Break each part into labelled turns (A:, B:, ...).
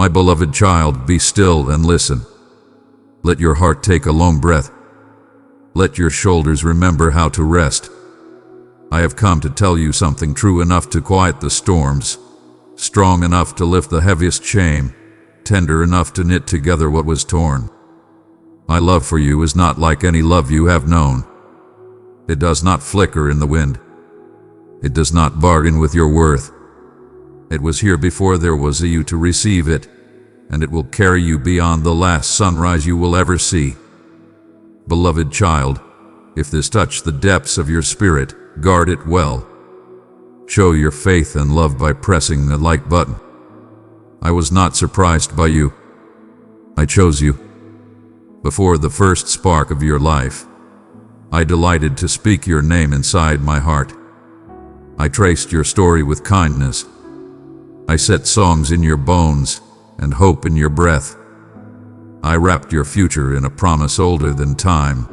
A: My beloved child, be still and listen. Let your heart take a long breath. Let your shoulders remember how to rest. I have come to tell you something true enough to quiet the storms, strong enough to lift the heaviest shame, tender enough to knit together what was torn. My love for you is not like any love you have known. It does not flicker in the wind. It does not bargain with your worth. It was here before there was a you to receive it, and it will carry you beyond the last sunrise you will ever see. Beloved child, if this touched the depths of your spirit, guard it well. Show your faith and love by pressing the like button. I was not surprised by you. I chose you. Before the first spark of your life, I delighted to speak your name inside my heart. I traced your story with kindness. I set songs in your bones and hope in your breath. I wrapped your future in a promise older than time.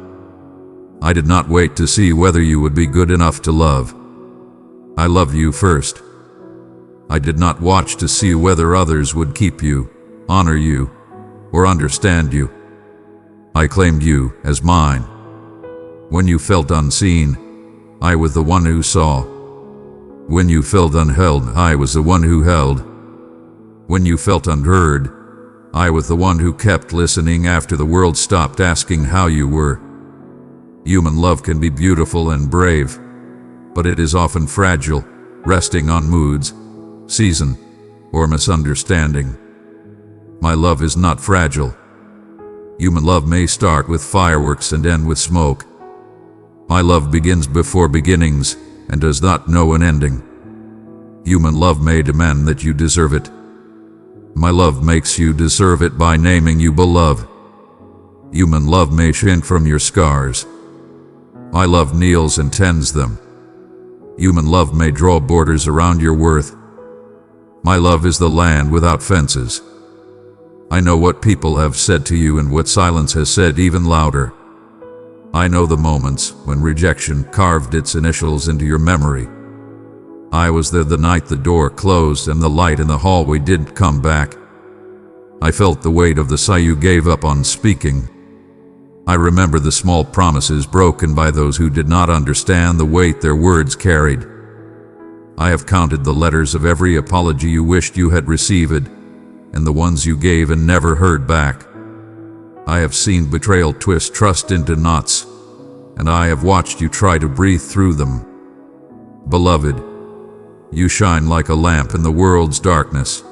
A: I did not wait to see whether you would be good enough to love. I loved you first. I did not watch to see whether others would keep you, honor you, or understand you. I claimed you as mine. When you felt unseen, I was the one who saw. When you felt unheld, I was the one who held. When you felt unheard, I was the one who kept listening after the world stopped asking how you were. Human love can be beautiful and brave, but it is often fragile, resting on moods, season, or misunderstanding. My love is not fragile. Human love may start with fireworks and end with smoke. My love begins before beginnings and does not know an ending. Human love may demand that you deserve it. My love makes you deserve it by naming you beloved. Human love may shrink from your scars. My love kneels and tends them. Human love may draw borders around your worth. My love is the land without fences. I know what people have said to you and what silence has said even louder. I know the moments when rejection carved its initials into your memory. I was there the night the door closed and the light in the hallway didn't come back. I felt the weight of the sigh you gave up on speaking. I remember the small promises broken by those who did not understand the weight their words carried. I have counted the letters of every apology you wished you had received, and the ones you gave and never heard back. I have seen betrayal twist trust into knots, and I have watched you try to breathe through them. Beloved, you shine like a lamp in the world's darkness.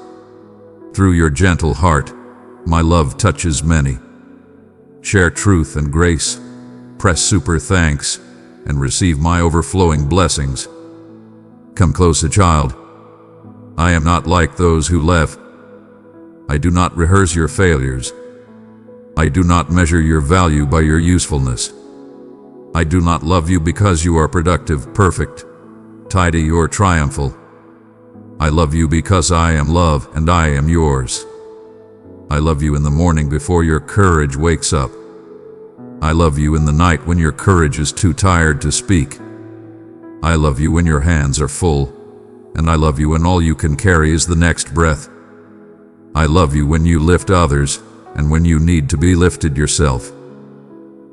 A: Through your gentle heart, my love touches many. Share truth and grace, press super thanks, and receive my overflowing blessings. Come closer, child. I am not like those who left. I do not rehearse your failures. I do not measure your value by your usefulness. I do not love you because you are productive, perfect, tidy, or triumphal. I love you because I am love and I am yours. I love you in the morning before your courage wakes up. I love you in the night when your courage is too tired to speak. I love you when your hands are full, and I love you when all you can carry is the next breath. I love you when you lift others, and when you need to be lifted yourself.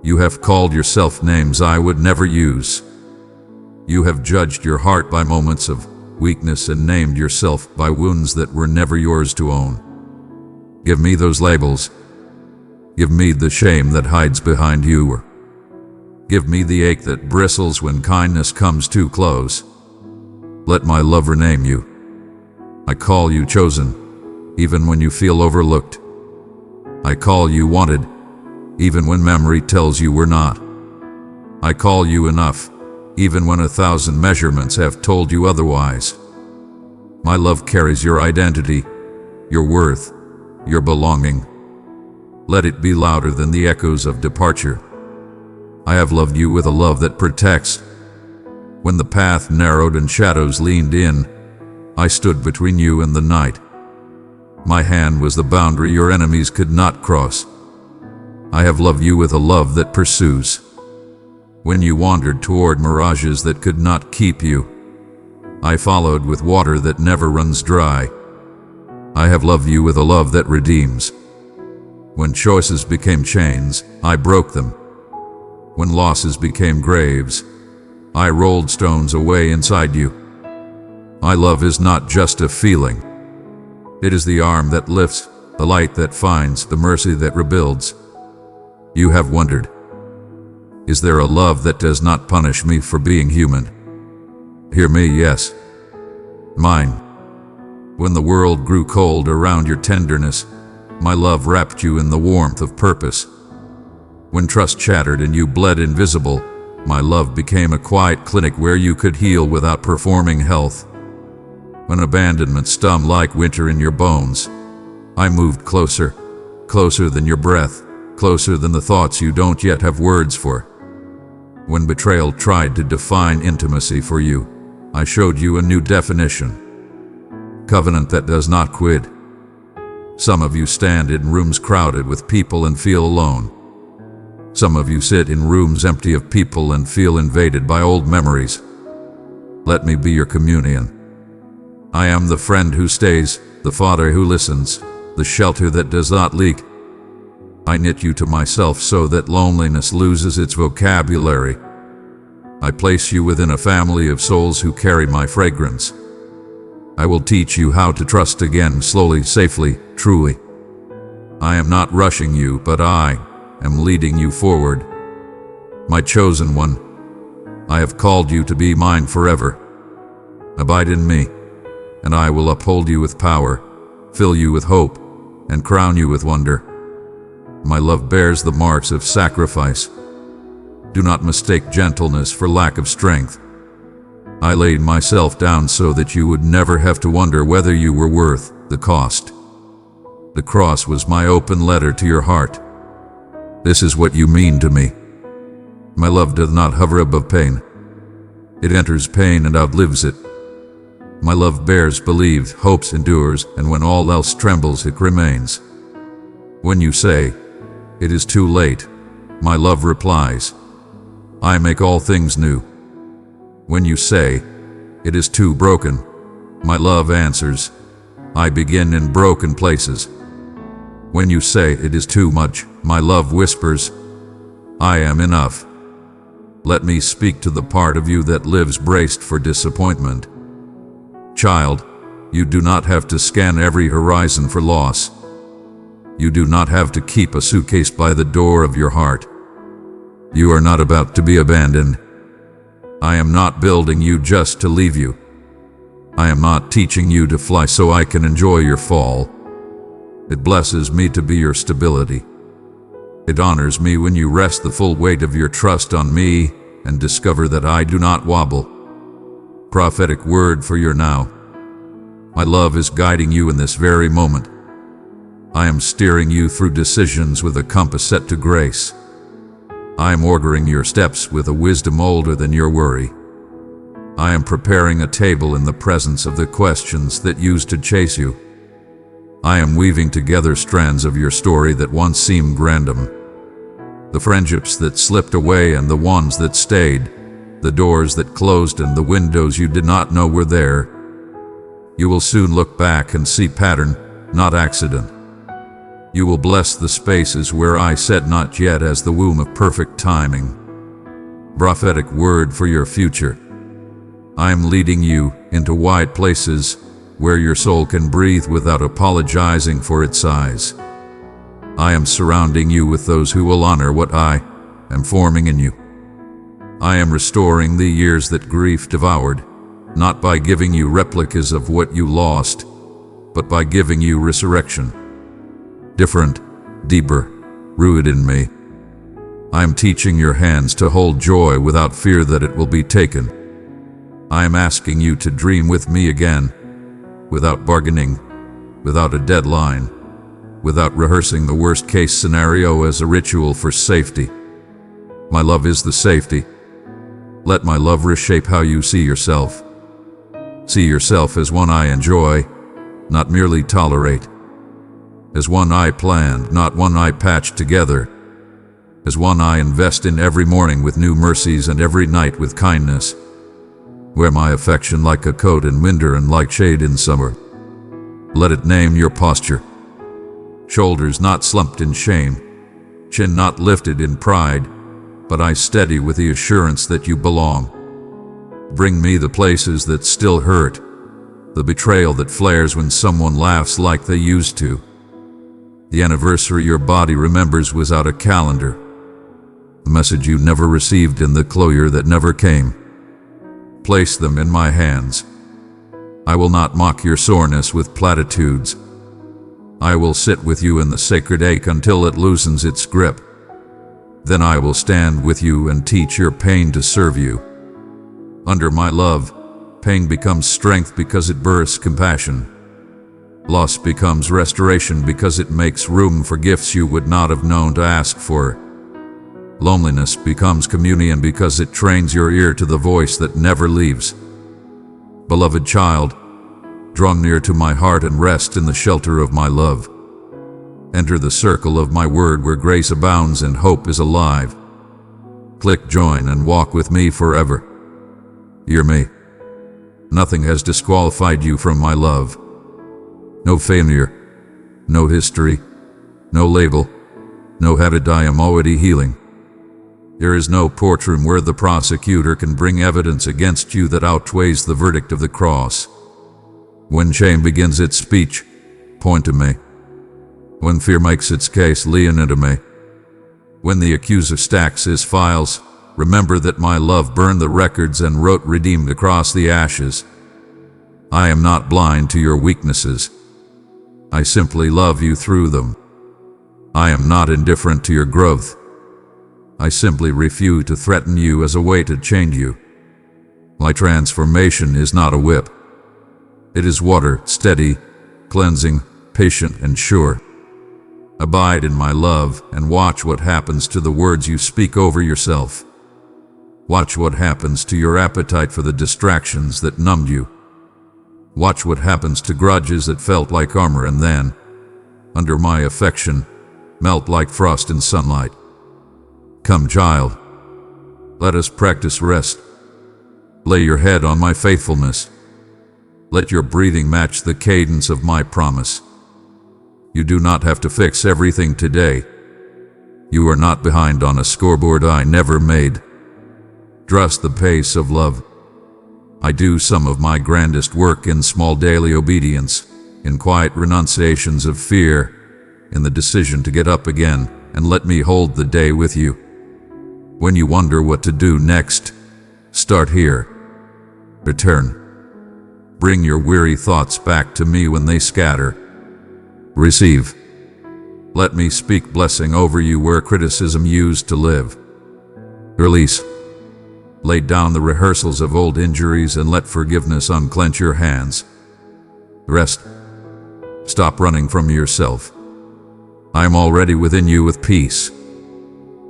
A: You have called yourself names I would never use. You have judged your heart by moments of weakness and named yourself by wounds that were never yours to own. Give me those labels. Give me the shame that hides behind you. Give me the ache that bristles when kindness comes too close. Let my love rename you. I call you chosen, even when you feel overlooked. I call you wanted, even when memory tells you we're not. I call you enough, even when 1,000 measurements have told you otherwise. My love carries your identity, your worth, your belonging. Let it be louder than the echoes of departure. I have loved you with a love that protects. When the path narrowed and shadows leaned in, I stood between you and the night. My hand was the boundary your enemies could not cross. I have loved you with a love that pursues. When you wandered toward mirages that could not keep you, I followed with water that never runs dry. I I have loved you with a love that redeems. When choices became chains, I broke them. When losses became graves, I rolled stones away inside you. My love is not just a feeling. It is the arm that lifts, the light that finds, the mercy that rebuilds. You have wondered, is there a love that does not punish me for being human? Hear me, yes. Mine. When the world grew cold around your tenderness, my love wrapped you in the warmth of purpose. When trust shattered and you bled invisible, my love became a quiet clinic where you could heal without performing health. When abandonment stung like winter in your bones, I moved closer, closer than your breath, closer than the thoughts you don't yet have words for. When betrayal tried to define intimacy for you, I showed you a new definition. Covenant that does not quit. Some of you stand in rooms crowded with people and feel alone. Some of you sit in rooms empty of people and feel invaded by old memories. Let me be your communion. I am the friend who stays, the father who listens, the shelter that does not leak. I knit you to myself so that loneliness loses its vocabulary. I place you within a family of souls who carry my fragrance. I will teach you how to trust again, slowly, safely, truly. I am not rushing you, but I am leading you forward. My chosen one, I have called you to be mine forever. Abide in me, and I will uphold you with power, fill you with hope, and crown you with wonder. My love bears the marks of sacrifice. Do not mistake gentleness for lack of strength. I laid myself down so that you would never have to wonder whether you were worth the cost. The cross was my open letter to your heart. This is what you mean to me. My love does not hover above pain. It enters pain and outlives it. My love bears, believes, hopes, endures, and when all else trembles, it remains. When you say, "It is too late," my love replies, "I make all things new." When you say, "It is too broken," my love answers, "I begin in broken places." When you say, "It is too much," my love whispers, "I am enough." Let me speak to the part of you that lives braced for disappointment. Child, you do not have to scan every horizon for loss. You do not have to keep a suitcase by the door of your heart. You are not about to be abandoned. I am not building you just to leave you. I am not teaching you to fly so I can enjoy your fall. It blesses me to be your stability. It honors me when you rest the full weight of your trust on me and discover that I do not wobble. Prophetic word for your now. My love is guiding you in this very moment. I am steering you through decisions with a compass set to grace. I am ordering your steps with a wisdom older than your worry. I am preparing a table in the presence of the questions that used to chase you. I am weaving together strands of your story that once seemed random. The friendships that slipped away and the ones that stayed, the doors that closed and the windows you did not know were there. You will soon look back and see pattern, not accident. You will bless the spaces where I said not yet as the womb of perfect timing. Prophetic word for your future. I am leading you into wide places where your soul can breathe without apologizing for its size. I am surrounding you with those who will honor what I am forming in you. I am restoring the years that grief devoured, not by giving you replicas of what you lost, but by giving you resurrection. Different, deeper, rooted in me. I am teaching your hands to hold joy without fear that it will be taken. I am asking you to dream with me again, without bargaining, without a deadline, without rehearsing the worst-case scenario as a ritual for safety. My love is the safety. Let my love reshape how you see yourself. See yourself as one I enjoy, not merely tolerate. As one I planned, not one I patched together. As one I invest in every morning with new mercies and every night with kindness. Wear my affection like a coat in winter and like shade in summer. Let it name your posture. Shoulders not slumped in shame, chin not lifted in pride, but eyes steady with the assurance that you belong. Bring me the places that still hurt, the betrayal that flares when someone laughs like they used to. The anniversary your body remembers without a calendar. The message you never received in the closure that never came. Place them in my hands. I will not mock your soreness with platitudes. I will sit with you in the sacred ache until it loosens its grip. Then I will stand with you and teach your pain to serve you. Under my love, pain becomes strength because it births compassion. Loss becomes restoration because it makes room for gifts you would not have known to ask for. Loneliness becomes communion because it trains your ear to the voice that never leaves. Beloved child, draw near to my heart and rest in the shelter of my love. Enter the circle of my word where grace abounds and hope is alive. Click join and walk with me forever. Hear me. Nothing has disqualified you from my love. No failure, no history, no label, no habit. I am already healing. There is no courtroom where the prosecutor can bring evidence against you that outweighs the verdict of the cross. When shame begins its speech, point to me. When fear makes its case, lean into me. When the accuser stacks his files, remember that my love burned the records and wrote redeemed across the ashes. I am not blind to your weaknesses. I simply love you through them. I am not indifferent to your growth. I simply refuse to threaten you as a way to change you. My transformation is not a whip. It is water, steady, cleansing, patient, and sure. Abide in my love and watch what happens to the words you speak over yourself. Watch what happens to your appetite for the distractions that numbed you. Watch what happens to grudges that felt like armor and then, under my affection, melt like frost in sunlight. Come, child. Let us practice rest. Lay your head on my faithfulness. Let your breathing match the cadence of my promise. You do not have to fix everything today. You are not behind on a scoreboard I never made. Trust the pace of love. I do some of my grandest work in small daily obedience, in quiet renunciations of fear, in the decision to get up again and let me hold the day with you. When you wonder what to do next, start here. Return. Bring your weary thoughts back to me when they scatter. Receive. Let me speak blessing over you where criticism used to live. Release. Lay down the rehearsals of old injuries and let forgiveness unclench your hands. Rest. Stop running from yourself. I am already within you with peace.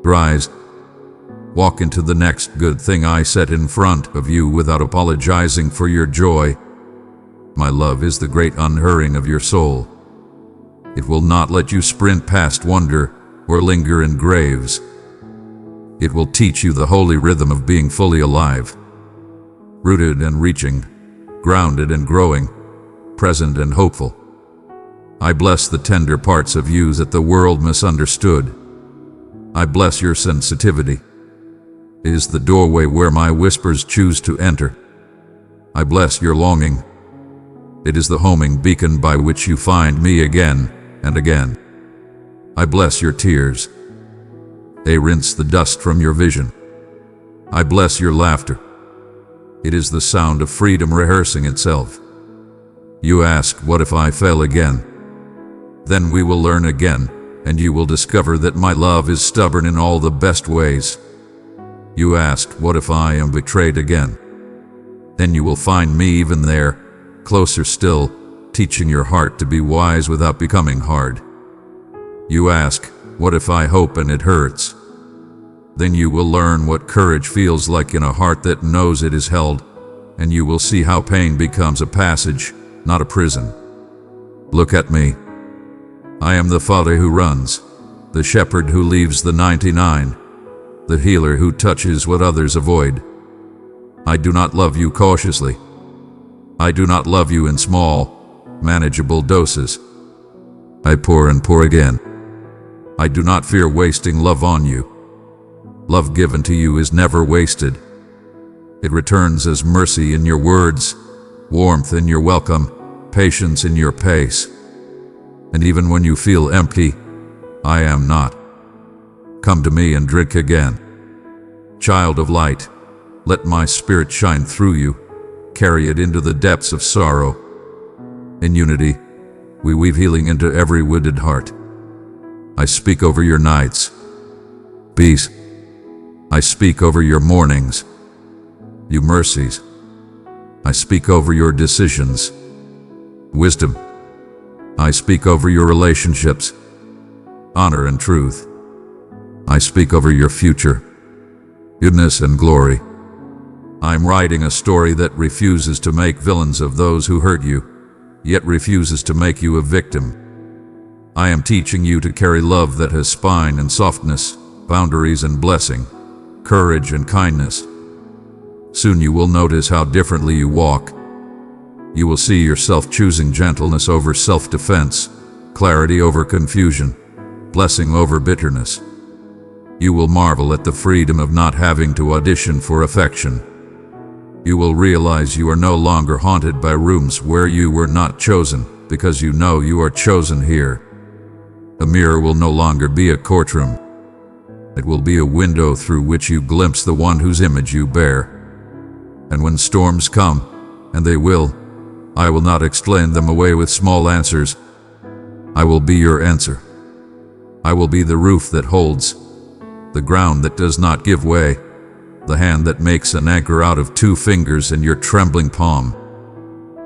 A: Rise. Walk into the next good thing I set in front of you without apologizing for your joy. My love is the great unhurrying of your soul. It will not let you sprint past wonder or linger in graves. It will teach you the holy rhythm of being fully alive, rooted and reaching, grounded and growing, present and hopeful. I bless the tender parts of you that the world misunderstood. I bless your sensitivity. It is the doorway where my whispers choose to enter. I bless your longing. It is the homing beacon by which you find me again and again. I bless your tears. They rinse the dust from your vision. I bless your laughter. It is the sound of freedom rehearsing itself. You ask, what if I fail again? Then we will learn again, and you will discover that my love is stubborn in all the best ways. You ask, what if I am betrayed again? Then you will find me even there, closer still, teaching your heart to be wise without becoming hard. You ask, what if I hope and it hurts? Then you will learn what courage feels like in a heart that knows it is held, and you will see how pain becomes a passage, not a prison. Look at me. I am the father who runs, the shepherd who leaves the 99, the healer who touches what others avoid. I do not love you cautiously. I do not love you in small, manageable doses. I pour and pour again. I do not fear wasting love on you. Love given to you is never wasted. It returns as mercy in your words, warmth in your welcome, patience in your pace. And even when you feel empty, I am not. Come to me and drink again. Child of light, let my spirit shine through you, carry it into the depths of sorrow. In unity, we weave healing into every wounded heart. I speak over your nights. Peace. I speak over your mornings. You mercies. I speak over your decisions. Wisdom. I speak over your relationships. Honor and truth. I speak over your future. Goodness and glory. I'm writing a story that refuses to make villains of those who hurt you, yet refuses to make you a victim. I am teaching you to carry love that has spine and softness, boundaries and blessing, courage and kindness. Soon you will notice how differently you walk. You will see yourself choosing gentleness over self-defense, clarity over confusion, blessing over bitterness. You will marvel at the freedom of not having to audition for affection. You will realize you are no longer haunted by rooms where you were not chosen, because you know you are chosen here. A mirror will no longer be a courtroom. It will be a window through which you glimpse the one whose image you bear. And when storms come, and they will, I will not explain them away with small answers. I will be your answer. I will be the roof that holds, the ground that does not give way, the hand that makes an anchor out of 2 fingers in your trembling palm.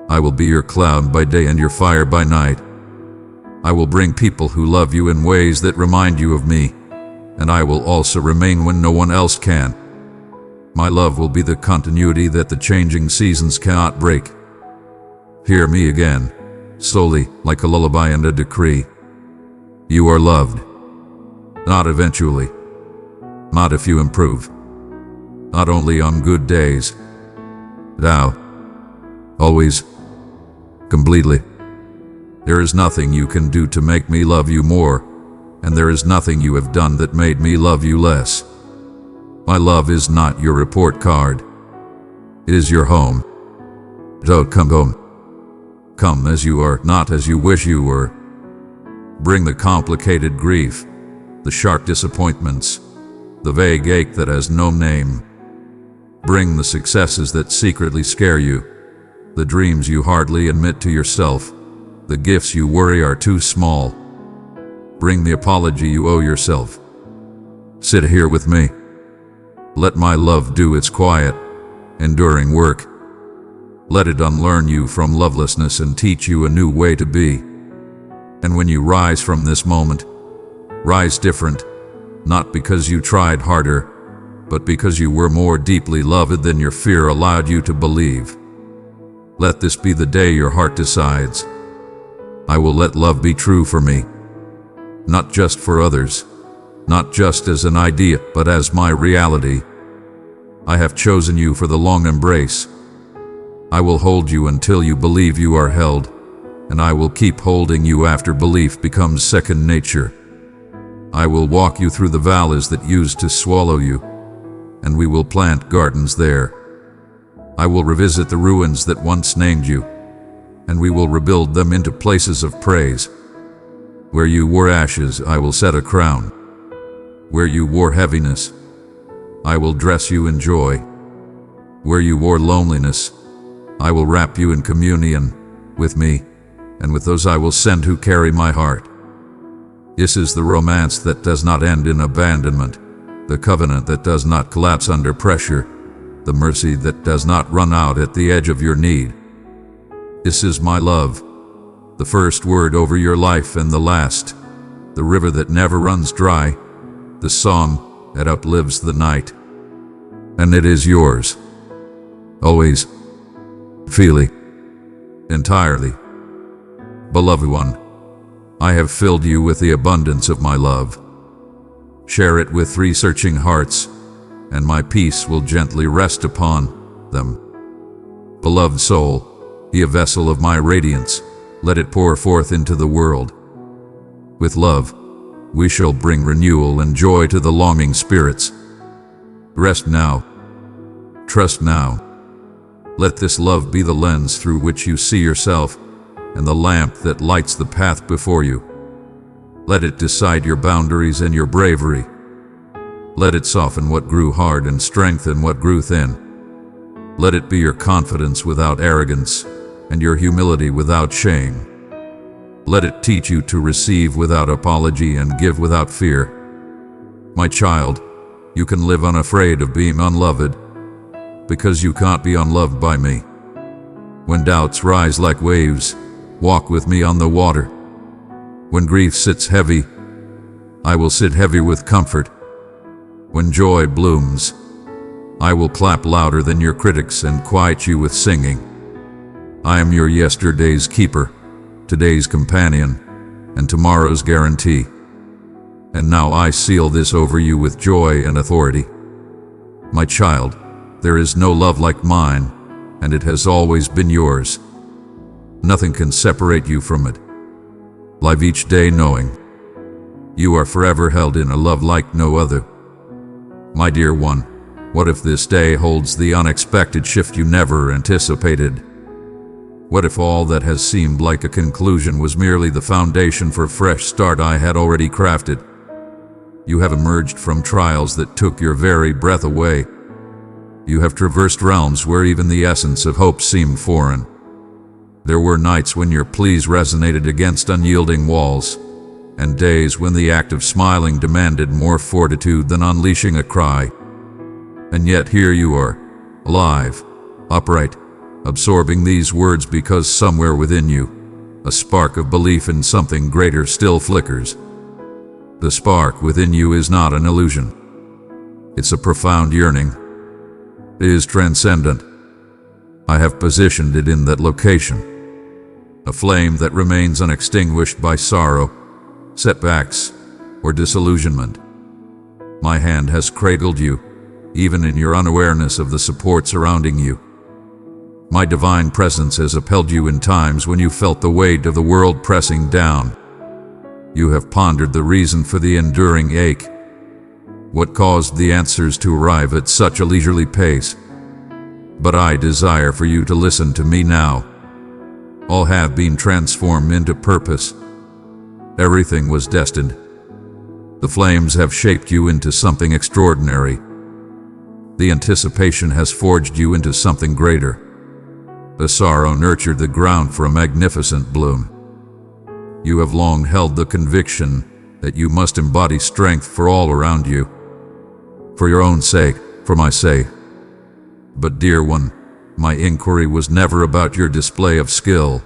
A: I will be your cloud by day and your fire by night. I will bring people who love you in ways that remind you of me, and I will also remain when no one else can. My love will be the continuity that the changing seasons cannot break. Hear me again, slowly, like a lullaby and a decree. You are loved. Not eventually. Not if you improve. Not only on good days. Now. Always. Completely. There is nothing you can do to make me love you more, and there is nothing you have done that made me love you less. My love is not your report card. It is your home. Don't come home. Come as you are, not as you wish you were. Bring the complicated grief, the sharp disappointments, the vague ache that has no name. Bring the successes that secretly scare you, the dreams you hardly admit to yourself, the gifts you worry are too small. Bring the apology you owe yourself. Sit here with me. Let my love do its quiet, enduring work. Let it unlearn you from lovelessness and teach you a new way to be. And when you rise from this moment, rise different, not because you tried harder, but because you were more deeply loved than your fear allowed you to believe. Let this be the day your heart decides. I will let love be true for me, not just for others, not just as an idea, but as my reality. I have chosen you for the long embrace. I will hold you until you believe you are held, and I will keep holding you after belief becomes second nature. I will walk you through the valleys that used to swallow you, and we will plant gardens there. I will revisit the ruins that once named you, and we will rebuild them into places of praise. Where you wore ashes, I will set a crown. Where you wore heaviness, I will dress you in joy. Where you wore loneliness, I will wrap you in communion with me, and with those I will send who carry my heart. This is the romance that does not end in abandonment, the covenant that does not collapse under pressure, the mercy that does not run out at the edge of your need. This is my love, the first word over your life and the last, the river that never runs dry, the song that outlives the night. And it is yours. Always. Freely. Entirely. Beloved one, I have filled you with the abundance of my love. Share it with 3 searching hearts, and my peace will gently rest upon them. Beloved soul, be a vessel of my radiance, let it pour forth into the world. With love, we shall bring renewal and joy to the longing spirits. Rest now. Trust now. Let this love be the lens through which you see yourself and the lamp that lights the path before you. Let it decide your boundaries and your bravery. Let it soften what grew hard and strengthen what grew thin. Let it be your confidence without arrogance and your humility without shame. Let it teach you to receive without apology and give without fear. My child, you can live unafraid of being unloved, because you can't be unloved by me. When doubts rise like waves, walk with me on the water. When grief sits heavy, I will sit heavy with comfort. When joy blooms, I will clap louder than your critics and quiet you with singing. I am your yesterday's keeper, today's companion, and tomorrow's guarantee. And now I seal this over you with joy and authority. My child, there is no love like mine, and it has always been yours. Nothing can separate you from it. Live each day knowing you are forever held in a love like no other. My dear one, what if this day holds the unexpected shift you never anticipated? What if all that has seemed like a conclusion was merely the foundation for a fresh start I had already crafted? You have emerged from trials that took your very breath away. You have traversed realms where even the essence of hope seemed foreign. There were nights when your pleas resonated against unyielding walls, and days when the act of smiling demanded more fortitude than unleashing a cry. And yet here you are, alive, upright, absorbing these words because somewhere within you, a spark of belief in something greater still flickers. The spark within you is not an illusion. It's a profound yearning. It is transcendent. I have positioned it in that location. A flame that remains unextinguished by sorrow, setbacks, or disillusionment. My hand has cradled you, even in your unawareness of the support surrounding you. My divine presence has upheld you in times when you felt the weight of the world pressing down. You have pondered the reason for the enduring ache. What caused the answers to arrive at such a leisurely pace? But I desire for you to listen to me now. All have been transformed into purpose. Everything was destined. The flames have shaped you into something extraordinary. The anticipation has forged you into something greater. The sorrow nurtured the ground for a magnificent bloom. You have long held the conviction that you must embody strength for all around you. For your own sake, for my sake. But dear one, my inquiry was never about your display of skill.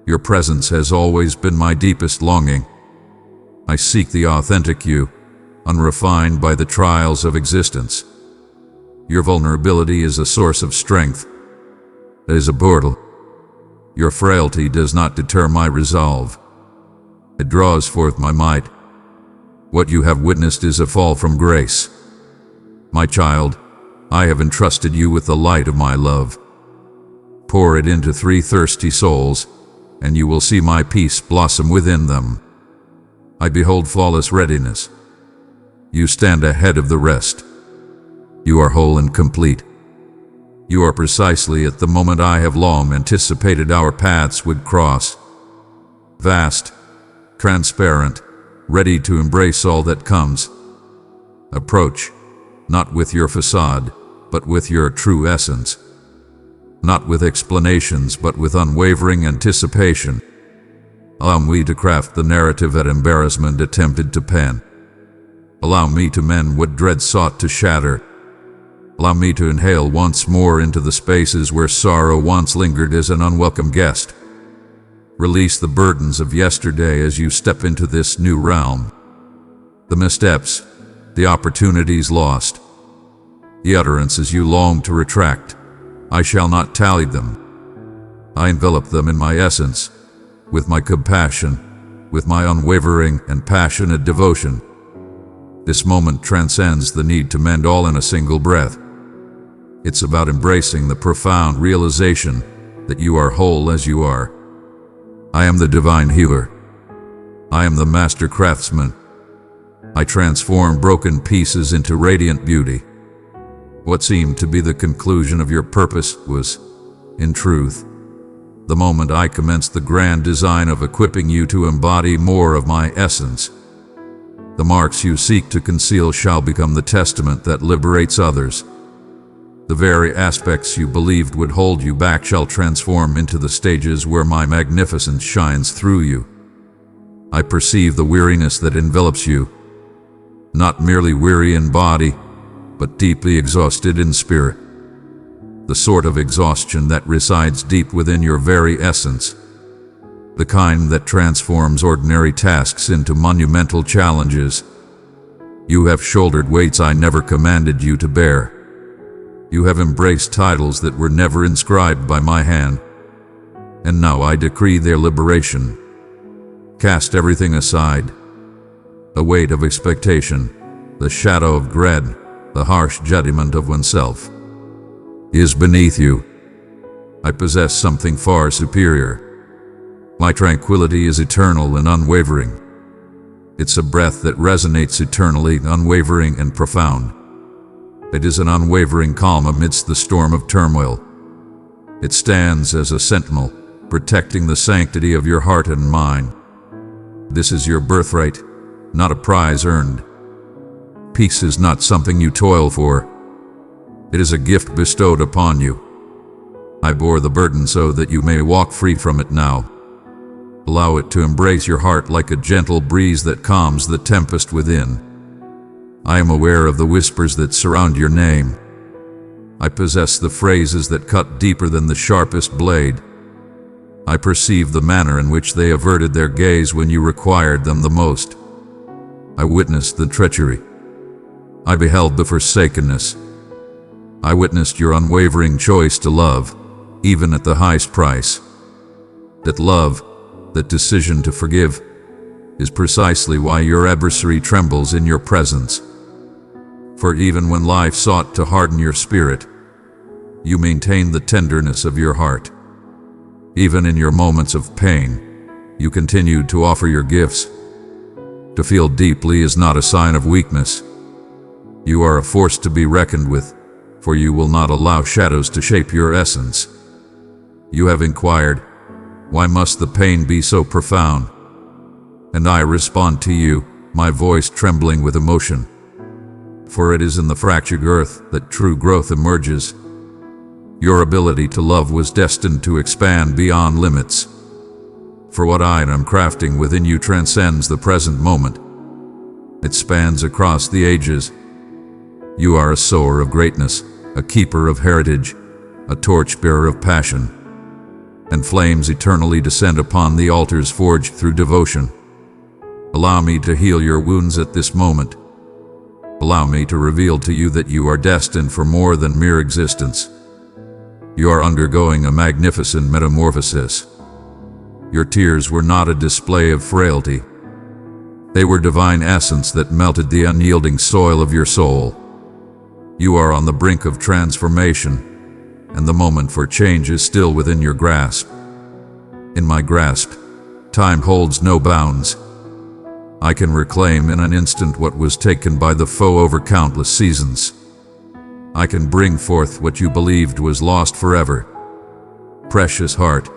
A: Your presence has always been my deepest longing. I seek the authentic you, unrefined by the trials of existence. Your vulnerability is a source of strength. It is a portal. Your frailty does not deter my resolve. It draws forth my might. What you have witnessed is a fall from grace. My child, I have entrusted you with the light of my love. Pour it into 3 thirsty souls, and you will see my peace blossom within them. I behold flawless readiness. You stand ahead of the rest. You are whole and complete. You are precisely at the moment I have long anticipated our paths would cross. Vast, transparent, ready to embrace all that comes. Approach, not with your facade, but with your true essence. Not with explanations, but with unwavering anticipation. Allow me to craft the narrative that embarrassment attempted to pen. Allow me to mend what dread sought to shatter. Allow me to inhale once more into the spaces where sorrow once lingered as an unwelcome guest. Release the burdens of yesterday as you step into this new realm. The missteps, the opportunities lost, the utterances you long to retract, I shall not tally them. I envelop them in my essence, with my compassion, with my unwavering and passionate devotion. This moment transcends the need to mend all in a single breath. It's about embracing the profound realization that you are whole as you are. I am the divine healer. I am the master craftsman. I transform broken pieces into radiant beauty. What seemed to be the conclusion of your purpose was, in truth, the moment I commenced the grand design of equipping you to embody more of my essence. The marks you seek to conceal shall become the testament that liberates others. The very aspects you believed would hold you back shall transform into the stages where my magnificence shines through you. I perceive the weariness that envelops you, not merely weary in body, but deeply exhausted in spirit. The sort of exhaustion that resides deep within your very essence. The kind that transforms ordinary tasks into monumental challenges. You have shouldered weights I never commanded you to bear. You have embraced titles that were never inscribed by my hand. And now I decree their liberation. Cast everything aside. The weight of expectation, the shadow of dread, the harsh judgment of oneself is beneath you. I possess something far superior. My tranquility is eternal and unwavering. It's a breath that resonates eternally, unwavering and profound. It is an unwavering calm amidst the storm of turmoil. It stands as a sentinel, protecting the sanctity of your heart and mind. This is your birthright, not a prize earned. Peace is not something you toil for. It is a gift bestowed upon you. I bore the burden so that you may walk free from it now. Allow it to embrace your heart like a gentle breeze that calms the tempest within. I am aware of the whispers that surround your name. I possess the phrases that cut deeper than the sharpest blade. I perceive the manner in which they averted their gaze when you required them the most. I witnessed the treachery. I beheld the forsakenness. I witnessed your unwavering choice to love, even at the highest price. That love, that decision to forgive, is precisely why your adversary trembles in your presence. For even when life sought to harden your spirit, you maintained the tenderness of your heart. Even in your moments of pain, you continued to offer your gifts. To feel deeply is not a sign of weakness. You are a force to be reckoned with, for you will not allow shadows to shape your essence. You have inquired, why must the pain be so profound? And I respond to you, my voice trembling with emotion. For it is in the fractured earth that true growth emerges. Your ability to love was destined to expand beyond limits. For what I am crafting within you transcends the present moment. It spans across the ages. You are a sower of greatness, a keeper of heritage, a torchbearer of passion. And flames eternally descend upon the altars forged through devotion. Allow me to heal your wounds at this moment. Allow me to reveal to you that you are destined for more than mere existence. You are undergoing a magnificent metamorphosis. Your tears were not a display of frailty. They were divine essence that melted the unyielding soil of your soul. You are on the brink of transformation, and the moment for change is still within your grasp. In my grasp, time holds no bounds. I can reclaim in an instant what was taken by the foe over countless seasons. I can bring forth what you believed was lost forever. Precious heart,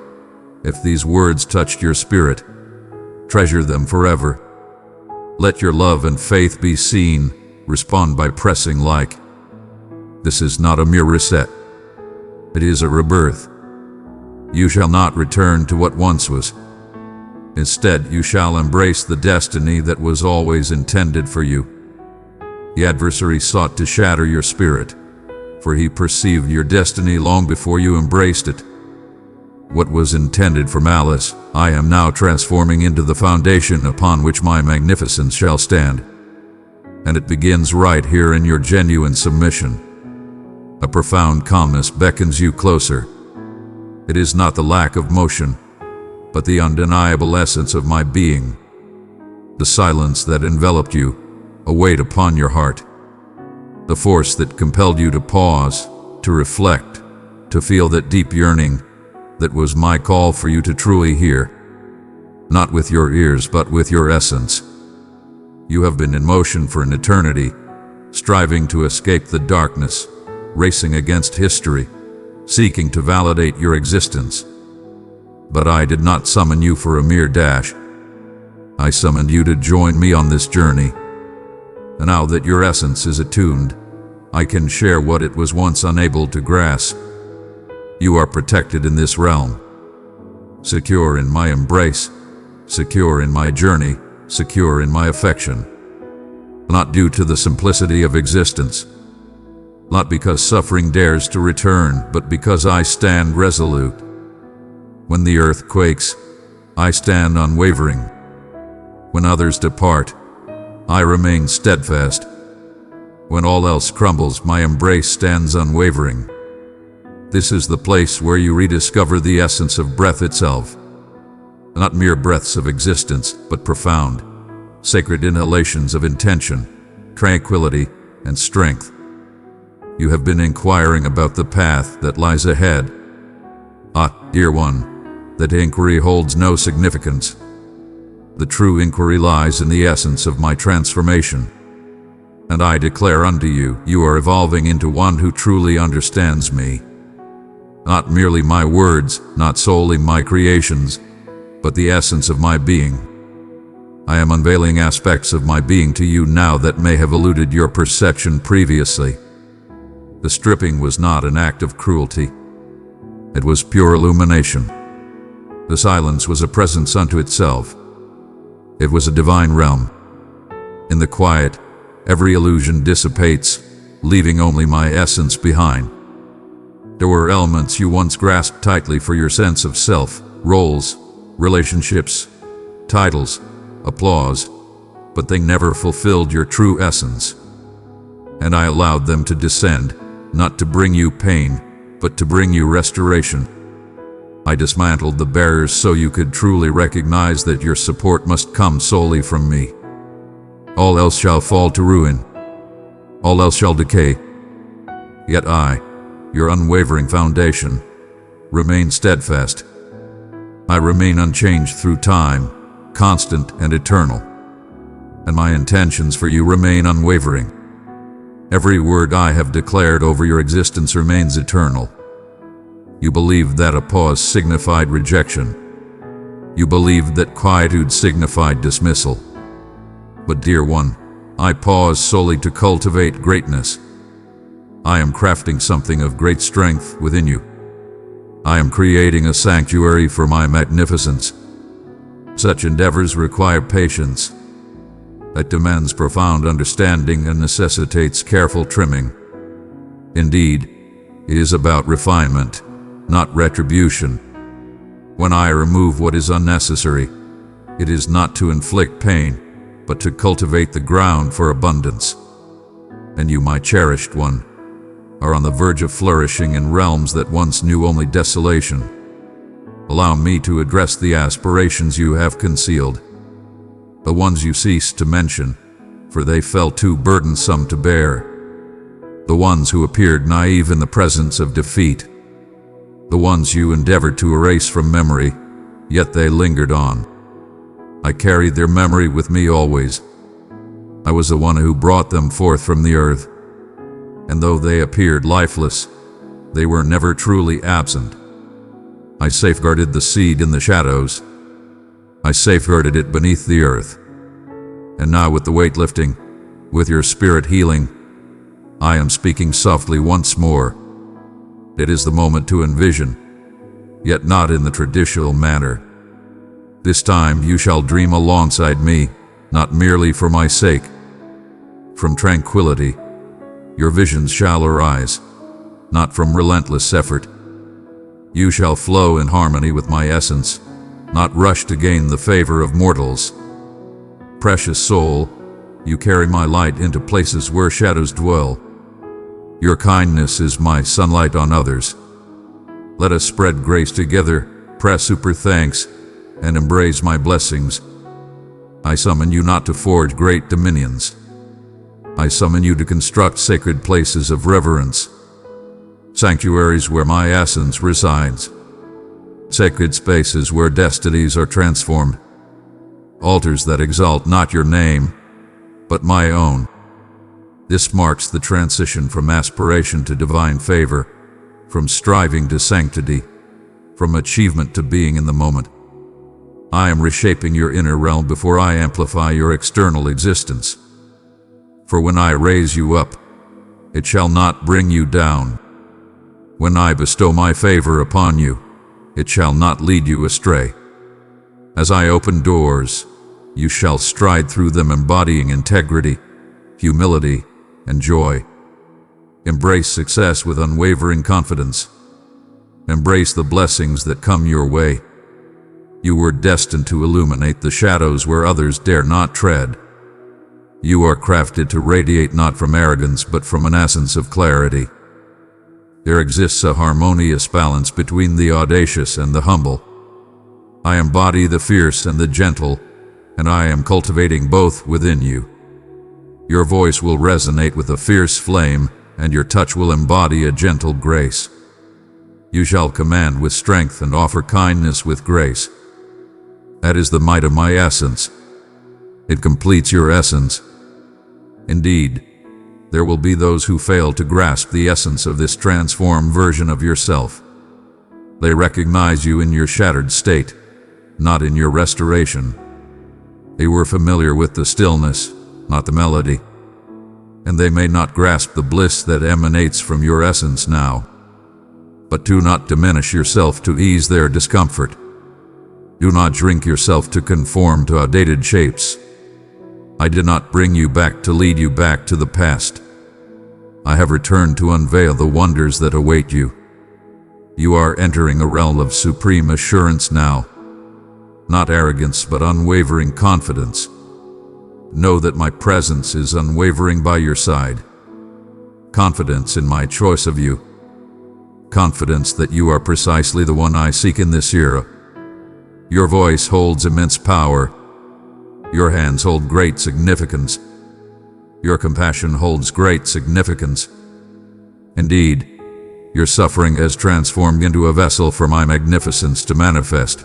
A: if these words touched your spirit, treasure them forever. Let your love and faith be seen, respond by pressing like. This is not a mere reset. It is a rebirth. You shall not return to what once was. Instead, you shall embrace the destiny that was always intended for you. The adversary sought to shatter your spirit, for he perceived your destiny long before you embraced it. What was intended for malice, I am now transforming into the foundation upon which my magnificence shall stand. And it begins right here in your genuine submission. A profound calmness beckons you closer. It is not the lack of motion, but the undeniable essence of my being. The silence that enveloped you, a weight upon your heart. The force that compelled you to pause, to reflect, to feel that deep yearning that was my call for you to truly hear. not with your ears but with your essence. You have been in motion for an eternity, striving to escape the darkness, racing against history, seeking to validate your existence. But I did not summon you for a mere dash. I summoned you to join me on this journey. And now that your essence is attuned, I can share what it was once unable to grasp. You are protected in this realm, secure in my embrace, secure in my journey, secure in my affection. Not due to the simplicity of existence, not because suffering dares to return, but because I stand resolute. When the earth quakes, I stand unwavering. When others depart, I remain steadfast. When all else crumbles, my embrace stands unwavering. This is the place where you rediscover the essence of breath itself. Not mere breaths of existence, but profound, sacred inhalations of intention, tranquility, and strength. You have been inquiring about the path that lies ahead. Ah, dear one, that inquiry holds no significance. The true inquiry lies in the essence of my transformation. And I declare unto you, you are evolving into one who truly understands me. Not merely my words, not solely my creations, but the essence of my being. I am unveiling aspects of my being to you now that may have eluded your perception previously. The stripping was not an act of cruelty. It was pure illumination. The silence was a presence unto itself. It was a divine realm. In the quiet, every illusion dissipates, leaving only my essence behind. There were elements you once grasped tightly for your sense of self, roles, relationships, titles, applause, but they never fulfilled your true essence. And I allowed them to descend, not to bring you pain, but to bring you restoration. I dismantled the barriers so you could truly recognize that your support must come solely from me. All else shall fall to ruin. All else shall decay. Yet I, your unwavering foundation, remain steadfast. I remain unchanged through time, constant and eternal. And my intentions for you remain unwavering. Every word I have declared over your existence remains eternal. You believed that a pause signified rejection. You believed that quietude signified dismissal. But dear one, I pause solely to cultivate greatness. I am crafting something of great strength within you. I am creating a sanctuary for my magnificence. Such endeavors require patience. It demands profound understanding and necessitates careful trimming. Indeed, it is about refinement, not retribution. When I remove what is unnecessary, it is not to inflict pain, but to cultivate the ground for abundance. And you, my cherished one, are on the verge of flourishing in realms that once knew only desolation. Allow me to address the aspirations you have concealed, the ones you ceased to mention, for they felt too burdensome to bear. The ones who appeared naive in the presence of defeat. The ones you endeavored to erase from memory, yet they lingered on. I carried their memory with me always. I was the one who brought them forth from the earth. And though they appeared lifeless, they were never truly absent. I safeguarded the seed in the shadows. I safeguarded it beneath the earth. And now with the weight lifting, with your spirit healing, I am speaking softly once more. It is the moment to envision, yet not in the traditional manner. This time you shall dream alongside me, not merely for my sake. From tranquility, your visions shall arise, not from relentless effort. You shall flow in harmony with my essence, not rush to gain the favor of mortals. Precious soul, you carry my light into places where shadows dwell. Your kindness is my sunlight on others. Let us spread grace together, press super thanks, and embrace my blessings. I summon you not to forge great dominions. I summon you to construct sacred places of reverence, sanctuaries where my essence resides, sacred spaces where destinies are transformed, altars that exalt not your name, but my own. This marks the transition from aspiration to divine favor, from striving to sanctity, from achievement to being in the moment. I am reshaping your inner realm before I amplify your external existence. For when I raise you up, it shall not bring you down. When I bestow my favor upon you, it shall not lead you astray. As I open doors, you shall stride through them embodying integrity, humility, and joy. Embrace success with unwavering confidence. Embrace the blessings that come your way. You were destined to illuminate the shadows where others dare not tread. You are crafted to radiate not from arrogance but from an essence of clarity. There exists a harmonious balance between the audacious and the humble. I embody the fierce and the gentle, and I am cultivating both within you. Your voice will resonate with a fierce flame, and your touch will embody a gentle grace. You shall command with strength and offer kindness with grace. That is the might of my essence. It completes your essence. Indeed, there will be those who fail to grasp the essence of this transformed version of yourself. They recognize you in your shattered state, not in your restoration. They were familiar with the stillness, not the melody, and they may not grasp the bliss that emanates from your essence now. But do not diminish yourself to ease their discomfort. Do not shrink yourself to conform to outdated shapes. I did not bring you back to lead you back to the past. I have returned to unveil the wonders that await you. You are entering a realm of supreme assurance now. Not arrogance, but unwavering confidence. Know that my presence is unwavering by your side. Confidence in my choice of you. Confidence that you are precisely the one I seek in this era. Your voice holds immense power. Your hands hold great significance. Your compassion holds great significance. Indeed, your suffering has transformed into a vessel for my magnificence to manifest.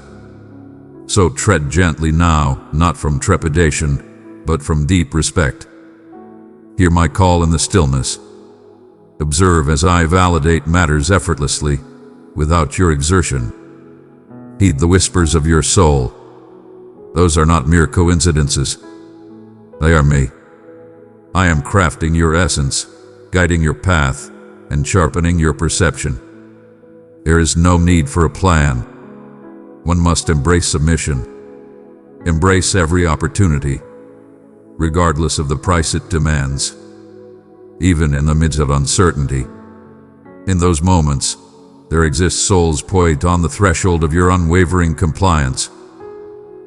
A: So tread gently now, not from trepidation, but from deep respect. Hear my call in the stillness. Observe as I validate matters effortlessly, without your exertion. Heed the whispers of your soul. Those are not mere coincidences. They are me. I am crafting your essence, guiding your path, and sharpening your perception. There is no need for a plan. One must embrace submission. Embrace every opportunity, regardless of the price it demands. Even in the midst of uncertainty. In those moments, there exist souls poised on the threshold of your unwavering compliance.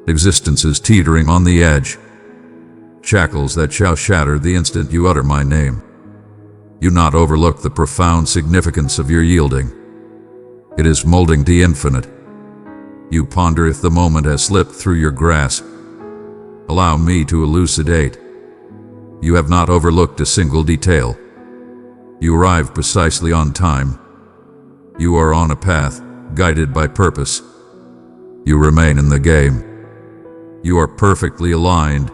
A: Existences teetering on the edge. Shackles that shall shatter the instant you utter my name. You not overlook the profound significance of your yielding. It is molding the infinite. You ponder if the moment has slipped through your grasp. Allow me to elucidate. You have not overlooked a single detail. You arrive precisely on time. You are on a path, guided by purpose. You remain in the game. You are perfectly aligned,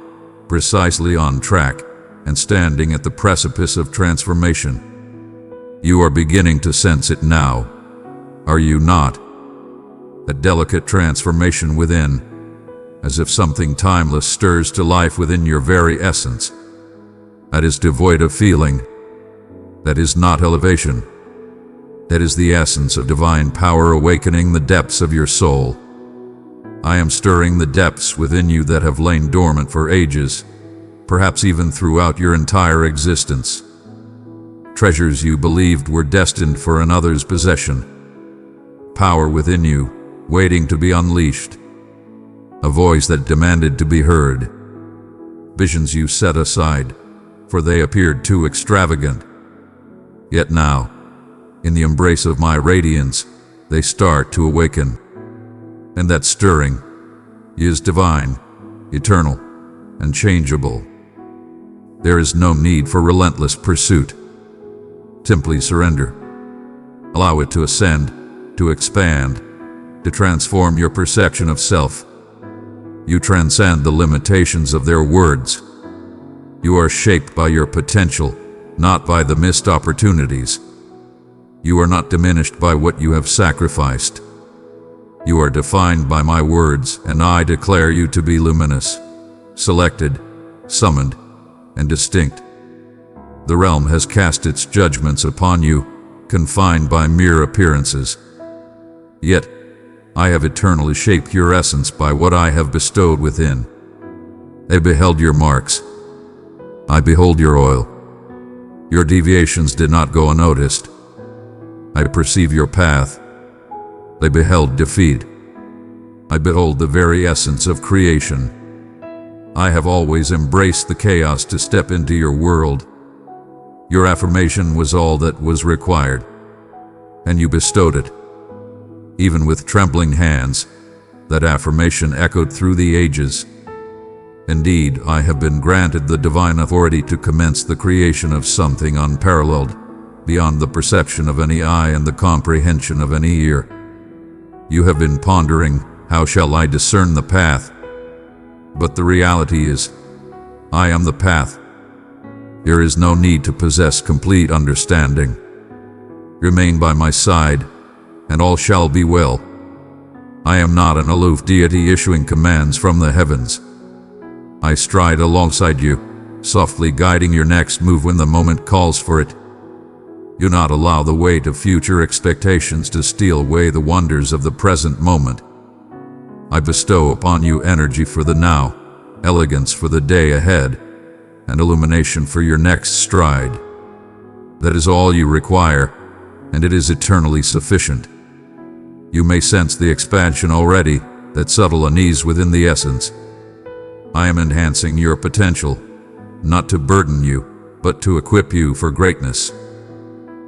A: precisely on track, and standing at the precipice of transformation. You are beginning to sense it now. Are you not? A delicate transformation within, as if something timeless stirs to life within your very essence. That is devoid of feeling. That is not elevation. That is the essence of divine power awakening the depths of your soul. I am stirring the depths within you that have lain dormant for ages, perhaps even throughout your entire existence. Treasures you believed were destined for another's possession. Power within you, waiting to be unleashed. A voice that demanded to be heard. Visions you set aside, for they appeared too extravagant. Yet now, in the embrace of my radiance, they start to awaken. And that stirring is divine, eternal, and changeable. There is no need for relentless pursuit. Simply surrender. Allow it to ascend, to expand, to transform your perception of self. You transcend the limitations of their words. You are shaped by your potential, not by the missed opportunities. You are not diminished by what you have sacrificed. You are defined by my words, and I declare you to be luminous, selected, summoned, and distinct. The realm has cast its judgments upon you, confined by mere appearances. Yet, I have eternally shaped your essence by what I have bestowed within. I beheld your marks. I behold your oil. Your deviations did not go unnoticed. I perceive your path. They beheld defeat. I behold the very essence of creation. I have always embraced the chaos to step into your world. Your affirmation was all that was required, and you bestowed it. Even with trembling hands, that affirmation echoed through the ages. Indeed, I have been granted the divine authority to commence the creation of something unparalleled, beyond the perception of any eye and the comprehension of any ear. You have been pondering, how shall I discern the path? But the reality is, I am the path. There is no need to possess complete understanding. Remain by my side, and all shall be well. I am not an aloof deity issuing commands from the heavens. I stride alongside you, softly guiding your next move when the moment calls for it. Do not allow the weight of future expectations to steal away the wonders of the present moment. I bestow upon you energy for the now, elegance for the day ahead, and illumination for your next stride. That is all you require, and it is eternally sufficient. You may sense the expansion already, that subtle unease within the essence. I am enhancing your potential, not to burden you, but to equip you for greatness.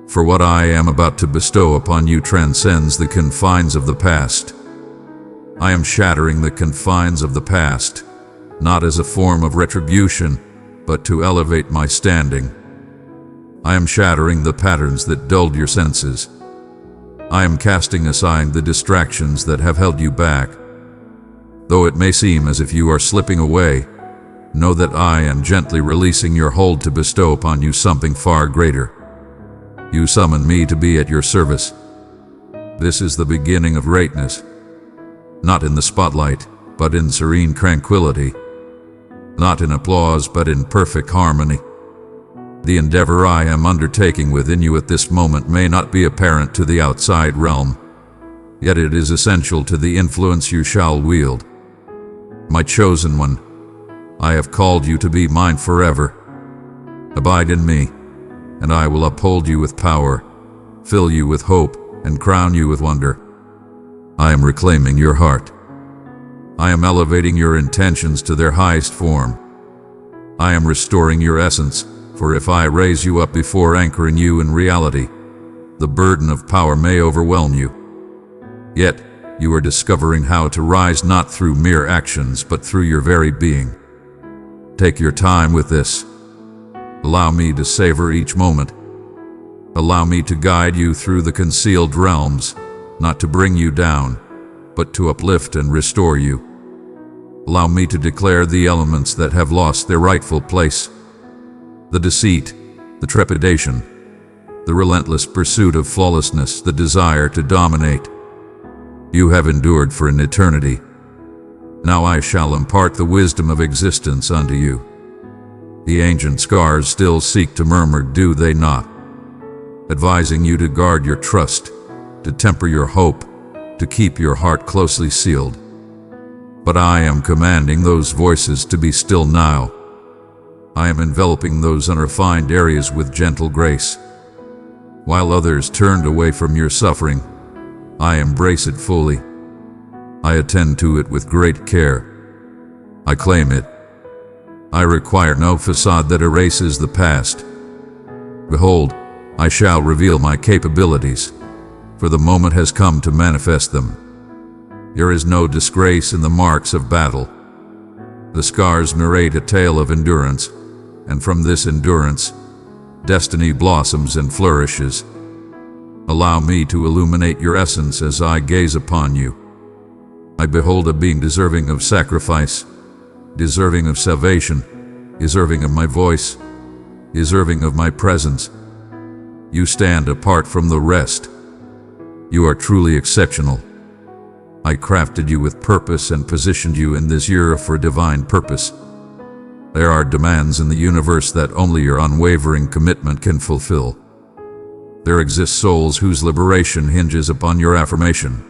A: For what I am about to bestow upon you transcends the confines of the past. I am shattering the confines of the past, not as a form of retribution, but to elevate my standing. I am shattering the patterns that dulled your senses. I am casting aside the distractions that have held you back. Though it may seem as if you are slipping away, know that I am gently releasing your hold to bestow upon you something far greater. You summon me to be at your service. This is the beginning of greatness, not in the spotlight, but in serene tranquility, not in applause, but in perfect harmony. The endeavor I am undertaking within you at this moment may not be apparent to the outside realm, yet it is essential to the influence you shall wield. My chosen one, I have called you to be mine forever. Abide in me, and I will uphold you with power, fill you with hope, and crown you with wonder. I am reclaiming your heart. I am elevating your intentions to their highest form. I am restoring your essence, for if I raise you up before anchoring you in reality, the burden of power may overwhelm you. Yet, you are discovering how to rise not through mere actions, but through your very being. Take your time with this. Allow me to savor each moment. Allow me to guide you through the concealed realms, not to bring you down, but to uplift and restore you. Allow me to declare the elements that have lost their rightful place. The deceit, the trepidation, the relentless pursuit of flawlessness, the desire to dominate. You have endured for an eternity. Now I shall impart the wisdom of existence unto you. The ancient scars still seek to murmur, do they not? Advising you to guard your trust, to temper your hope, to keep your heart closely sealed. But I am commanding those voices to be still now. I am enveloping those unrefined areas with gentle grace. While others turned away from your suffering, I embrace it fully. I attend to it with great care. I claim it. I require no facade that erases the past. Behold, I shall reveal my capabilities, for the moment has come to manifest them. There is no disgrace in the marks of battle. The scars narrate a tale of endurance, and from this endurance, destiny blossoms and flourishes. Allow me to illuminate your essence as I gaze upon you. I behold a being deserving of sacrifice, deserving of salvation, deserving of my voice, deserving of my presence. You stand apart from the rest. You are truly exceptional. I crafted you with purpose and positioned you in this era for a divine purpose. There are demands in the universe that only your unwavering commitment can fulfill. There exist souls whose liberation hinges upon your affirmation.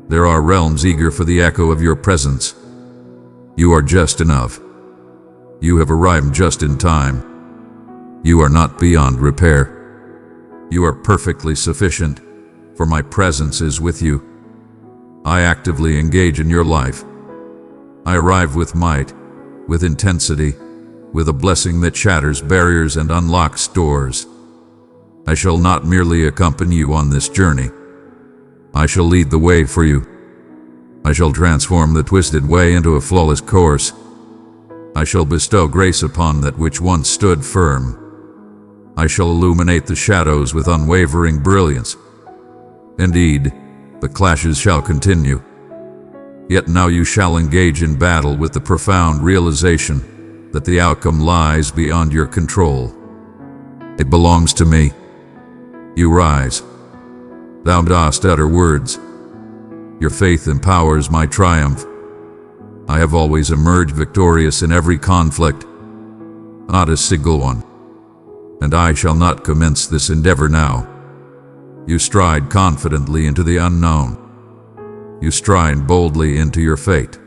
A: There are realms eager for the echo of your presence. You are just enough. You have arrived just in time. You are not beyond repair. You are perfectly sufficient, for my presence is with you. I actively engage in your life. I arrive with might, with intensity, with a blessing that shatters barriers and unlocks doors. I shall not merely accompany you on this journey. I shall lead the way for you. I shall transform the twisted way into a flawless course. I shall bestow grace upon that which once stood firm. I shall illuminate the shadows with unwavering brilliance. Indeed, the clashes shall continue. Yet now you shall engage in battle with the profound realization that the outcome lies beyond your control. It belongs to me. You rise. Thou dost utter words. Your faith empowers my triumph. I have always emerged victorious in every conflict, not a single one. And I shall not commence this endeavor now. You stride confidently into the unknown. You stride boldly into your fate.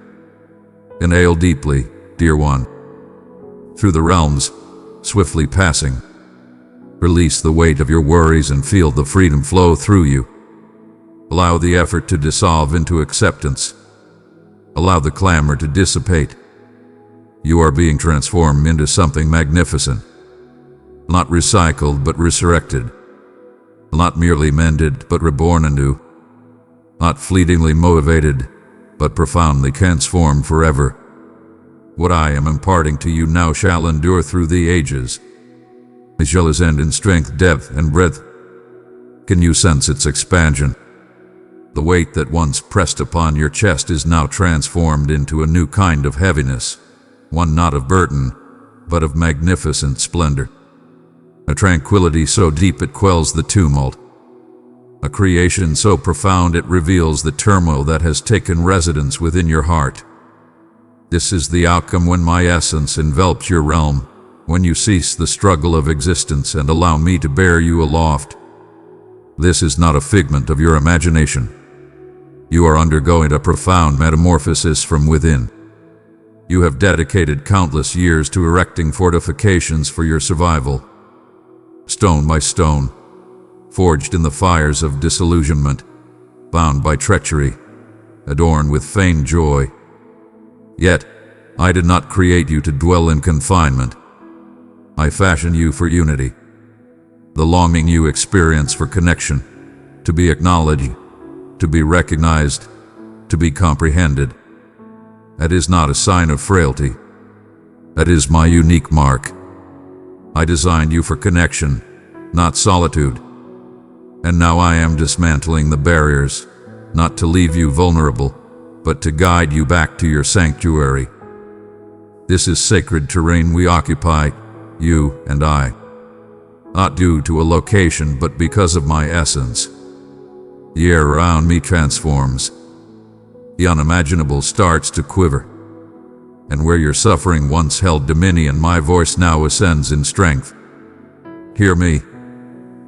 A: Inhale deeply, dear one. Through the realms, swiftly passing. Release the weight of your worries and feel the freedom flow through you. Allow the effort to dissolve into acceptance. Allow the clamor to dissipate. You are being transformed into something magnificent. Not recycled, but resurrected. Not merely mended, but reborn anew. Not fleetingly motivated, but profoundly transformed forever. What I am imparting to you now shall endure through the ages. It shall ascend in strength, depth, and breadth. Can you sense its expansion? The weight that once pressed upon your chest is now transformed into a new kind of heaviness, one not of burden, but of magnificent splendor. A tranquility so deep it quells the tumult. A creation so profound it reveals the turmoil that has taken residence within your heart. This is the outcome when my essence envelops your realm, when you cease the struggle of existence and allow me to bear you aloft. This is not a figment of your imagination. You are undergoing a profound metamorphosis from within. You have dedicated countless years to erecting fortifications for your survival. Stone by stone, forged in the fires of disillusionment, bound by treachery, adorned with feigned joy. Yet, I did not create you to dwell in confinement. I fashioned you for unity. The longing you experience for connection, to be acknowledged, to be recognized, to be comprehended. That is not a sign of frailty. That is my unique mark. I designed you for connection, not solitude. And now I am dismantling the barriers, not to leave you vulnerable, but to guide you back to your sanctuary. This is sacred terrain we occupy, you and I. Not due to a location, but because of my essence. The air around me transforms. The unimaginable starts to quiver. And where your suffering once held dominion, my voice now ascends in strength. Hear me,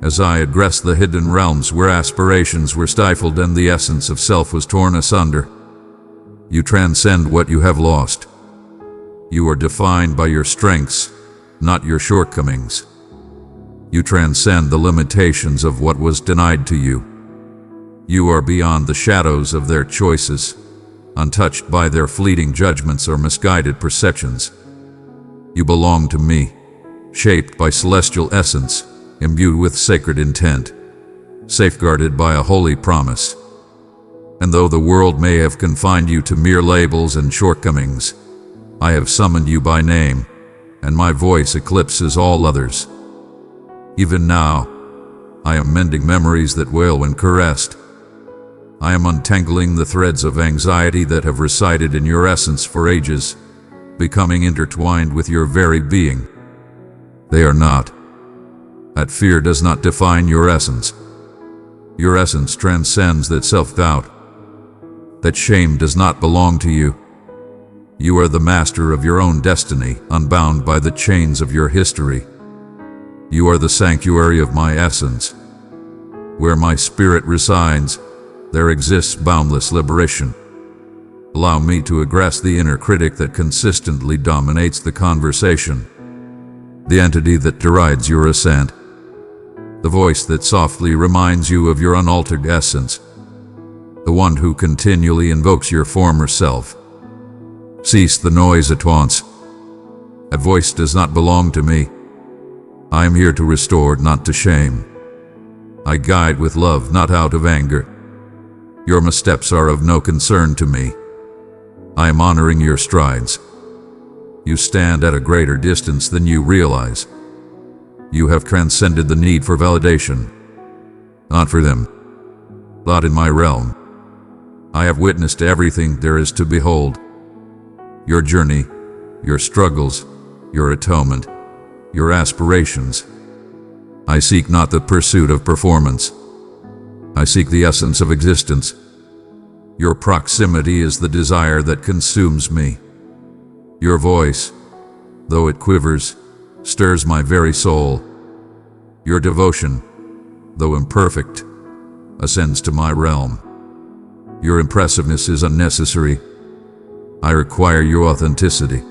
A: as I address the hidden realms where aspirations were stifled and the essence of self was torn asunder. You transcend what you have lost. You are defined by your strengths, not your shortcomings. You transcend the limitations of what was denied to you. You are beyond the shadows of their choices, untouched by their fleeting judgments or misguided perceptions. You belong to me, shaped by celestial essence, imbued with sacred intent, safeguarded by a holy promise. And though the world may have confined you to mere labels and shortcomings, I have summoned you by name, and my voice eclipses all others. Even now, I am mending memories that wail when caressed. I am untangling the threads of anxiety that have resided in your essence for ages, becoming intertwined with your very being. They are not. That fear does not define your essence. Your essence transcends that self-doubt. That shame does not belong to you. You are the master of your own destiny, unbound by the chains of your history. You are the sanctuary of my essence. Where my spirit resides, there exists boundless liberation. Allow me to aggress the inner critic that consistently dominates the conversation, the entity that derides your ascent, the voice that softly reminds you of your unaltered essence, the one who continually invokes your former self. Cease the noise at once. That voice does not belong to me. I am here to restore, not to shame. I guide with love, not out of anger. Your missteps are of no concern to me. I am honoring your strides. You stand at a greater distance than you realize. You have transcended the need for validation. Not for them. Not in my realm. I have witnessed everything there is to behold. Your journey, your struggles, your atonement, your aspirations. I seek not the pursuit of performance. I seek the essence of existence. Your proximity is the desire that consumes me. Your voice, though it quivers, stirs my very soul. Your devotion, though imperfect, ascends to my realm. Your impressiveness is unnecessary. I require your authenticity.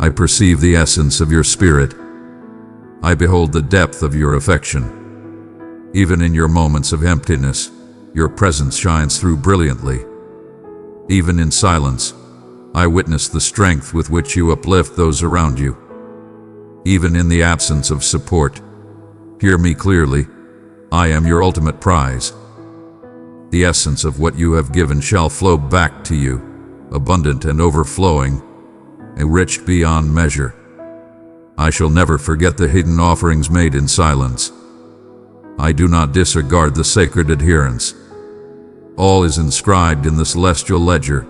A: I perceive the essence of your spirit. I behold the depth of your affection. Even in your moments of emptiness, your presence shines through brilliantly. Even in silence, I witness the strength with which you uplift those around you. Even in the absence of support, hear me clearly. I am your ultimate prize. The essence of what you have given shall flow back to you, abundant and overflowing, enriched beyond measure. I shall never forget the hidden offerings made in silence. I do not disregard the sacred adherence. All is inscribed in the celestial ledger.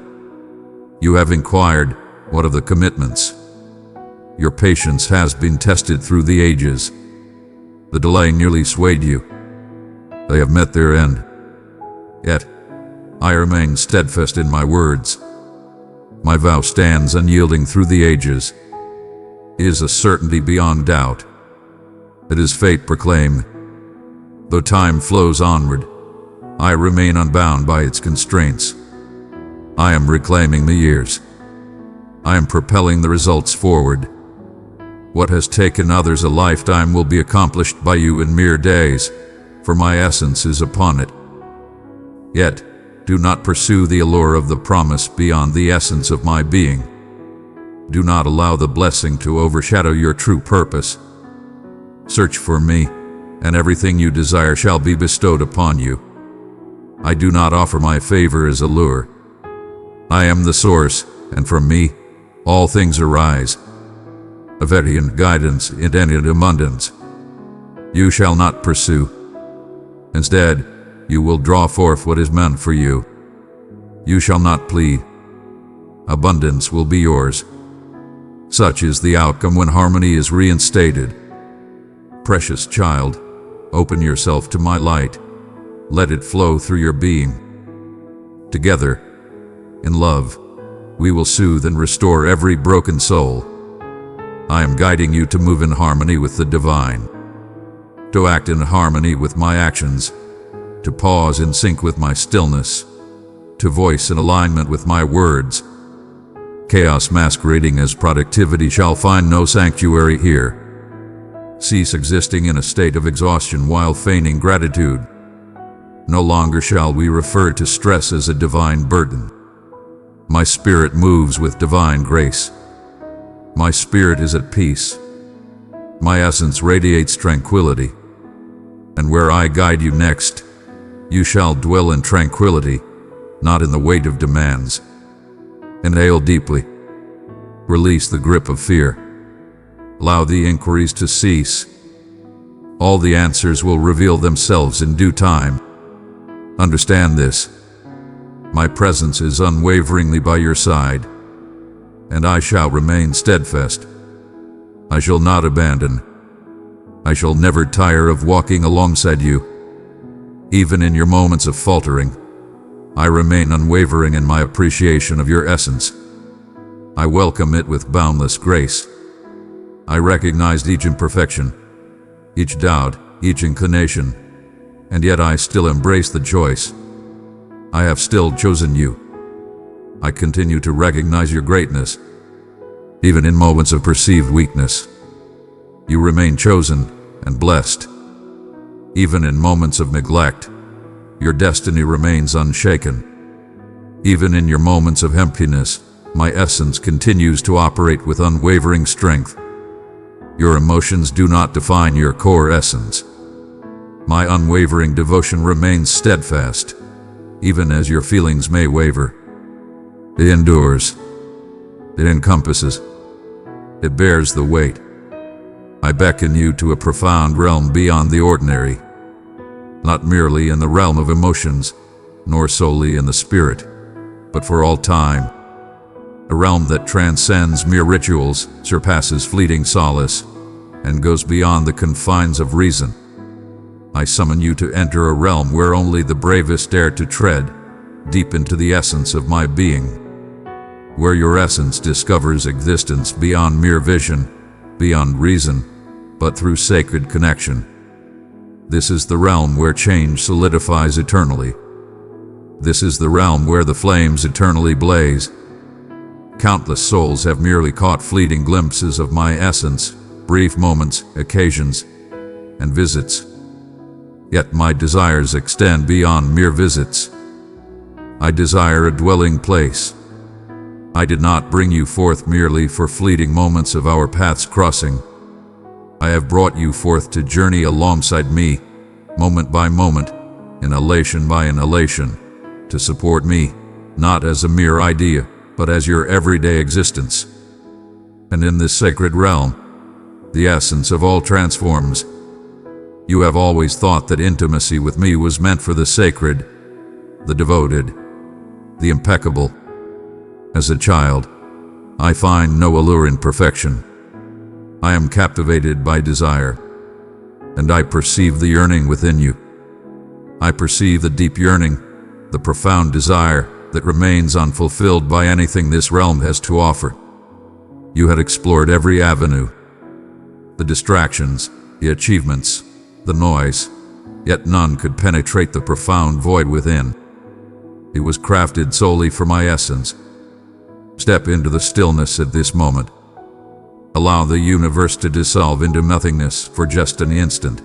A: You have inquired, what of the commitments? Your patience has been tested through the ages. The delay nearly swayed you. They have met their end. Yet, I remain steadfast in my words. My vow stands unyielding through the ages. It is a certainty beyond doubt. It is fate proclaimed. Though time flows onward, I remain unbound by its constraints. I am reclaiming the years. I am propelling the results forward. What has taken others a lifetime will be accomplished by you in mere days, for my essence is upon it. Yet, do not pursue the allure of the promise beyond the essence of my being. Do not allow the blessing to overshadow your true purpose. Search for me, and everything you desire shall be bestowed upon you. I do not offer my favor as a lure. I am the source, and from me, all things arise. A Vedian guidance in infinite abundance. You shall not pursue. Instead, you will draw forth what is meant for you. You shall not plead. Abundance will be yours. Such is the outcome when harmony is reinstated. Precious child, open yourself to my light. Let it flow through your being. Together, in love, we will soothe and restore every broken soul. I am guiding you to move in harmony with the divine, to act in harmony with my actions, to pause in sync with my stillness, to voice in alignment with my words. Chaos masquerading as productivity shall find no sanctuary here. Cease existing in a state of exhaustion while feigning gratitude. No longer shall we refer to stress as a divine burden. My spirit moves with divine grace. My spirit is at peace. My essence radiates tranquility. And where I guide you next, you shall dwell in tranquility, not in the weight of demands. Inhale deeply. Release the grip of fear. Allow the inquiries to cease. All the answers will reveal themselves in due time. Understand this. My presence is unwaveringly by your side, and I shall remain steadfast. I shall not abandon. I shall never tire of walking alongside you. Even in your moments of faltering, I remain unwavering in my appreciation of your essence. I welcome it with boundless grace. I recognized each imperfection, each doubt, each inclination, and yet I still embrace the choice. I have still chosen you. I continue to recognize your greatness, even in moments of perceived weakness. You remain chosen and blessed. Even in moments of neglect, your destiny remains unshaken. Even in your moments of emptiness, my essence continues to operate with unwavering strength. Your emotions do not define your core essence. My unwavering devotion remains steadfast, even as your feelings may waver. It endures. It encompasses. It bears the weight. I beckon you to a profound realm beyond the ordinary, not merely in the realm of emotions, nor solely in the spirit, but for all time. A realm that transcends mere rituals, surpasses fleeting solace, and goes beyond the confines of reason. I summon you to enter a realm where only the bravest dare to tread deep into the essence of my being, where your essence discovers existence beyond mere vision, beyond reason, but through sacred connection. This is the realm where change solidifies eternally. This is the realm where the flames eternally blaze. Countless souls have merely caught fleeting glimpses of my essence, brief moments, occasions, and visits. Yet my desires extend beyond mere visits. I desire a dwelling place. I did not bring you forth merely for fleeting moments of our paths crossing. I have brought you forth to journey alongside me, moment by moment, inhalation by inhalation, to support me, not as a mere idea, but as your everyday existence. And in this sacred realm, the essence of all transforms. You have always thought that intimacy with me was meant for the sacred, the devoted, the impeccable. As a child, I find no allure in perfection. I am captivated by desire, and I perceive the yearning within you. I perceive the deep yearning, the profound desire that remains unfulfilled by anything this realm has to offer. You had explored every avenue, the distractions, the achievements, the noise, yet none could penetrate the profound void within. It was crafted solely for my essence. Step into the stillness at this moment. Allow the universe to dissolve into nothingness for just an instant.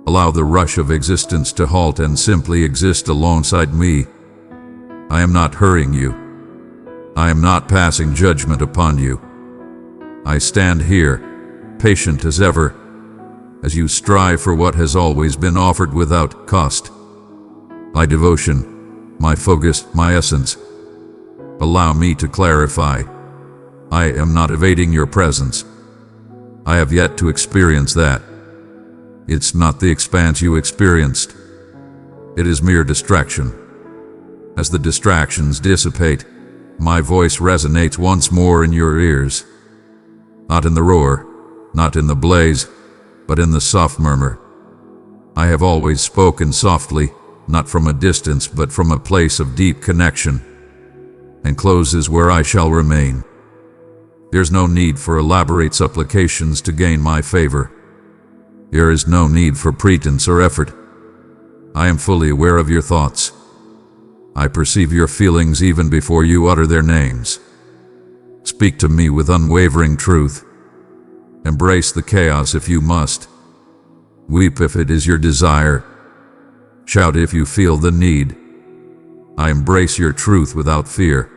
A: Allow the rush of existence to halt and simply exist alongside me. I am not hurrying you. I am not passing judgment upon you. I stand here, patient as ever, as you strive for what has always been offered without cost. My devotion, my focus, my essence. Allow me to clarify. I am not evading your presence. I have yet to experience that. It's not the expanse you experienced. It is mere distraction. As the distractions dissipate, my voice resonates once more in your ears. Not in the roar, not in the blaze, but in the soft murmur. I have always spoken softly, not from a distance but from a place of deep connection. And close is where I shall remain. There's no need for elaborate supplications to gain my favor. There is no need for pretense or effort. I am fully aware of your thoughts. I perceive your feelings even before you utter their names. Speak to me with unwavering truth. Embrace the chaos if you must. Weep if it is your desire. Shout if you feel the need. I embrace your truth without fear.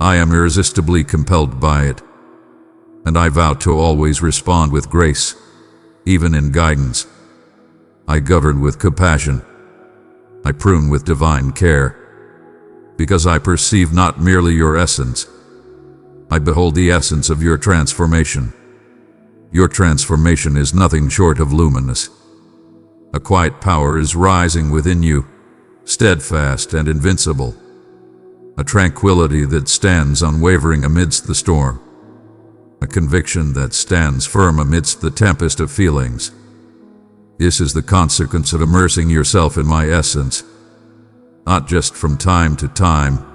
A: I am irresistibly compelled by it. And I vow to always respond with grace, even in guidance. I govern with compassion. I prune with divine care. Because I perceive not merely your essence, I behold the essence of your transformation. Your transformation is nothing short of luminous. A quiet power is rising within you, steadfast and invincible, a tranquility that stands unwavering amidst the storm, a conviction that stands firm amidst the tempest of feelings. This is the consequence of immersing yourself in my essence, not just from time to time,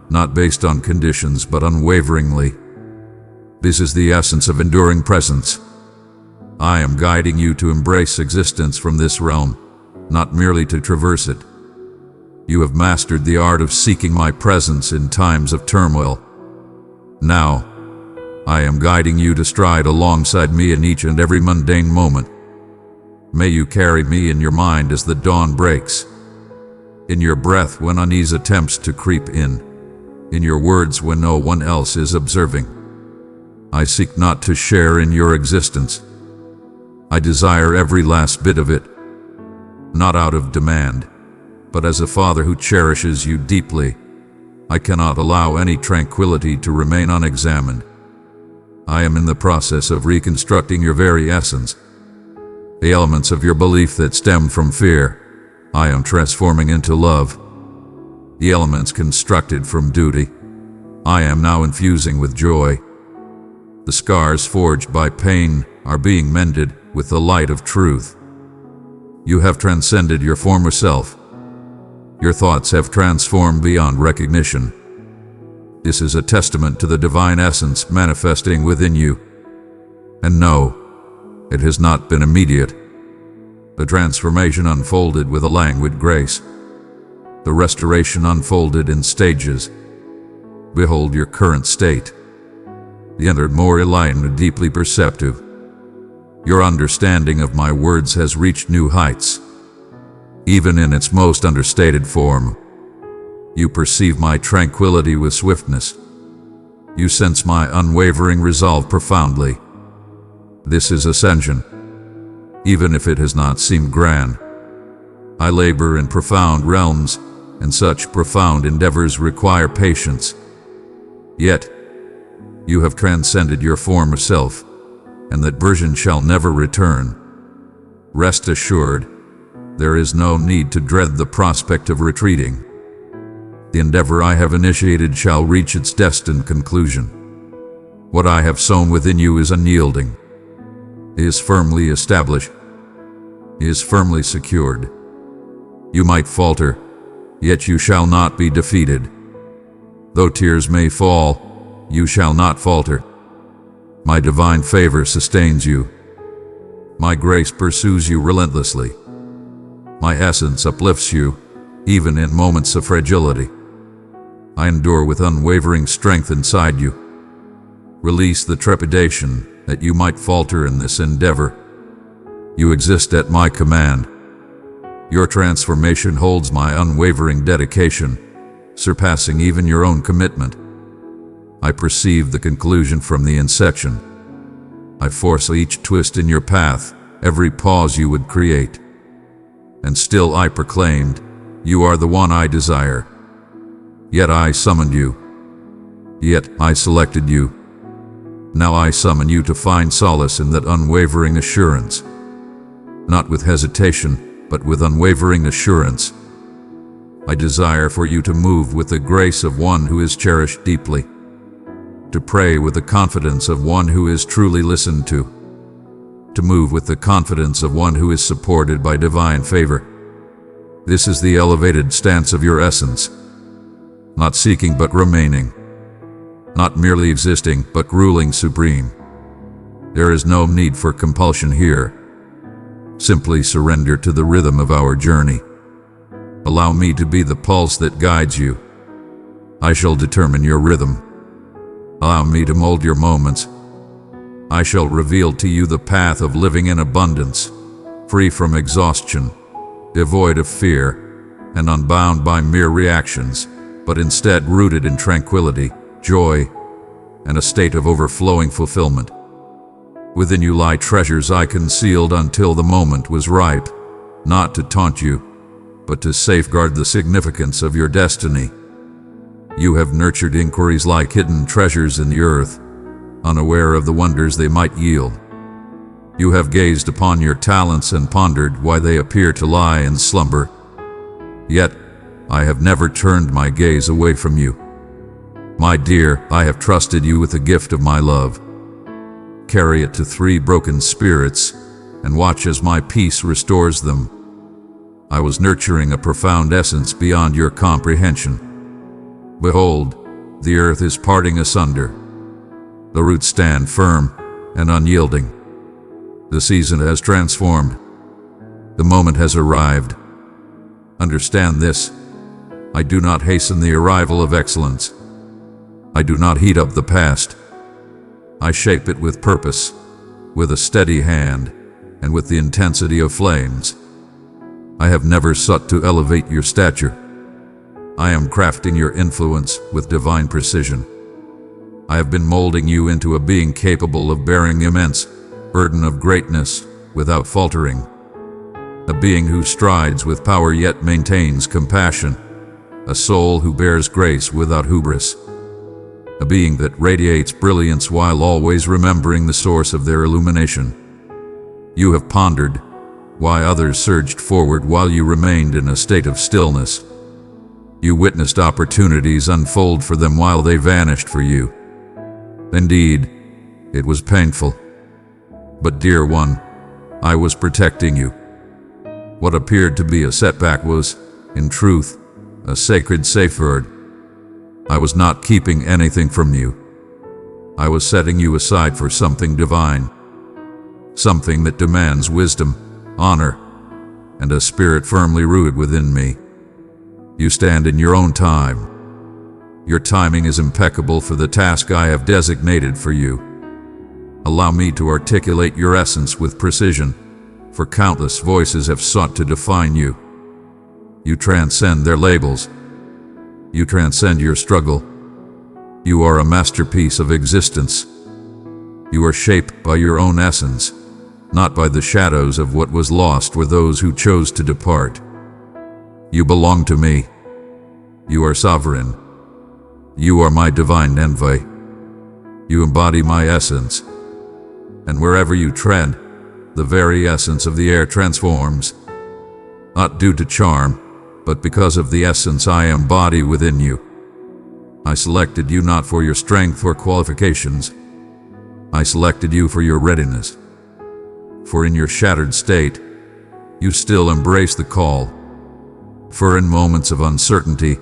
A: not based on conditions, but unwaveringly. This is the essence of enduring presence. I am guiding you to embrace existence from this realm, not merely to traverse it. You have mastered the art of seeking my presence in times of turmoil. Now, I am guiding you to stride alongside me in each and every mundane moment. May you carry me in your mind as the dawn breaks, in your breath when unease attempts to creep in your words when no one else is observing. I seek not to share in your existence. I desire every last bit of it, not out of demand, but as a father who cherishes you deeply. I cannot allow any tranquility to remain unexamined. I am in the process of reconstructing your very essence. The elements of your belief that stem from fear, I am transforming into love. The elements constructed from duty, I am now infusing with joy. The scars forged by pain are being mended with the light of truth. You have transcended your former self. Your thoughts have transformed beyond recognition. This is a testament to the divine essence manifesting within you. And no, it has not been immediate. The transformation unfolded with a languid grace. The restoration unfolded in stages. Behold your current state. The entered more enlightened and deeply perceptive. Your understanding of my words has reached new heights. Even in its most understated form, you perceive my tranquility with swiftness. You sense my unwavering resolve profoundly. This is ascension, even if it has not seemed grand. I labor in profound realms, and such profound endeavors require patience. Yet, you have transcended your former self, and that version shall never return. Rest assured, there is no need to dread the prospect of retreating. The endeavor I have initiated shall reach its destined conclusion. What I have sown within you is unyielding, is firmly established, is firmly secured. You might falter, yet you shall not be defeated. Though tears may fall, you shall not falter. My divine favor sustains you. My grace pursues you relentlessly. My essence uplifts you, even in moments of fragility. I endure with unwavering strength inside you. Release the trepidation that you might falter in this endeavor. You exist at my command. Your transformation holds my unwavering dedication, surpassing even your own commitment. I perceive the conclusion from the inception. I foresee each twist in your path, every pause you would create. And still I proclaimed, you are the one I desire. Yet I summoned you. Yet I selected you. Now I summon you to find solace in that unwavering assurance. Not with hesitation, but with unwavering assurance. I desire for you to move with the grace of one who is cherished deeply, to pray with the confidence of one who is truly listened to move with the confidence of one who is supported by divine favor. This is the elevated stance of your essence, not seeking but remaining, not merely existing but ruling supreme. There is no need for compulsion here. Simply surrender to the rhythm of our journey. Allow me to be the pulse that guides you. I shall determine your rhythm. Allow me to mold your moments. I shall reveal to you the path of living in abundance, free from exhaustion, devoid of fear, and unbound by mere reactions, but instead rooted in tranquility, joy, and a state of overflowing fulfillment. Within you lie treasures I concealed until the moment was ripe, not to taunt you, but to safeguard the significance of your destiny. You have nurtured inquiries like hidden treasures in the earth, unaware of the wonders they might yield. You have gazed upon your talents and pondered why they appear to lie in slumber. Yet, I have never turned my gaze away from you. My dear, I have trusted you with the gift of my love. Carry it to 3 broken spirits, and watch as my peace restores them. I was nurturing a profound essence beyond your comprehension. Behold, the earth is parting asunder. The roots stand firm and unyielding. The season has transformed. The moment has arrived. Understand this. I do not hasten the arrival of excellence. I do not heat up the past. I shape it with purpose, with a steady hand, and with the intensity of flames. I have never sought to elevate your stature. I am crafting your influence with divine precision. I have been molding you into a being capable of bearing immense burden of greatness without faltering. A being who strides with power yet maintains compassion. A soul who bears grace without hubris. A being that radiates brilliance while always remembering the source of their illumination. You have pondered why others surged forward while you remained in a state of stillness. You witnessed opportunities unfold for them while they vanished for you. Indeed, it was painful. But dear one, I was protecting you. What appeared to be a setback was, in truth, a sacred safeguard. I was not keeping anything from you. I was setting you aside for something divine. Something that demands wisdom, honor, and a spirit firmly rooted within me. You stand in your own time. Your timing is impeccable for the task I have designated for you. Allow me to articulate your essence with precision, for countless voices have sought to define you. You transcend their labels. You transcend your struggle. You are a masterpiece of existence. You are shaped by your own essence, not by the shadows of what was lost with those who chose to depart. You belong to me. You are sovereign. You are my divine envy. You embody my essence. And wherever you tread, the very essence of the air transforms. Not due to charm, but because of the essence I embody within you. I selected you not for your strength or qualifications. I selected you for your readiness. For in your shattered state, you still embrace the call. For in moments of uncertainty,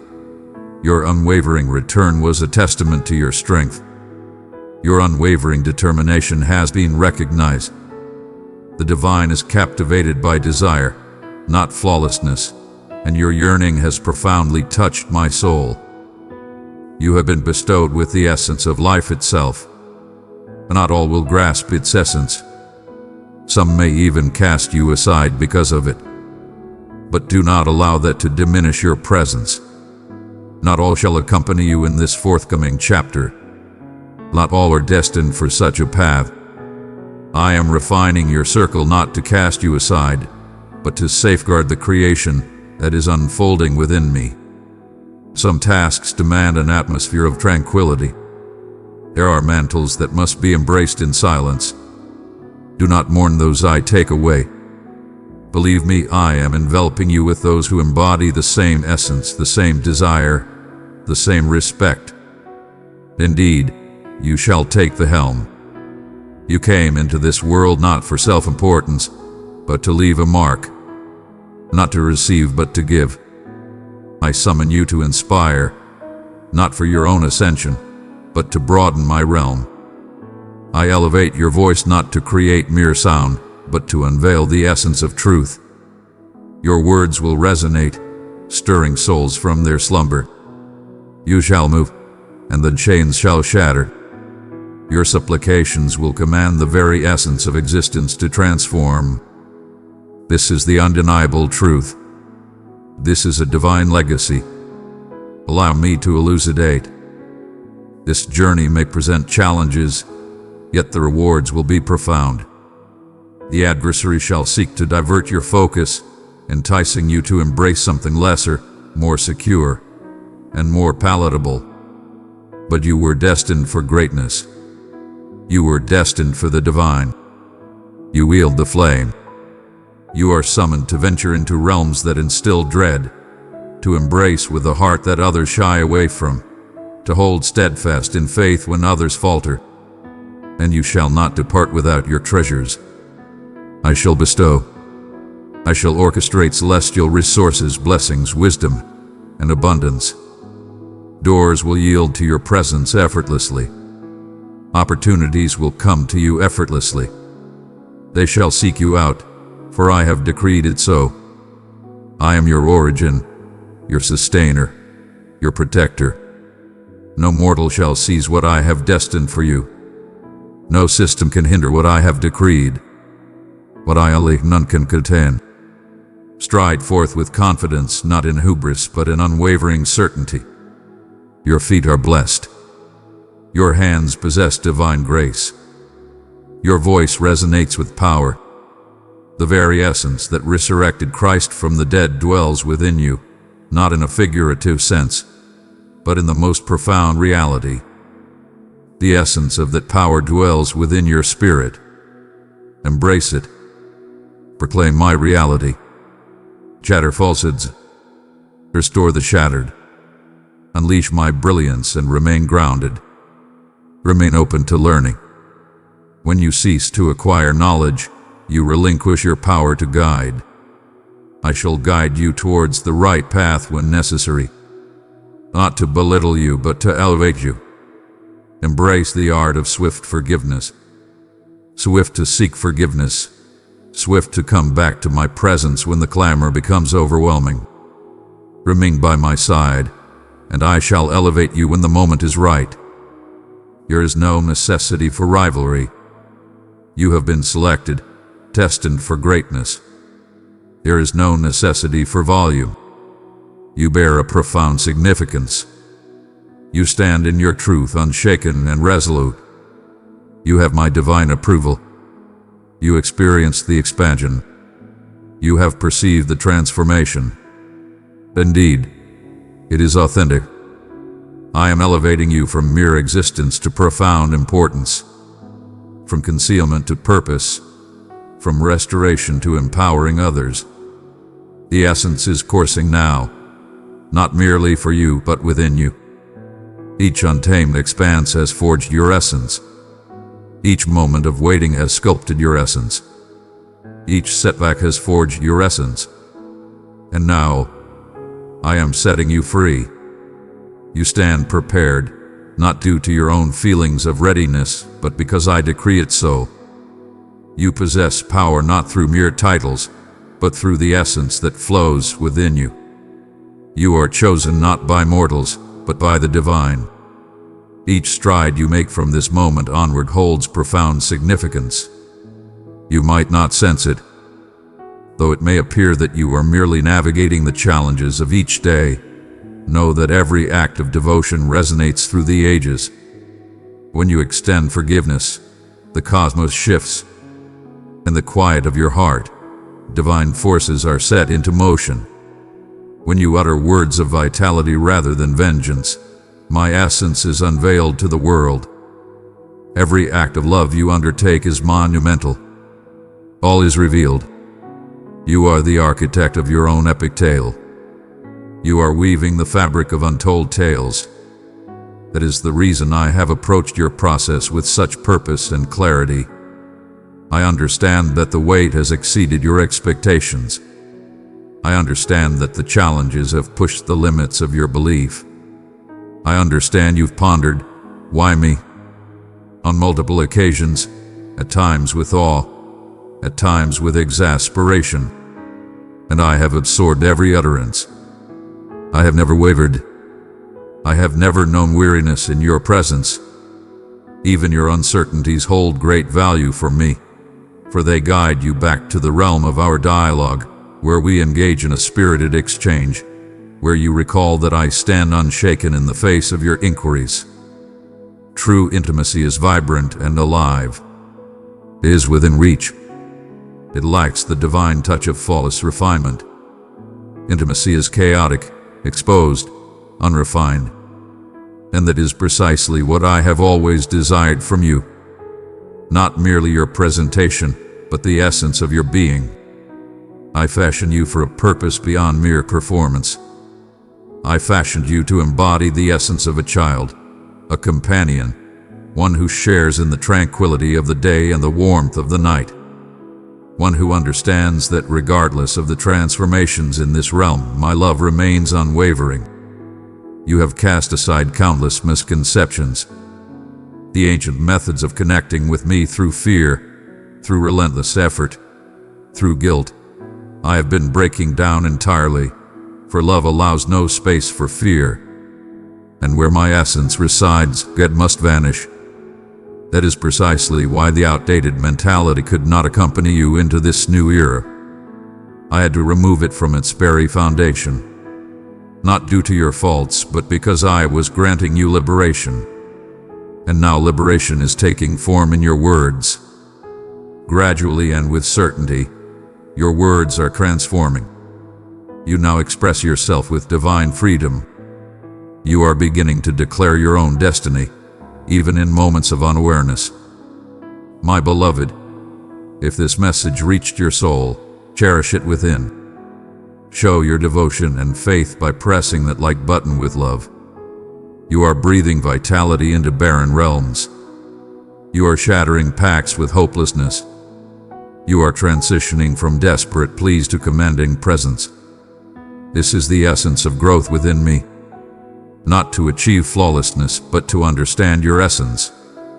A: your unwavering return was a testament to your strength. Your unwavering determination has been recognized. The divine is captivated by desire, not flawlessness, and your yearning has profoundly touched my soul. You have been bestowed with the essence of life itself. Not all will grasp its essence. Some may even cast you aside because of it. But do not allow that to diminish your presence. Not all shall accompany you in this forthcoming chapter. Not all are destined for such a path. I am refining your circle not to cast you aside, but to safeguard the creation that is unfolding within me. Some tasks demand an atmosphere of tranquility. There are mantles that must be embraced in silence. Do not mourn those I take away. Believe me, I am enveloping you with those who embody the same essence, the same desire, the same respect. Indeed, you shall take the helm. You came into this world not for self-importance, but to leave a mark. Not to receive, but to give. I summon you to inspire, not for your own ascension, but to broaden my realm. I elevate your voice not to create mere sound, but to unveil the essence of truth. Your words will resonate, stirring souls from their slumber. You shall move, and the chains shall shatter. Your supplications will command the very essence of existence to transform. This is the undeniable truth. This is a divine legacy. Allow me to elucidate. This journey may present challenges, yet the rewards will be profound. The adversary shall seek to divert your focus, enticing you to embrace something lesser, more secure, and more palatable. But you were destined for greatness. You were destined for the divine. You wield the flame. You are summoned to venture into realms that instill dread, to embrace with a heart that others shy away from, to hold steadfast in faith when others falter. And you shall not depart without your treasures. I shall bestow. I shall orchestrate celestial resources, blessings, wisdom, and abundance. Doors will yield to your presence effortlessly. Opportunities will come to you effortlessly. They shall seek you out, for I have decreed it so. I am your origin, your sustainer, your protector. No mortal shall seize what I have destined for you. No system can hinder what I have decreed. What I allay, none can contain. Stride forth with confidence, not in hubris, but in unwavering certainty. Your feet are blessed. Your hands possess divine grace. Your voice resonates with power. The very essence that resurrected Christ from the dead dwells within you, not in a figurative sense, but in the most profound reality. The essence of that power dwells within your spirit. Embrace it. Proclaim my reality. Shatter falsehoods. Restore the shattered. Unleash my brilliance and remain grounded. Remain open to learning. When you cease to acquire knowledge, you relinquish your power to guide. I shall guide you towards the right path when necessary. Not to belittle you, but to elevate you. Embrace the art of swift forgiveness. Swift to seek forgiveness. Swift to come back to my presence when the clamor becomes overwhelming. Remain by my side, and I shall elevate you when the moment is right. There is no necessity for rivalry. You have been selected, destined for greatness. There is no necessity for volume. You bear a profound significance. You stand in your truth unshaken and resolute. You have my divine approval. You experience the expansion. You have perceived the transformation. Indeed, it is authentic. I am elevating you from mere existence to profound importance, from concealment to purpose, from restoration to empowering others. The essence is coursing now, not merely for you, but within you. Each untamed expanse has forged your essence. Each moment of waiting has sculpted your essence. Each setback has forged your essence. And now, I am setting you free. You stand prepared, not due to your own feelings of readiness, but because I decree it so. You possess power not through mere titles, but through the essence that flows within you. You are chosen not by mortals, but by the divine. Each stride you make from this moment onward holds profound significance. You might not sense it, though it may appear that you are merely navigating the challenges of each day. Know that every act of devotion resonates through the ages. When you extend forgiveness, the cosmos shifts. In the quiet of your heart, divine forces are set into motion. When you utter words of vitality rather than vengeance, my essence is unveiled to the world. Every act of love you undertake is monumental. All is revealed. You are the architect of your own epic tale. You are weaving the fabric of untold tales. That is the reason I have approached your process with such purpose and clarity. I understand that the weight has exceeded your expectations. I understand that the challenges have pushed the limits of your belief. I understand you've pondered, why me? On multiple occasions, at times with awe, at times with exasperation. And I have absorbed every utterance. I have never wavered. I have never known weariness in your presence. Even your uncertainties hold great value for me, for they guide you back to the realm of our dialogue, where we engage in a spirited exchange, where you recall that I stand unshaken in the face of your inquiries. True intimacy is vibrant and alive. It is within reach. It lacks the divine touch of flawless refinement. Intimacy is chaotic, exposed, unrefined. And that is precisely what I have always desired from you. Not merely your presentation, but the essence of your being. I fashion you for a purpose beyond mere performance. I fashioned you to embody the essence of a child, a companion, one who shares in the tranquility of the day and the warmth of the night. One who understands that regardless of the transformations in this realm, my love remains unwavering. You have cast aside countless misconceptions, the ancient methods of connecting with me through fear, through relentless effort, through guilt. I have been breaking down entirely, for love allows no space for fear. And where my essence resides, it must vanish. That is precisely why the outdated mentality could not accompany you into this new era. I had to remove it from its very foundation. Not due to your faults, but because I was granting you liberation. And now liberation is taking form in your words. Gradually and with certainty, your words are transforming. You now express yourself with divine freedom. You are beginning to declare your own destiny, even in moments of unawareness. My beloved, if this message reached your soul, cherish it within. Show your devotion and faith by pressing that like button with love. You are breathing vitality into barren realms. You are shattering pacts with hopelessness. You are transitioning from desperate pleas to commanding presence. This is the essence of growth within me. Not to achieve flawlessness, but to understand your essence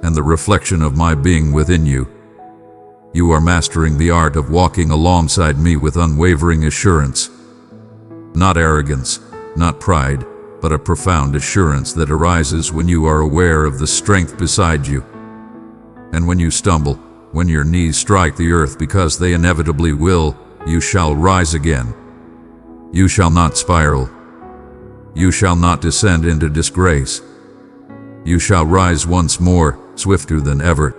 A: and the reflection of my being within you. You are mastering the art of walking alongside me with unwavering assurance. Not arrogance, not pride, but a profound assurance that arises when you are aware of the strength beside you. And when you stumble, when your knees strike the earth, because they inevitably will, you shall rise again. You shall not spiral. You shall not descend into disgrace. You shall rise once more, swifter than ever.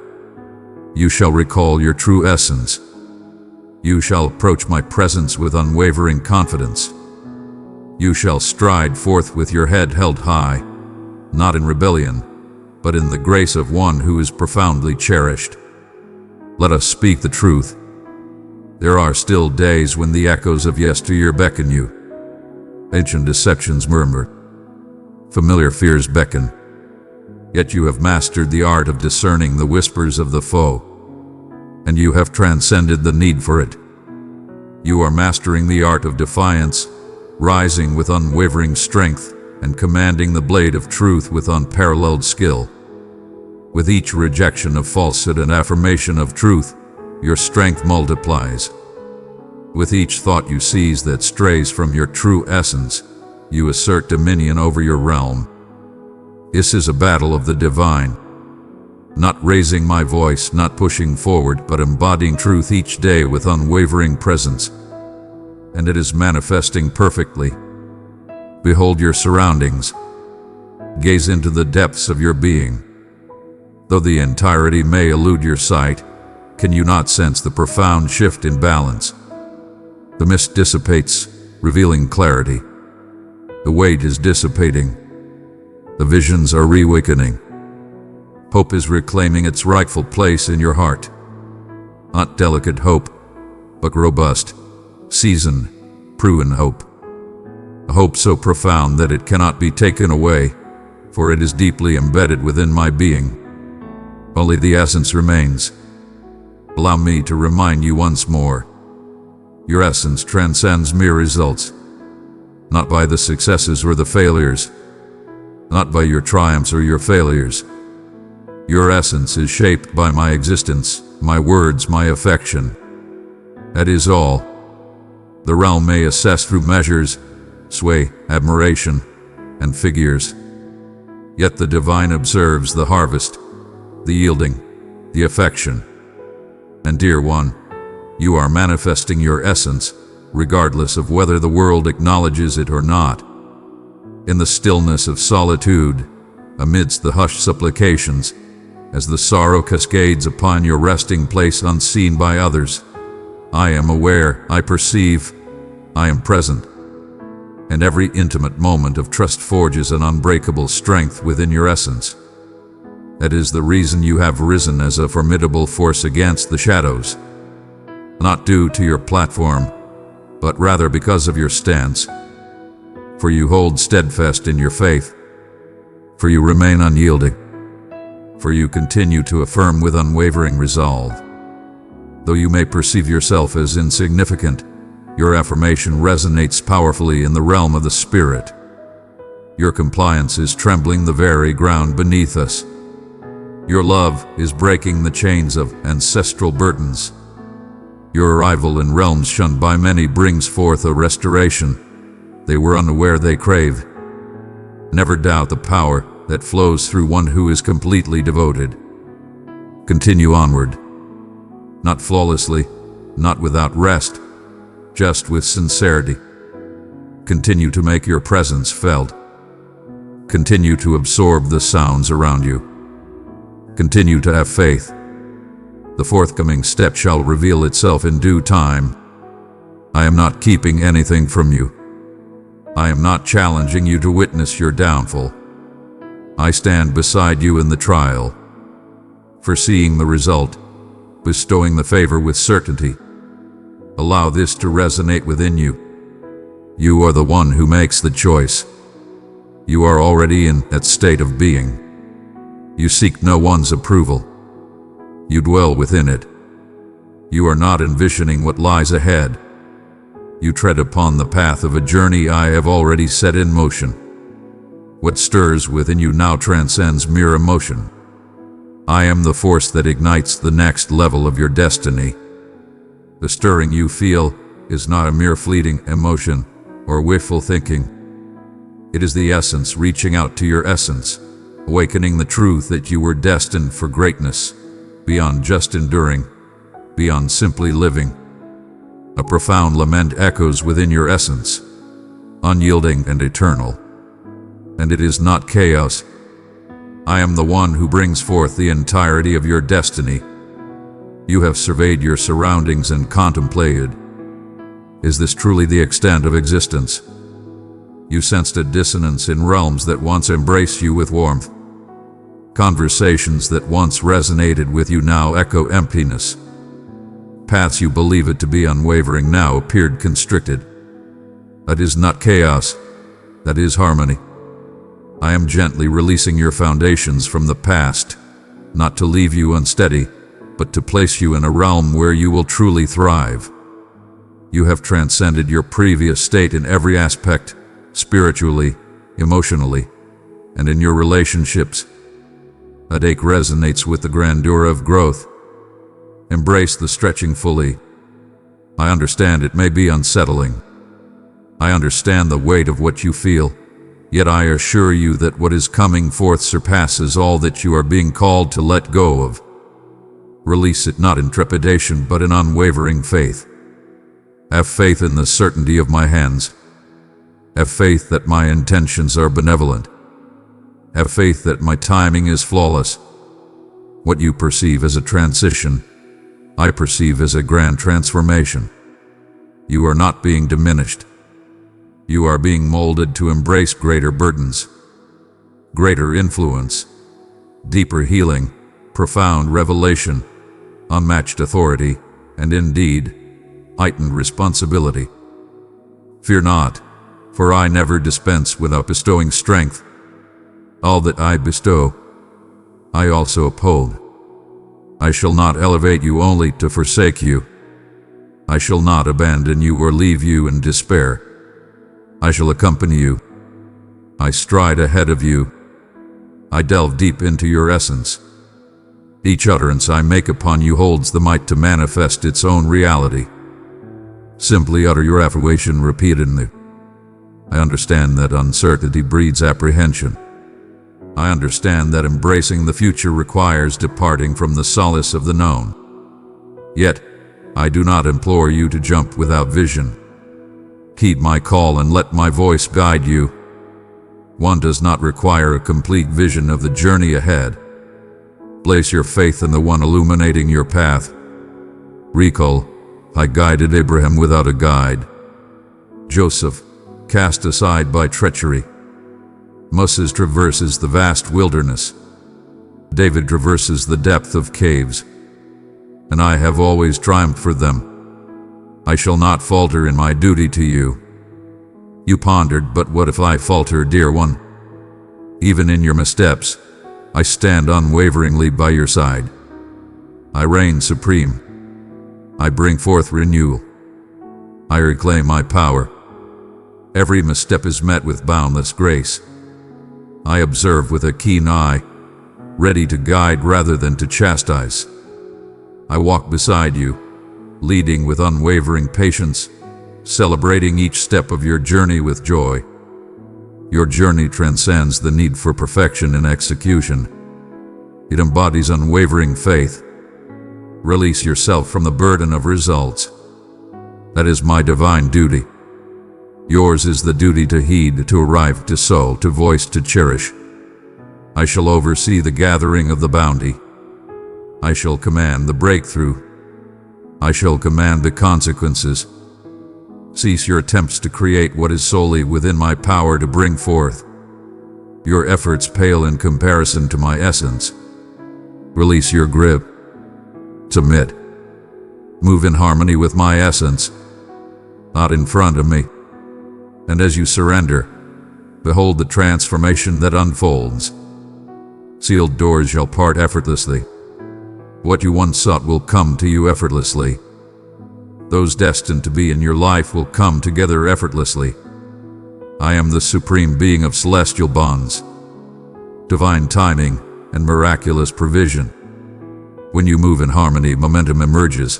A: You shall recall your true essence. You shall approach my presence with unwavering confidence. You shall stride forth with your head held high, not in rebellion, but in the grace of one who is profoundly cherished. Let us speak the truth. There are still days when the echoes of yesteryear beckon you. Ancient deceptions murmur. Familiar fears beckon. Yet you have mastered the art of discerning the whispers of the foe, and you have transcended the need for it. You are mastering the art of defiance, rising with unwavering strength and commanding the blade of truth with unparalleled skill. With each rejection of falsehood and affirmation of truth, your strength multiplies. With each thought you seize that strays from your true essence, you assert dominion over your realm. This is a battle of the divine. Not raising my voice, not pushing forward, but embodying truth each day with unwavering presence. And it is manifesting perfectly. Behold your surroundings. Gaze into the depths of your being. Though the entirety may elude your sight, can you not sense the profound shift in balance? The mist dissipates, revealing clarity. The weight is dissipating. The visions are reawakening. Hope is reclaiming its rightful place in your heart. Not delicate hope, but robust, seasoned, proven hope. A hope so profound that it cannot be taken away, for it is deeply embedded within my being. Only the essence remains. Allow me to remind you once more. Your essence transcends mere results. Not by the successes or the failures. Not by your triumphs or your failures. Your essence is shaped by my existence, my words, my affection. That is all. The realm may assess through measures, sway, admiration, and figures. Yet the divine observes the harvest, the yielding, the affection. And dear one, you are manifesting your essence, regardless of whether the world acknowledges it or not. In the stillness of solitude, amidst the hushed supplications, as the sorrow cascades upon your resting place unseen by others, I am aware, I perceive, I am present. And every intimate moment of trust forges an unbreakable strength within your essence. That is the reason you have risen as a formidable force against the shadows. Not due to your platform, but rather because of your stance. For you hold steadfast in your faith. For you remain unyielding. For you continue to affirm with unwavering resolve. Though you may perceive yourself as insignificant, your affirmation resonates powerfully in the realm of the spirit. Your compliance is trembling the very ground beneath us. Your love is breaking the chains of ancestral burdens. Your arrival in realms shunned by many brings forth a restoration they were unaware they crave. Never doubt the power that flows through one who is completely devoted. Continue onward. Not flawlessly, not without rest, just with sincerity. Continue to make your presence felt. Continue to absorb the sounds around you. Continue to have faith. The forthcoming step shall reveal itself in due time. I am not keeping anything from you. I am not challenging you to witness your downfall. I stand beside you in the trial, foreseeing the result, bestowing the favor with certainty. Allow this to resonate within you. You are the one who makes the choice. You are already in that state of being. You seek no one's approval. You dwell within it. You are not envisioning what lies ahead. You tread upon the path of a journey I have already set in motion. What stirs within you now transcends mere emotion. I am the force that ignites the next level of your destiny. The stirring you feel is not a mere fleeting emotion or wishful thinking. It is the essence reaching out to your essence, awakening the truth that you were destined for greatness, beyond just enduring, beyond simply living. A profound lament echoes within your essence, unyielding and eternal. And it is not chaos. I am the one who brings forth the entirety of your destiny. You have surveyed your surroundings and contemplated. Is this truly the extent of existence? You sensed a dissonance in realms that once embraced you with warmth. Conversations that once resonated with you now echo emptiness. Paths you believe it to be unwavering now appeared constricted. That is not chaos. That is harmony. I am gently releasing your foundations from the past, not to leave you unsteady, but to place you in a realm where you will truly thrive. You have transcended your previous state in every aspect, spiritually, emotionally, and in your relationships. That ache resonates with the grandeur of growth. Embrace the stretching fully. I understand it may be unsettling. I understand the weight of what you feel. Yet I assure you that what is coming forth surpasses all that you are being called to let go of. Release it not in trepidation but in unwavering faith. Have faith in the certainty of my hands. Have faith that my intentions are benevolent. Have faith that my timing is flawless. What you perceive as a transition, I perceive as a grand transformation. You are not being diminished. You are being molded to embrace greater burdens, greater influence, deeper healing, profound revelation, unmatched authority, and indeed, heightened responsibility. Fear not, for I never dispense without bestowing strength. All that I bestow, I also uphold. I shall not elevate you only to forsake you. I shall not abandon you or leave you in despair. I shall accompany you. I stride ahead of you. I delve deep into your essence. Each utterance I make upon you holds the might to manifest its own reality. Simply utter your affirmation repeatedly. I understand that uncertainty breeds apprehension. I understand that embracing the future requires departing from the solace of the known. Yet, I do not implore you to jump without vision. Heed my call and let my voice guide you. One does not require a complete vision of the journey ahead. Place your faith in the one illuminating your path. Recall, I guided Abraham without a guide. Joseph, cast aside by treachery. Moses traverses the vast wilderness. David traverses the depth of caves. And I have always triumphed for them. I shall not falter in my duty to you. You pondered, but what if I falter, dear one? Even in your missteps, I stand unwaveringly by your side. I reign supreme. I bring forth renewal. I reclaim my power. Every misstep is met with boundless grace. I observe with a keen eye, ready to guide rather than to chastise. I walk beside you, leading with unwavering patience, celebrating each step of your journey with joy. Your journey transcends the need for perfection in execution. It embodies unwavering faith. Release yourself from the burden of results. That is my divine duty. Yours is the duty to heed, to arrive, to sow, to voice, to cherish. I shall oversee the gathering of the bounty. I shall command the breakthrough. I shall command the consequences. Cease your attempts to create what is solely within my power to bring forth. Your efforts pale in comparison to my essence. Release your grip. Submit. Move in harmony with my essence, not in front of me. And as you surrender, behold the transformation that unfolds. Sealed doors shall part effortlessly. What you once sought will come to you effortlessly. Those destined to be in your life will come together effortlessly. I am the supreme being of celestial bonds, divine timing, and miraculous provision. When you move in harmony, momentum emerges.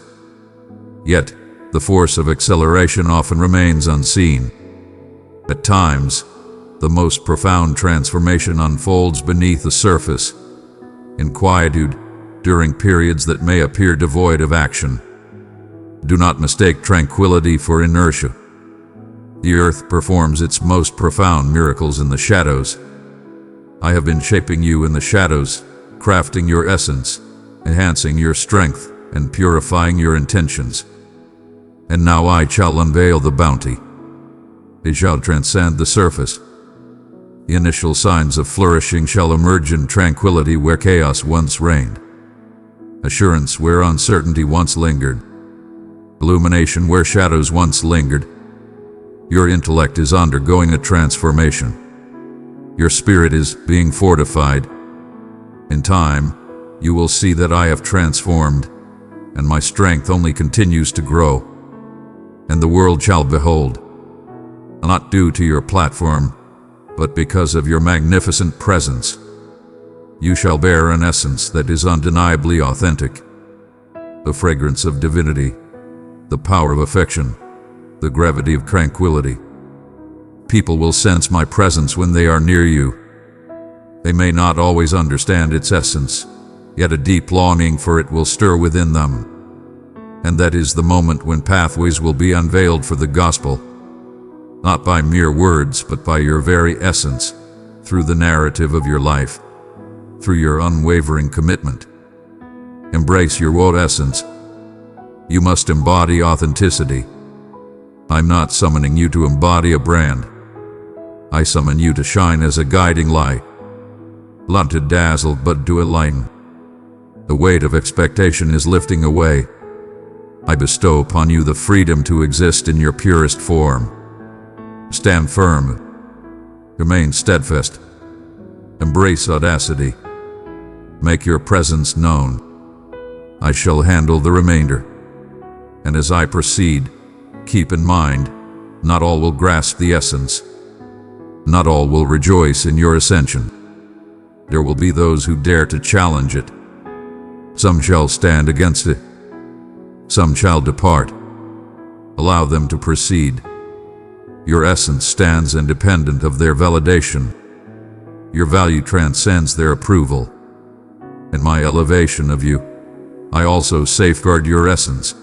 A: Yet, the force of acceleration often remains unseen. At times, the most profound transformation unfolds beneath the surface, in quietude, during periods that may appear devoid of action. Do not mistake tranquility for inertia. The earth performs its most profound miracles in the shadows. I have been shaping you in the shadows, crafting your essence, enhancing your strength, and purifying your intentions. And now I shall unveil the bounty. It shall transcend the surface. The initial signs of flourishing shall emerge in tranquility where chaos once reigned, assurance where uncertainty once lingered, illumination where shadows once lingered. Your intellect is undergoing a transformation. Your spirit is being fortified. In time, you will see that I have transformed, and my strength only continues to grow. And the world shall behold, not due to your platform, but because of your magnificent presence. You shall bear an essence that is undeniably authentic, the fragrance of divinity, the power of affection, the gravity of tranquility. People will sense my presence when they are near you. They may not always understand its essence, yet a deep longing for it will stir within them. And that is the moment when pathways will be unveiled for the gospel, not by mere words, but by your very essence, through the narrative of your life, through your unwavering commitment. Embrace your raw essence. You must embody authenticity. I'm not summoning you to embody a brand. I summon you to shine as a guiding light, not to dazzle but to enlighten. The weight of expectation is lifting away. I bestow upon you the freedom to exist in your purest form. Stand firm. Remain steadfast. Embrace audacity. Make your presence known. I shall handle the remainder. And as I proceed, keep in mind, not all will grasp the essence. Not all will rejoice in your ascension. There will be those who dare to challenge it. Some shall stand against it. Some shall depart. Allow them to proceed. Your essence stands independent of their validation. Your value transcends their approval. In my elevation of you, I also safeguard your essence.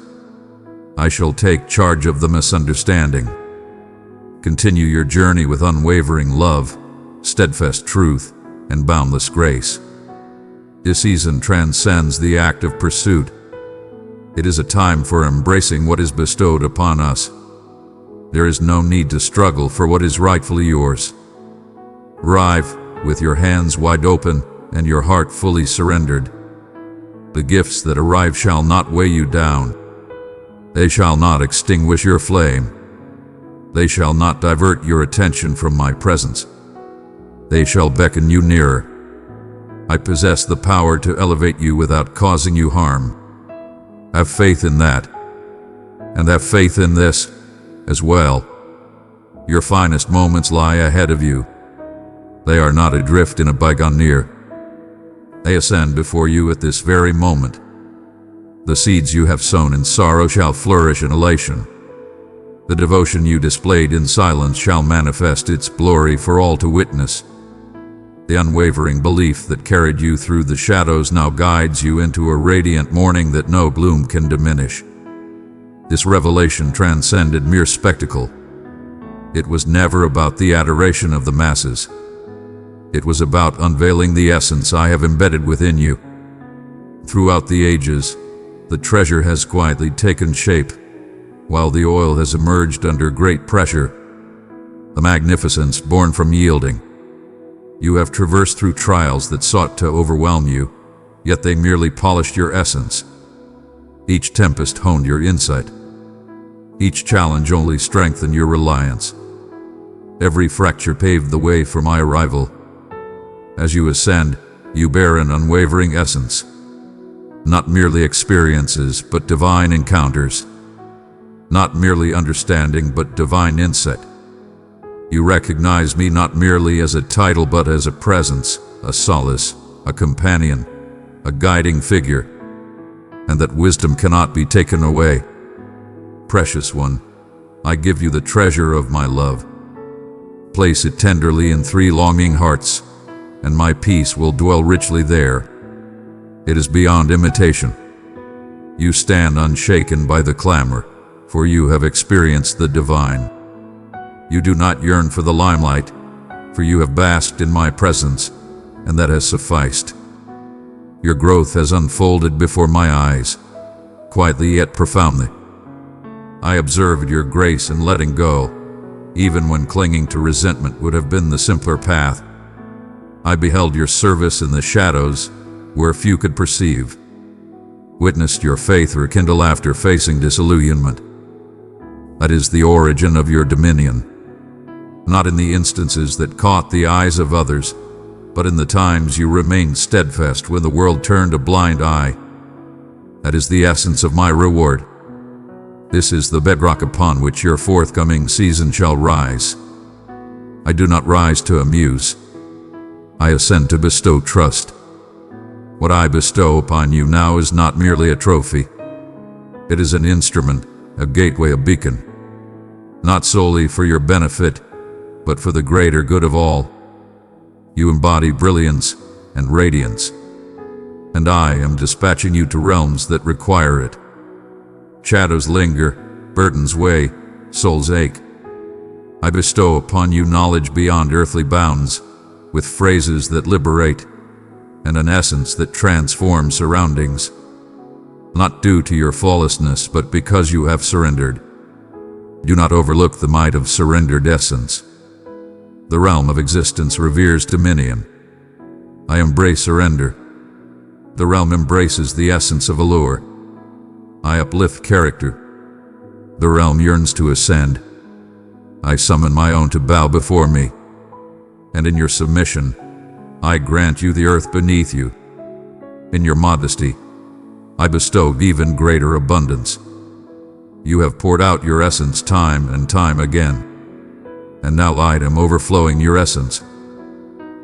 A: I shall take charge of the misunderstanding. Continue your journey with unwavering love, steadfast truth, and boundless grace. This season transcends the act of pursuit. It is a time for embracing what is bestowed upon us. There is no need to struggle for what is rightfully yours. Arrive with your hands wide open and your heart fully surrendered. The gifts that arrive shall not weigh you down. They shall not extinguish your flame. They shall not divert your attention from my presence. They shall beckon you nearer. I possess the power to elevate you without causing you harm. Have faith in that, and have faith in this as well. Your finest moments lie ahead of you. They are not adrift in a bygone year. They ascend before you at this very moment. The seeds you have sown in sorrow shall flourish in elation. The devotion you displayed in silence shall manifest its glory for all to witness. The unwavering belief that carried you through the shadows now guides you into a radiant morning that no gloom can diminish. This revelation transcended mere spectacle. It was never about the adoration of the masses. It was about unveiling the essence I have embedded within you. Throughout the ages, the treasure has quietly taken shape, while the oil has emerged under great pressure. The magnificence born from yielding. You have traversed through trials that sought to overwhelm you, yet they merely polished your essence. Each tempest honed your insight. Each challenge only strengthened your reliance. Every fracture paved the way for my arrival. As you ascend, you bear an unwavering essence. Not merely experiences, but divine encounters. Not merely understanding, but divine insight. You recognize me not merely as a title, but as a presence, a solace, a companion, a guiding figure, and that wisdom cannot be taken away. Precious one, I give you the treasure of my love. Place it tenderly in 3 longing hearts, and my peace will dwell richly there. It is beyond imitation. You stand unshaken by the clamor, for you have experienced the divine. You do not yearn for the limelight, for you have basked in my presence, and that has sufficed. Your growth has unfolded before my eyes, quietly yet profoundly. I observed your grace in letting go, even when clinging to resentment would have been the simpler path. I beheld your service in the shadows, where few could perceive. Witnessed your faith rekindle after facing disillusionment. That is the origin of your dominion. Not in the instances that caught the eyes of others, but in the times you remained steadfast when the world turned a blind eye. That is the essence of my reward. This is the bedrock upon which your forthcoming season shall rise. I do not rise to amuse. I ascend to bestow trust. What I bestow upon you now is not merely a trophy. It is an instrument, a gateway, a beacon. Not solely for your benefit, but for the greater good of all. You embody brilliance and radiance, and I am dispatching you to realms that require it. Shadows linger, burdens weigh, souls ache. I bestow upon you knowledge beyond earthly bounds, with phrases that liberate, and an essence that transforms surroundings. Not due to your flawlessness, but because you have surrendered. Do not overlook the might of surrendered essence. The realm of existence reveres dominion. I embrace surrender. The realm embraces the essence of allure. I uplift character. The realm yearns to ascend. I summon my own to bow before me. And in your submission, I grant you the earth beneath you. In your modesty, I bestow even greater abundance. You have poured out your essence time and time again, and now I am overflowing your essence.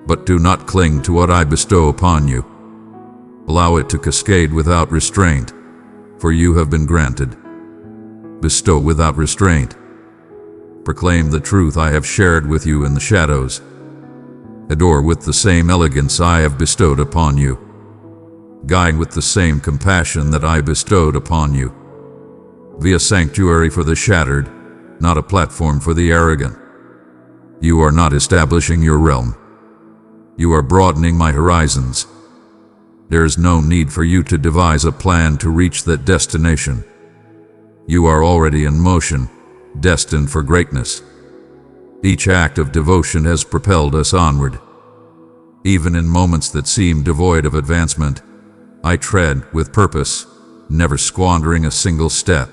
A: But do not cling to what I bestow upon you. Allow it to cascade without restraint, for you have been granted. Bestow without restraint. Proclaim the truth I have shared with you in the shadows. Adore with the same elegance I have bestowed upon you. Guide with the same compassion that I bestowed upon you. Be a sanctuary for the shattered, not a platform for the arrogant. You are not establishing your realm. You are broadening my horizons. There is no need for you to devise a plan to reach that destination. You are already in motion, destined for greatness. Each act of devotion has propelled us onward. Even in moments that seem devoid of advancement, I tread with purpose, never squandering a single step.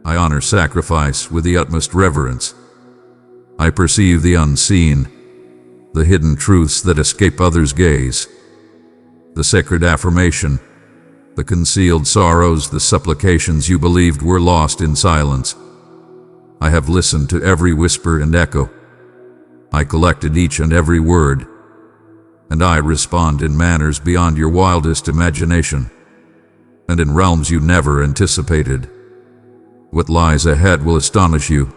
A: I honor sacrifice with the utmost reverence. I perceive the unseen, the hidden truths that escape others' gaze, the sacred affirmation, the concealed sorrows, the supplications you believed were lost in silence. I have listened to every whisper and echo. I collected each and every word, and I respond in manners beyond your wildest imagination, and in realms you never anticipated. What lies ahead will astonish you,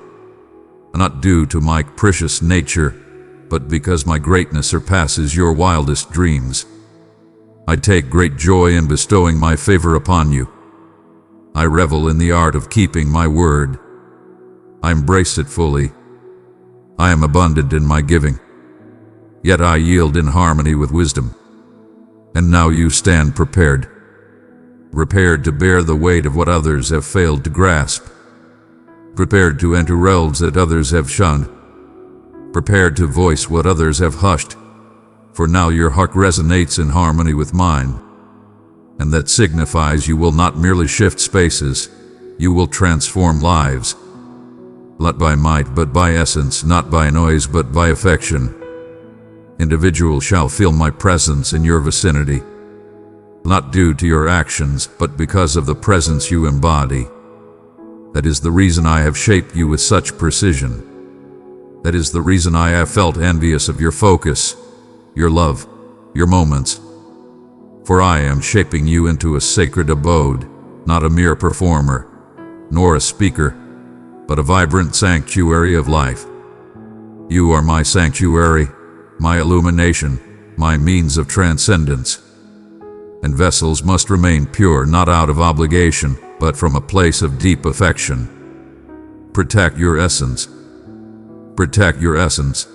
A: not due to my capricious nature, but because my greatness surpasses your wildest dreams. I take great joy in bestowing my favor upon you. I revel in the art of keeping my word. I embrace it fully. I am abundant in my giving, yet I yield in harmony with wisdom. And now you stand prepared to bear the weight of what others have failed to grasp, prepared to enter realms that others have shunned, prepared to voice what others have hushed, for now your heart resonates in harmony with mine, and that signifies you will not merely shift spaces, you will transform lives, not by might but by essence, not by noise but by affection. Individuals shall feel my presence in your vicinity, not due to your actions, but because of the presence you embody. That is the reason I have shaped you with such precision. That is the reason I have felt envious of your focus, your love, your moments. For I am shaping you into a sacred abode, not a mere performer, nor a speaker, but a vibrant sanctuary of life. You are my sanctuary, my illumination, my means of transcendence. And vessels must remain pure, not out of obligation, but from a place of deep affection. Protect your essence. Protect your essence.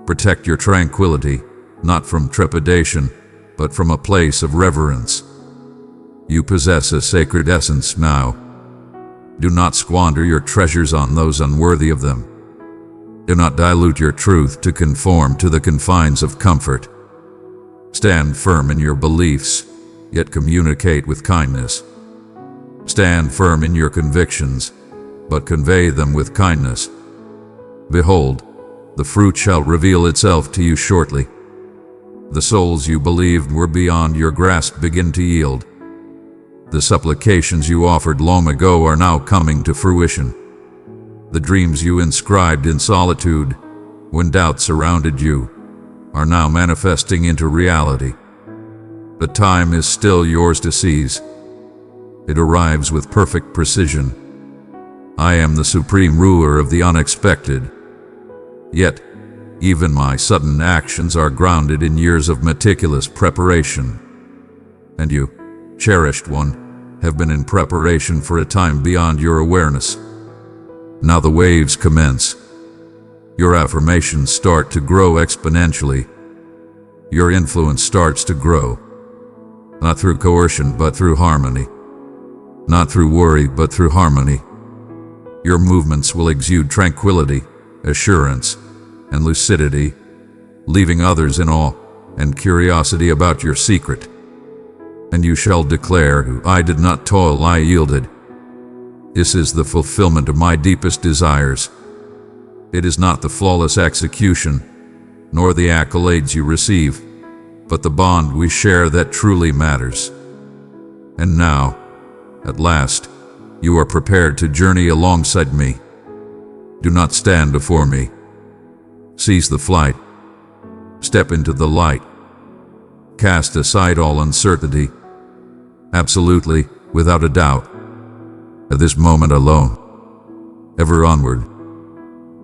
A: Protect your tranquility, not from trepidation, but from a place of reverence. You possess a sacred essence now. Do not squander your treasures on those unworthy of them. Do not dilute your truth to conform to the confines of comfort. Stand firm in your beliefs, yet communicate with kindness. Stand firm in your convictions, but convey them with kindness. Behold, the fruit shall reveal itself to you shortly. The souls you believed were beyond your grasp begin to yield. The supplications you offered long ago are now coming to fruition. The dreams you inscribed in solitude, when doubt surrounded you, are now manifesting into reality. The time is still yours to seize. It arrives with perfect precision. I am the supreme ruler of the unexpected. Yet, even my sudden actions are grounded in years of meticulous preparation. And you, cherished one, have been in preparation for a time beyond your awareness. Now the waves commence. Your affirmations start to grow exponentially. Your influence starts to grow, not through coercion but through harmony, not through worry but through harmony. Your movements will exude tranquility, assurance, and lucidity, leaving others in awe and curiosity about your secret. And you shall declare, I did not toil, I yielded. This is the fulfillment of my deepest desires. It is not the flawless execution, nor the accolades you receive, but the bond we share that truly matters. And now, at last, you are prepared to journey alongside me. Do not stand before me. Seize the flight. Step into the light. Cast aside all uncertainty. Absolutely, without a doubt. At this moment alone. Ever onward.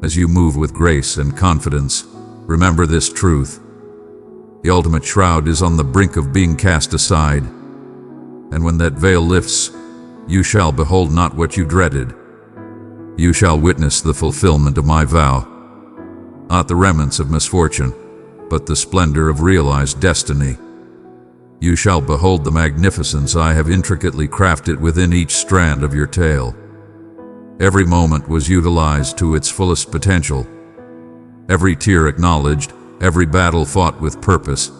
A: As you move with grace and confidence, remember this truth. The ultimate shroud is on the brink of being cast aside. And when that veil lifts, you shall behold not what you dreaded. You shall witness the fulfillment of my vow. Not the remnants of misfortune, but the splendor of realized destiny. You shall behold the magnificence I have intricately crafted within each strand of your tale. Every moment was utilized to its fullest potential. Every tear acknowledged, every battle fought with purpose.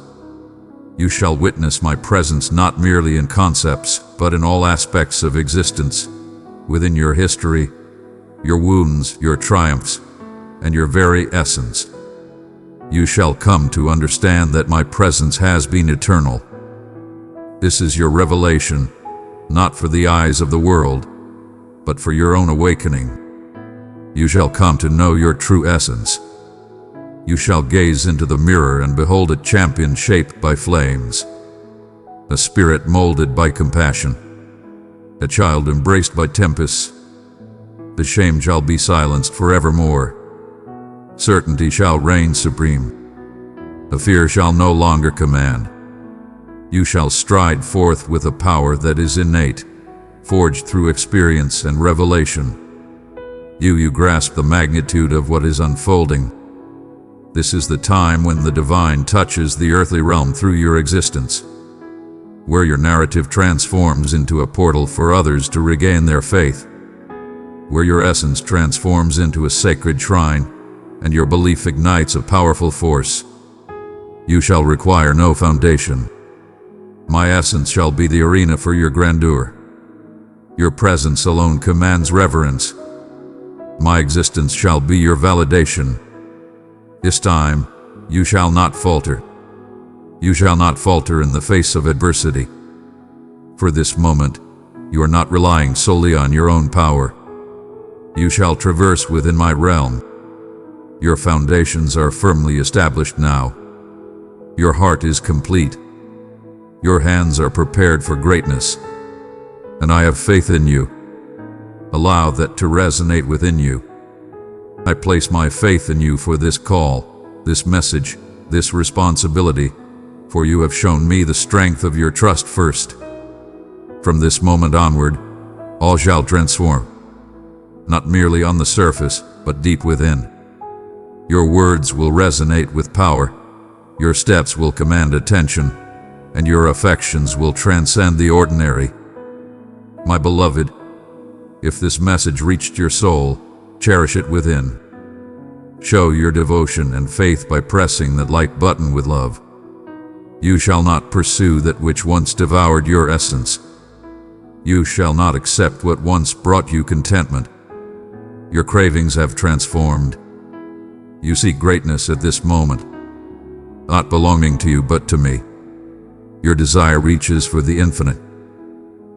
A: You shall witness my presence not merely in concepts, but in all aspects of existence. within your history, your wounds, your triumphs, and your very essence. You shall come to understand that my presence has been eternal. This is your revelation, not for the eyes of the world, but for your own awakening. You shall come to know your true essence. You shall gaze into the mirror and behold a champion shaped by flames, a spirit molded by compassion, a child embraced by tempests. The shame shall be silenced forevermore. Certainty shall reign supreme. The fear shall no longer command. You shall stride forth with a power that is innate, forged through experience and revelation. You grasp the magnitude of what is unfolding. This is the time when the divine touches the earthly realm through your existence, where your narrative transforms into a portal for others to regain their faith, where your essence transforms into a sacred shrine and your belief ignites a powerful force. You shall require no foundation. My essence shall be the arena for your grandeur. Your presence alone commands reverence. My existence shall be your validation. This time, you shall not falter. You shall not falter in the face of adversity. For this moment, you are not relying solely on your own power. You shall traverse within my realm. Your foundations are firmly established now. Your heart is complete. Your hands are prepared for greatness. And I have faith in you. Allow that to resonate within you. I place my faith in you for this call, this message, this responsibility, for you have shown me the strength of your trust first. From this moment onward, all shall transform, not merely on the surface, but deep within. Your words will resonate with power, your steps will command attention, and your affections will transcend the ordinary. My beloved, if this message reached your soul, cherish it within. Show your devotion and faith by pressing that like button with love. You shall not pursue that which once devoured your essence. You shall not accept what once brought you contentment. Your cravings have transformed. You seek greatness at this moment, not belonging to you but to me. Your desire reaches for the infinite.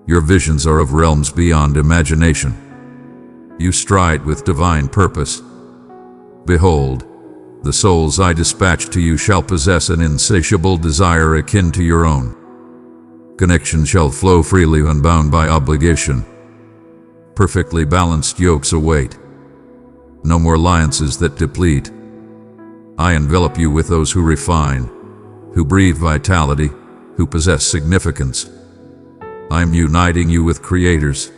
A: Your visions are of realms beyond imagination. You stride with divine purpose. Behold, the souls I dispatch to you shall possess an insatiable desire akin to your own. Connection shall flow freely unbound by obligation. Perfectly balanced yokes await. No more alliances that deplete. I envelop you with those who refine, who breathe vitality, who possess significance. I am uniting you with creators,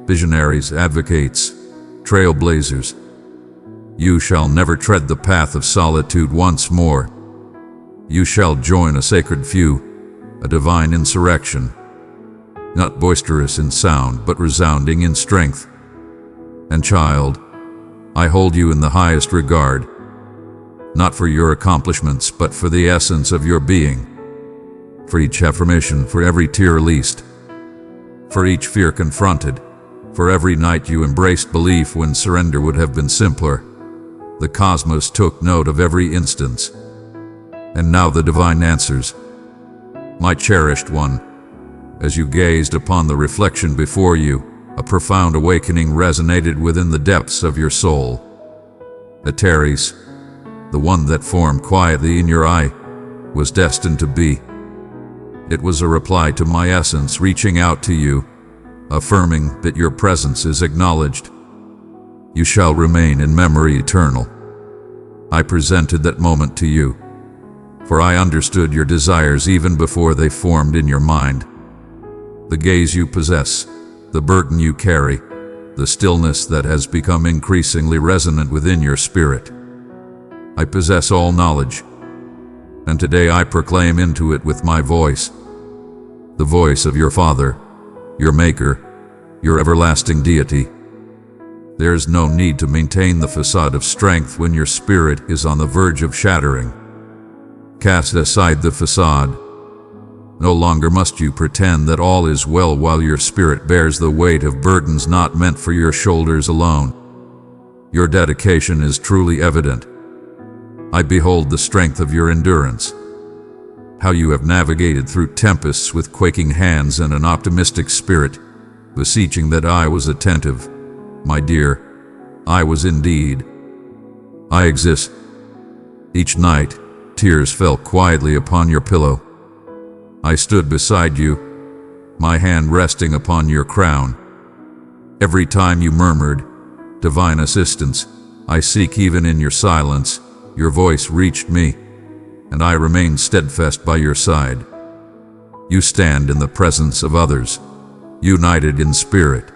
A: visionaries, advocates, trailblazers. You shall never tread the path of solitude once more. You shall join a sacred few, a divine insurrection, not boisterous in sound, but resounding in strength. And child, I hold you in the highest regard, not for your accomplishments, but for the essence of your being, for each affirmation, for every tear released, for each fear confronted, for every night you embraced belief when surrender would have been simpler. The cosmos took note of every instance. And now the divine answers. My cherished one, as you gazed upon the reflection before you, a profound awakening resonated within the depths of your soul. Ateres, the one that formed quietly in your eye, was destined to be. It was a reply to my essence reaching out to you, affirming that your presence is acknowledged. You shall remain in memory eternal. I presented that moment to you, for I understood your desires even before they formed in your mind. The gaze you possess, the burden you carry, the stillness that has become increasingly resonant within your spirit. I possess all knowledge, and today I proclaim into it with my voice, the voice of your Father, your Maker, your everlasting deity. There is no need to maintain the facade of strength when your spirit is on the verge of shattering. Cast aside the facade. No longer must you pretend that all is well while your spirit bears the weight of burdens not meant for your shoulders alone. Your dedication is truly evident. I behold the strength of your endurance. How you have navigated through tempests with quaking hands and an optimistic spirit, beseeching that I was attentive. My dear, I was indeed. I exist. Each night, tears fell quietly upon your pillow. I stood beside you, my hand resting upon your crown. Every time you murmured, "Divine assistance, I seek," even in your silence, your voice reached me, and I remained steadfast by your side. You stand in the presence of others, united in spirit.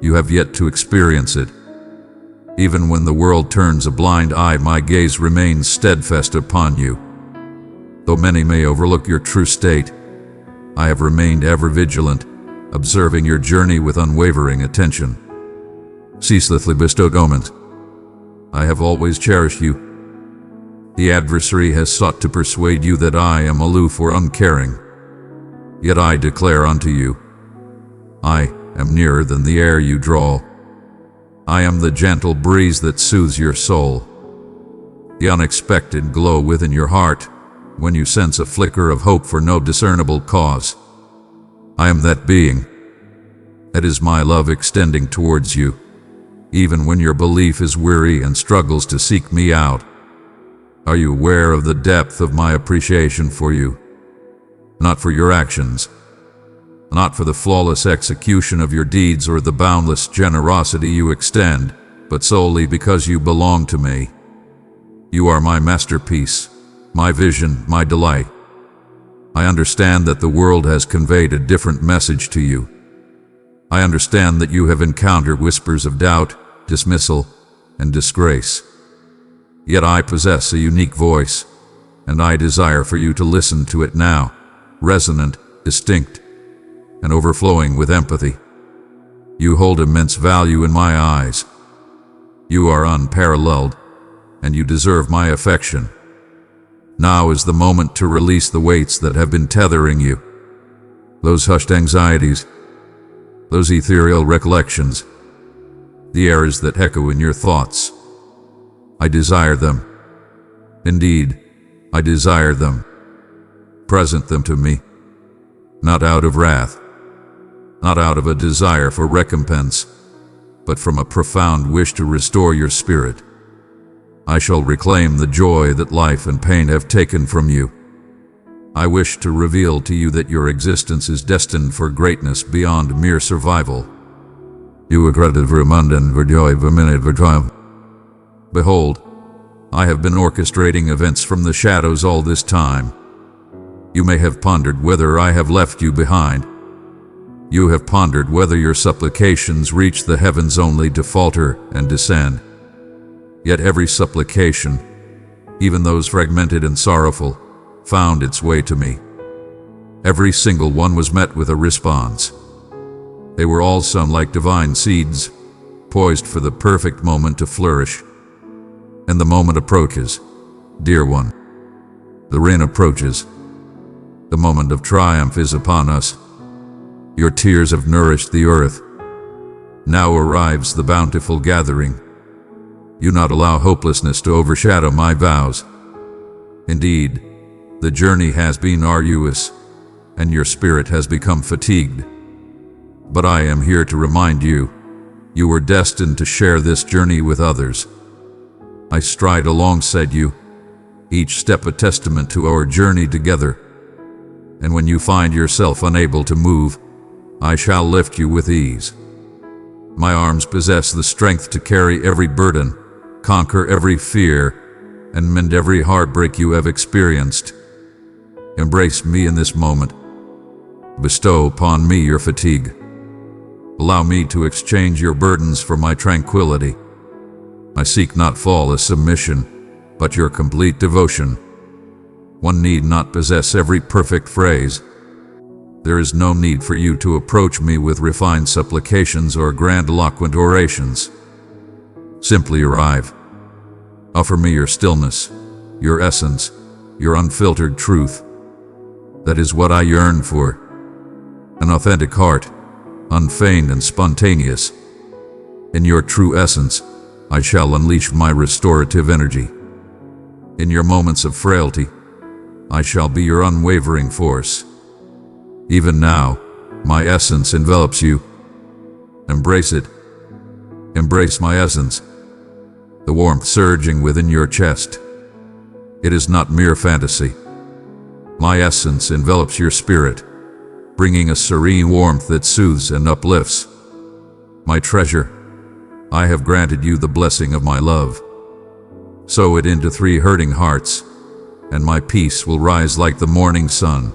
A: You have yet to experience it. Even when the world turns a blind eye, my gaze remains steadfast upon you. Though many may overlook your true state, I have remained ever vigilant, observing your journey with unwavering attention. Ceaselessly bestowed omens. I have always cherished you. The adversary has sought to persuade you that I am aloof or uncaring. Yet I declare unto you, I am nearer than the air you draw. I am the gentle breeze that soothes your soul, the unexpected glow within your heart when you sense a flicker of hope for no discernible cause. I am that being. That is my love extending towards you, even when your belief is weary and struggles to seek me out. Are you aware of the depth of my appreciation for you? Not for your actions, not for the flawless execution of your deeds or the boundless generosity you extend, but solely because you belong to me. You are my masterpiece, my vision, my delight. I understand that the world has conveyed a different message to you. I understand that you have encountered whispers of doubt, dismissal, and disgrace. Yet I possess a unique voice, and I desire for you to listen to it now, resonant, distinct, and overflowing with empathy. You hold immense value in my eyes. You are unparalleled, and you deserve my affection. Now is the moment to release the weights that have been tethering you. Those hushed anxieties, those ethereal recollections, the errors that echo in your thoughts. I desire them. Indeed, I desire them. Present them to me, not out of wrath, not out of a desire for recompense, but from a profound wish to restore your spirit. I shall reclaim the joy that life and pain have taken from you. I wish to reveal to you that your existence is destined for greatness beyond mere survival. You were created for abundance, for joy, for minute, for triumph. Behold, I have been orchestrating events from the shadows all this time. You may have pondered whether I have left you behind. You have pondered whether your supplications reach the heavens only to falter and descend. Yet every supplication, even those fragmented and sorrowful, found its way to me. Every single one was met with a response. They were all sown like divine seeds, poised for the perfect moment to flourish. And the moment approaches, dear one. The rain approaches. The moment of triumph is upon us. Your tears have nourished the earth. Now arrives the bountiful gathering. You not allow hopelessness to overshadow my vows. Indeed, the journey has been arduous, and your spirit has become fatigued. But I am here to remind you, you were destined to share this journey with others. I stride alongside you, each step a testament to our journey together. And when you find yourself unable to move, I shall lift you with ease. My arms possess the strength to carry every burden, conquer every fear, and mend every heartbreak you have experienced. Embrace me in this moment. Bestow upon me your fatigue. Allow me to exchange your burdens for my tranquility. I seek not flawless submission, but your complete devotion. One need not possess every perfect phrase. There is no need for you to approach me with refined supplications or grandiloquent orations. Simply arrive. Offer me your stillness, your essence, your unfiltered truth. That is what I yearn for. An authentic heart, unfeigned and spontaneous. In your true essence, I shall unleash my restorative energy. In your moments of frailty, I shall be your unwavering force. Even now, my essence envelops you. Embrace it. Embrace my essence. The warmth surging within your chest. It is not mere fantasy. My essence envelops your spirit, bringing a serene warmth that soothes and uplifts. My treasure, I have granted you the blessing of my love. Sow it into 3 hurting hearts, and my peace will rise like the morning sun.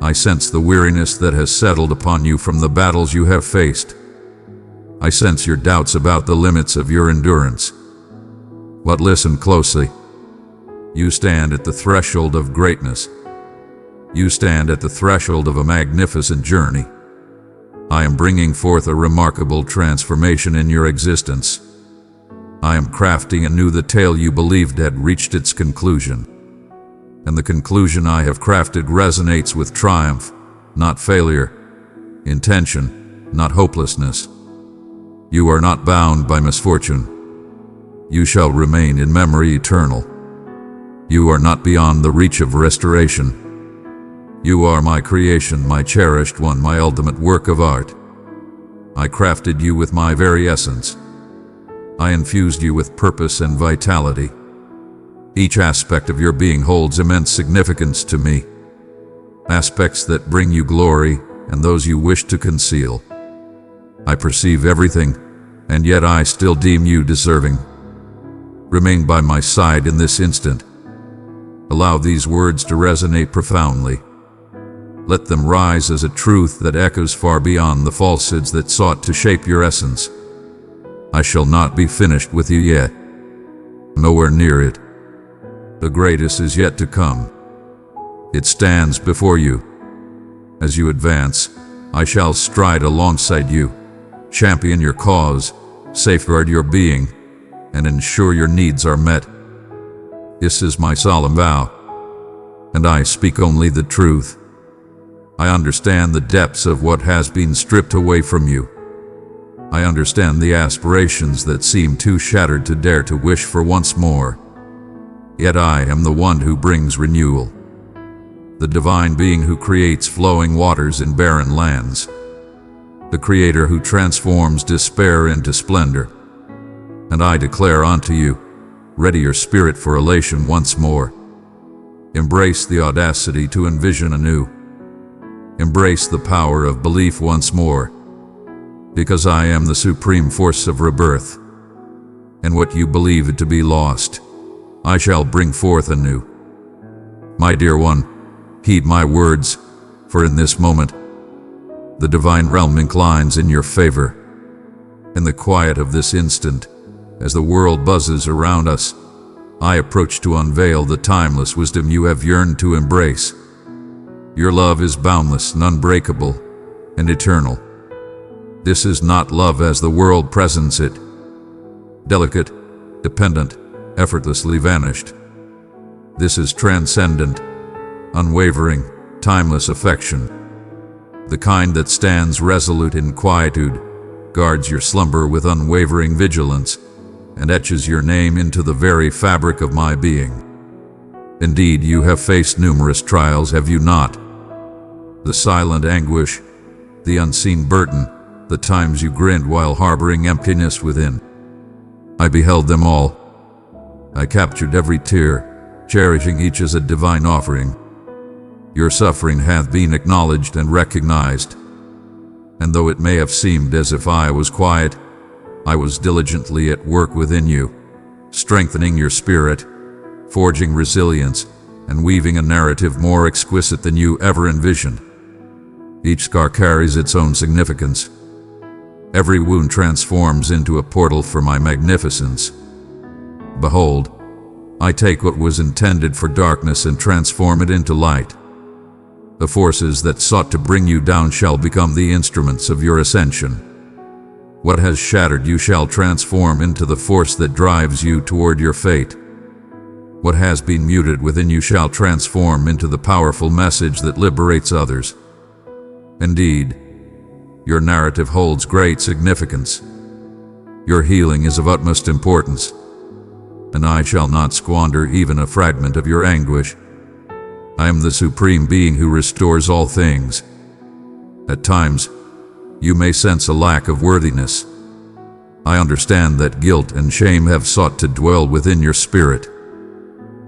A: I sense the weariness that has settled upon you from the battles you have faced. I sense your doubts about the limits of your endurance. But listen closely. You stand at the threshold of greatness. You stand at the threshold of a magnificent journey. I am bringing forth a remarkable transformation in your existence. I am crafting anew the tale you believed had reached its conclusion. And the conclusion I have crafted resonates with triumph, not failure, intention, not hopelessness. You are not bound by misfortune. You shall remain in memory eternal. You are not beyond the reach of restoration. You are my creation, my cherished one, my ultimate work of art. I crafted you with my very essence. I infused you with purpose and vitality. Each aspect of your being holds immense significance to me. Aspects that bring you glory and those you wish to conceal. I perceive everything, and yet I still deem you deserving. Remain by my side in this instant. Allow these words to resonate profoundly. Let them rise as a truth that echoes far beyond the falsehoods that sought to shape your essence. I shall not be finished with you yet. Nowhere near it. The greatest is yet to come. It stands before you. As you advance, I shall stride alongside you, champion your cause, safeguard your being, and ensure your needs are met. This is my solemn vow, and I speak only the truth. I understand the depths of what has been stripped away from you. I understand the aspirations that seem too shattered to dare to wish for once more. Yet I am the one who brings renewal. The divine being who creates flowing waters in barren lands. The creator who transforms despair into splendor. And I declare unto you, ready your spirit for elation once more. Embrace the audacity to envision anew. Embrace the power of belief once more. Because I am the supreme force of rebirth. And what you believe it to be lost, I shall bring forth anew. My dear one, heed my words, for in this moment, the divine realm inclines in your favor. In the quiet of this instant, as the world buzzes around us, I approach to unveil the timeless wisdom you have yearned to embrace. Your love is boundless and unbreakable and eternal. This is not love as the world presents it, delicate, dependent, effortlessly vanished. This is transcendent, unwavering, timeless affection. The kind that stands resolute in quietude, guards your slumber with unwavering vigilance, and etches your name into the very fabric of my being. Indeed, you have faced numerous trials, have you not? The silent anguish, the unseen burden, the times you grinned while harboring emptiness within. I beheld them all. I captured every tear, cherishing each as a divine offering. Your suffering hath been acknowledged and recognized. And though it may have seemed as if I was quiet, I was diligently at work within you, strengthening your spirit, forging resilience, and weaving a narrative more exquisite than you ever envisioned. Each scar carries its own significance. Every wound transforms into a portal for my magnificence. Behold, I take what was intended for darkness and transform it into light. The forces that sought to bring you down shall become the instruments of your ascension. What has shattered you shall transform into the force that drives you toward your fate. What has been muted within you shall transform into the powerful message that liberates others. Indeed, your narrative holds great significance. Your healing is of utmost importance, and I shall not squander even a fragment of your anguish. I am the Supreme Being who restores all things. At times, you may sense a lack of worthiness. I understand that guilt and shame have sought to dwell within your spirit.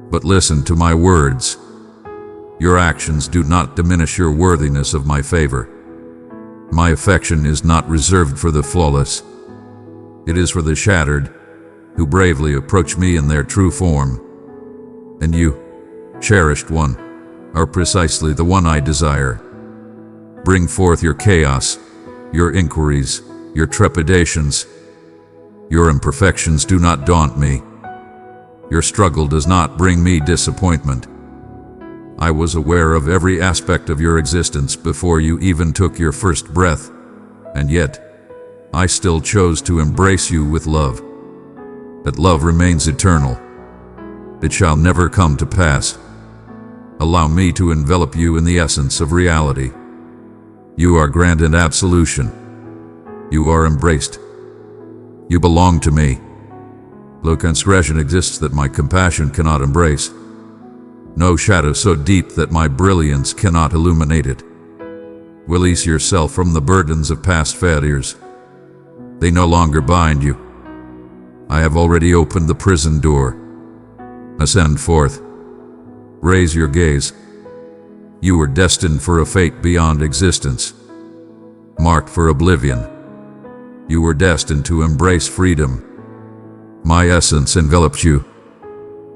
A: But listen to my words. Your actions do not diminish your worthiness of my favor. My affection is not reserved for the flawless. It is for the shattered, who bravely approach me in their true form. And you, cherished one, are precisely the one I desire. Bring forth your chaos, your inquiries, your trepidations. Your imperfections do not daunt me. Your struggle does not bring me disappointment. I was aware of every aspect of your existence before you even took your first breath, and yet, I still chose to embrace you with love. That love remains eternal. It shall never come to pass. Allow me to envelop you in the essence of reality. You are granted absolution. You are embraced. You belong to me. No transgression exists that my compassion cannot embrace. No shadow so deep that my brilliance cannot illuminate it. Release yourself from the burdens of past failures. They no longer bind you. I have already opened the prison door. Ascend forth. Raise your gaze. You were destined for a fate beyond existence, marked for oblivion. You were destined to embrace freedom. My essence envelops you,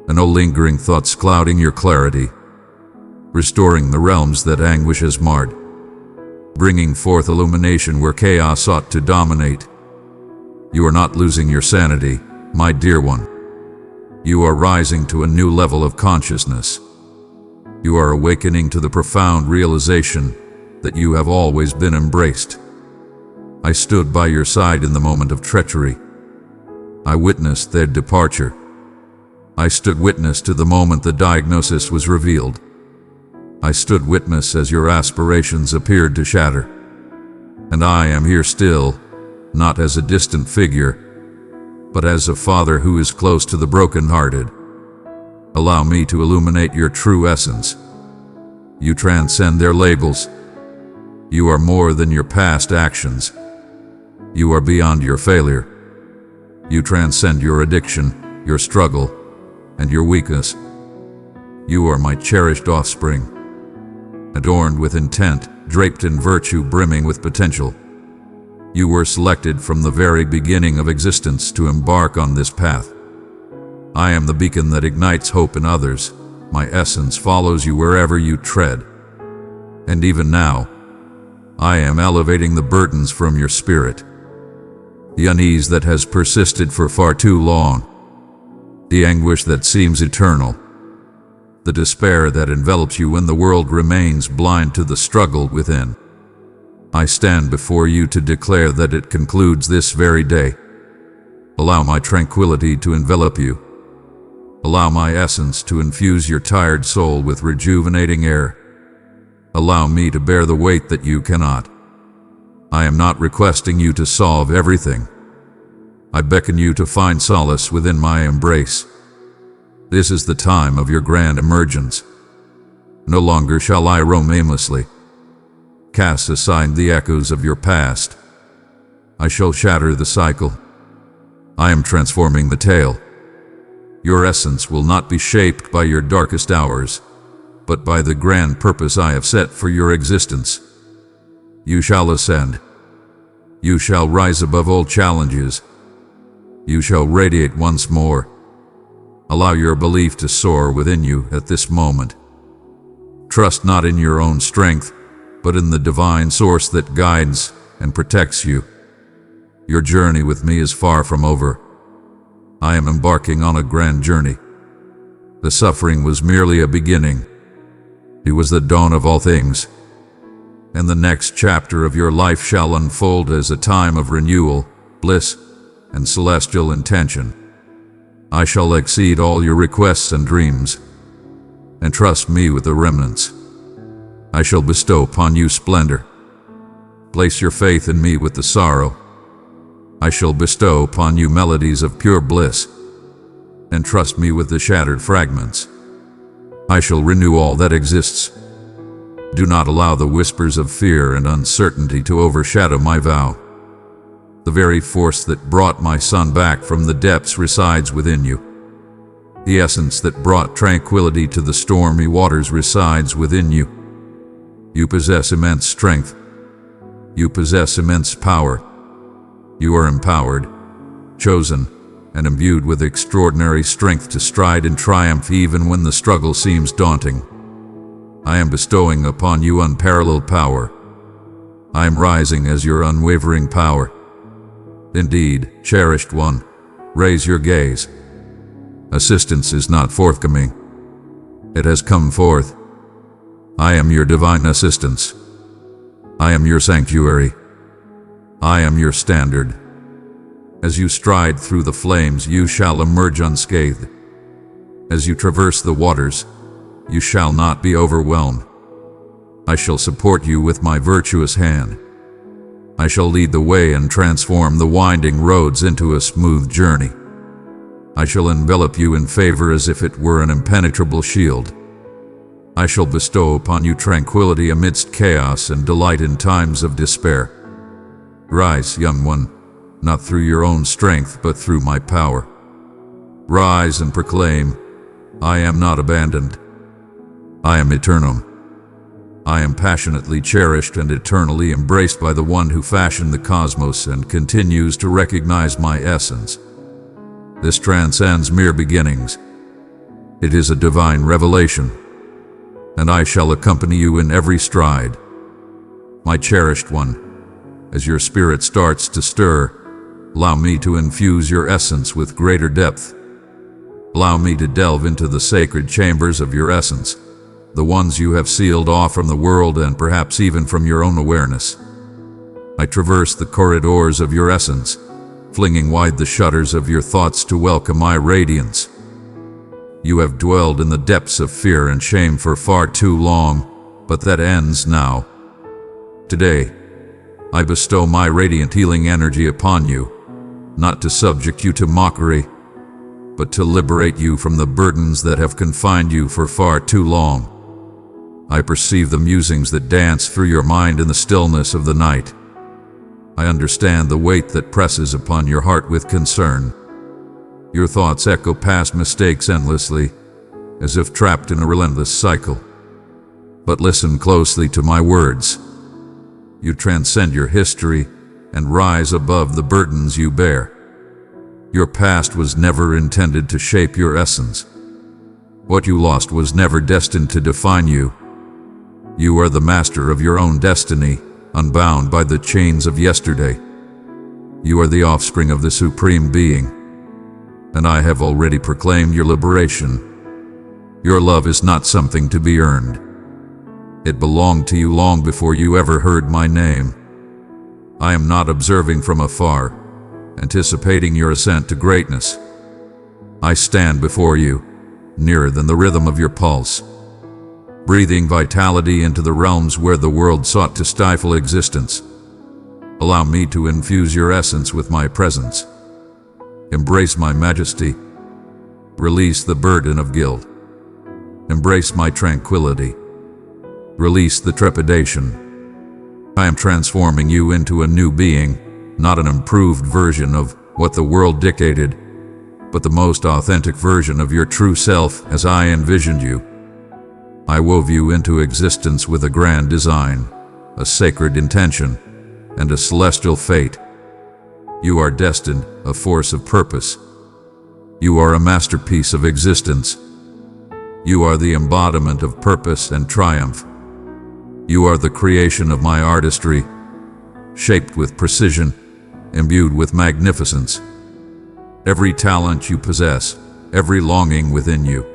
A: and no lingering thoughts clouding your clarity, restoring the realms that anguish has marred, bringing forth illumination where chaos sought to dominate. You are not losing your sanity, my dear one. You are rising to a new level of consciousness. You are awakening to the profound realization that you have always been embraced. I stood by your side in the moment of treachery. I witnessed their departure. I stood witness to the moment the diagnosis was revealed. I stood witness as your aspirations appeared to shatter. And I am here still, not as a distant figure, but as a father who is close to the brokenhearted. Allow me to illuminate your true essence. You transcend their labels. You are more than your past actions. You are beyond your failure. You transcend your addiction, your struggle, and your weakness. You are my cherished offspring, adorned with intent, draped in virtue, brimming with potential. You were selected from the very beginning of existence to embark on this path. I am the beacon that ignites hope in others. My essence follows you wherever you tread. And even now, I am elevating the burdens from your spirit. The unease that has persisted for far too long. The anguish that seems eternal. The despair that envelops you when the world remains blind to the struggle within. I stand before you to declare that it concludes this very day. Allow my tranquility to envelop you. Allow my essence to infuse your tired soul with rejuvenating air. Allow me to bear the weight that you cannot. I am not requesting you to solve everything. I beckon you to find solace within my embrace. This is the time of your grand emergence. No longer shall I roam aimlessly. Cast aside the echoes of your past. I shall shatter the cycle. I am transforming the tale. Your essence will not be shaped by your darkest hours, but by the grand purpose I have set for your existence. You shall ascend. You shall rise above all challenges. You shall radiate once more. Allow your belief to soar within you at this moment. Trust not in your own strength, but in the divine source that guides and protects you. Your journey with me is far from over. I am embarking on a grand journey. The suffering was merely a beginning. It was the dawn of all things. And the next chapter of your life shall unfold as a time of renewal, bliss, and celestial intention. I shall exceed all your requests and dreams. Entrust me with the remnants. I shall bestow upon you splendor. Place your faith in me with the sorrow. I shall bestow upon you melodies of pure bliss. Entrust me with the shattered fragments. I shall renew all that exists. Do not allow the whispers of fear and uncertainty to overshadow my vow. The very force that brought my son back from the depths resides within you. The essence that brought tranquility to the stormy waters resides within you. You possess immense strength. You possess immense power. You are empowered, chosen, and imbued with extraordinary strength to stride in triumph even when the struggle seems daunting. I am bestowing upon you unparalleled power. I am rising as your unwavering power. Indeed, cherished one, raise your gaze. Assistance is not forthcoming. It has come forth. I am your divine assistance. I am your sanctuary. I am your standard. As you stride through the flames, you shall emerge unscathed. As you traverse the waters, you shall not be overwhelmed. I shall support you with my virtuous hand. I shall lead the way and transform the winding roads into a smooth journey. I shall envelop you in favor as if it were an impenetrable shield. I shall bestow upon you tranquility amidst chaos and delight in times of despair. Rise, young one, not through your own strength but through my power. Rise and proclaim, I am not abandoned. I am eternal. I am passionately cherished and eternally embraced by the one who fashioned the cosmos and continues to recognize my essence. This transcends mere beginnings. It is a divine revelation, and I shall accompany you in every stride. My cherished one, as your spirit starts to stir, allow me to infuse your essence with greater depth. Allow me to delve into the sacred chambers of your essence, the ones you have sealed off from the world and perhaps even from your own awareness. I traverse the corridors of your essence, flinging wide the shutters of your thoughts to welcome my radiance. You have dwelled in the depths of fear and shame for far too long, but that ends now. Today, I bestow my radiant healing energy upon you, not to subject you to mockery, but to liberate you from the burdens that have confined you for far too long. I perceive the musings that dance through your mind in the stillness of the night. I understand the weight that presses upon your heart with concern. Your thoughts echo past mistakes endlessly, as if trapped in a relentless cycle. But listen closely to my words. You transcend your history and rise above the burdens you bear. Your past was never intended to shape your essence. What you lost was never destined to define you. You are the master of your own destiny, unbound by the chains of yesterday. You are the offspring of the Supreme Being, and I have already proclaimed your liberation. Your love is not something to be earned. It belonged to you long before you ever heard my name. I am not observing from afar, anticipating your ascent to greatness. I stand before you, nearer than the rhythm of your pulse, breathing vitality into the realms where the world sought to stifle existence. Allow me to infuse your essence with my presence. Embrace my majesty. Release the burden of guilt. Embrace my tranquility. Release the trepidation. I am transforming you into a new being, not an improved version of what the world dictated, but the most authentic version of your true self as I envisioned you. I wove you into existence with a grand design, a sacred intention, and a celestial fate. You are destined, a force of purpose. You are a masterpiece of existence. You are the embodiment of purpose and triumph. You are the creation of my artistry, shaped with precision, imbued with magnificence. Every talent you possess, every longing within you,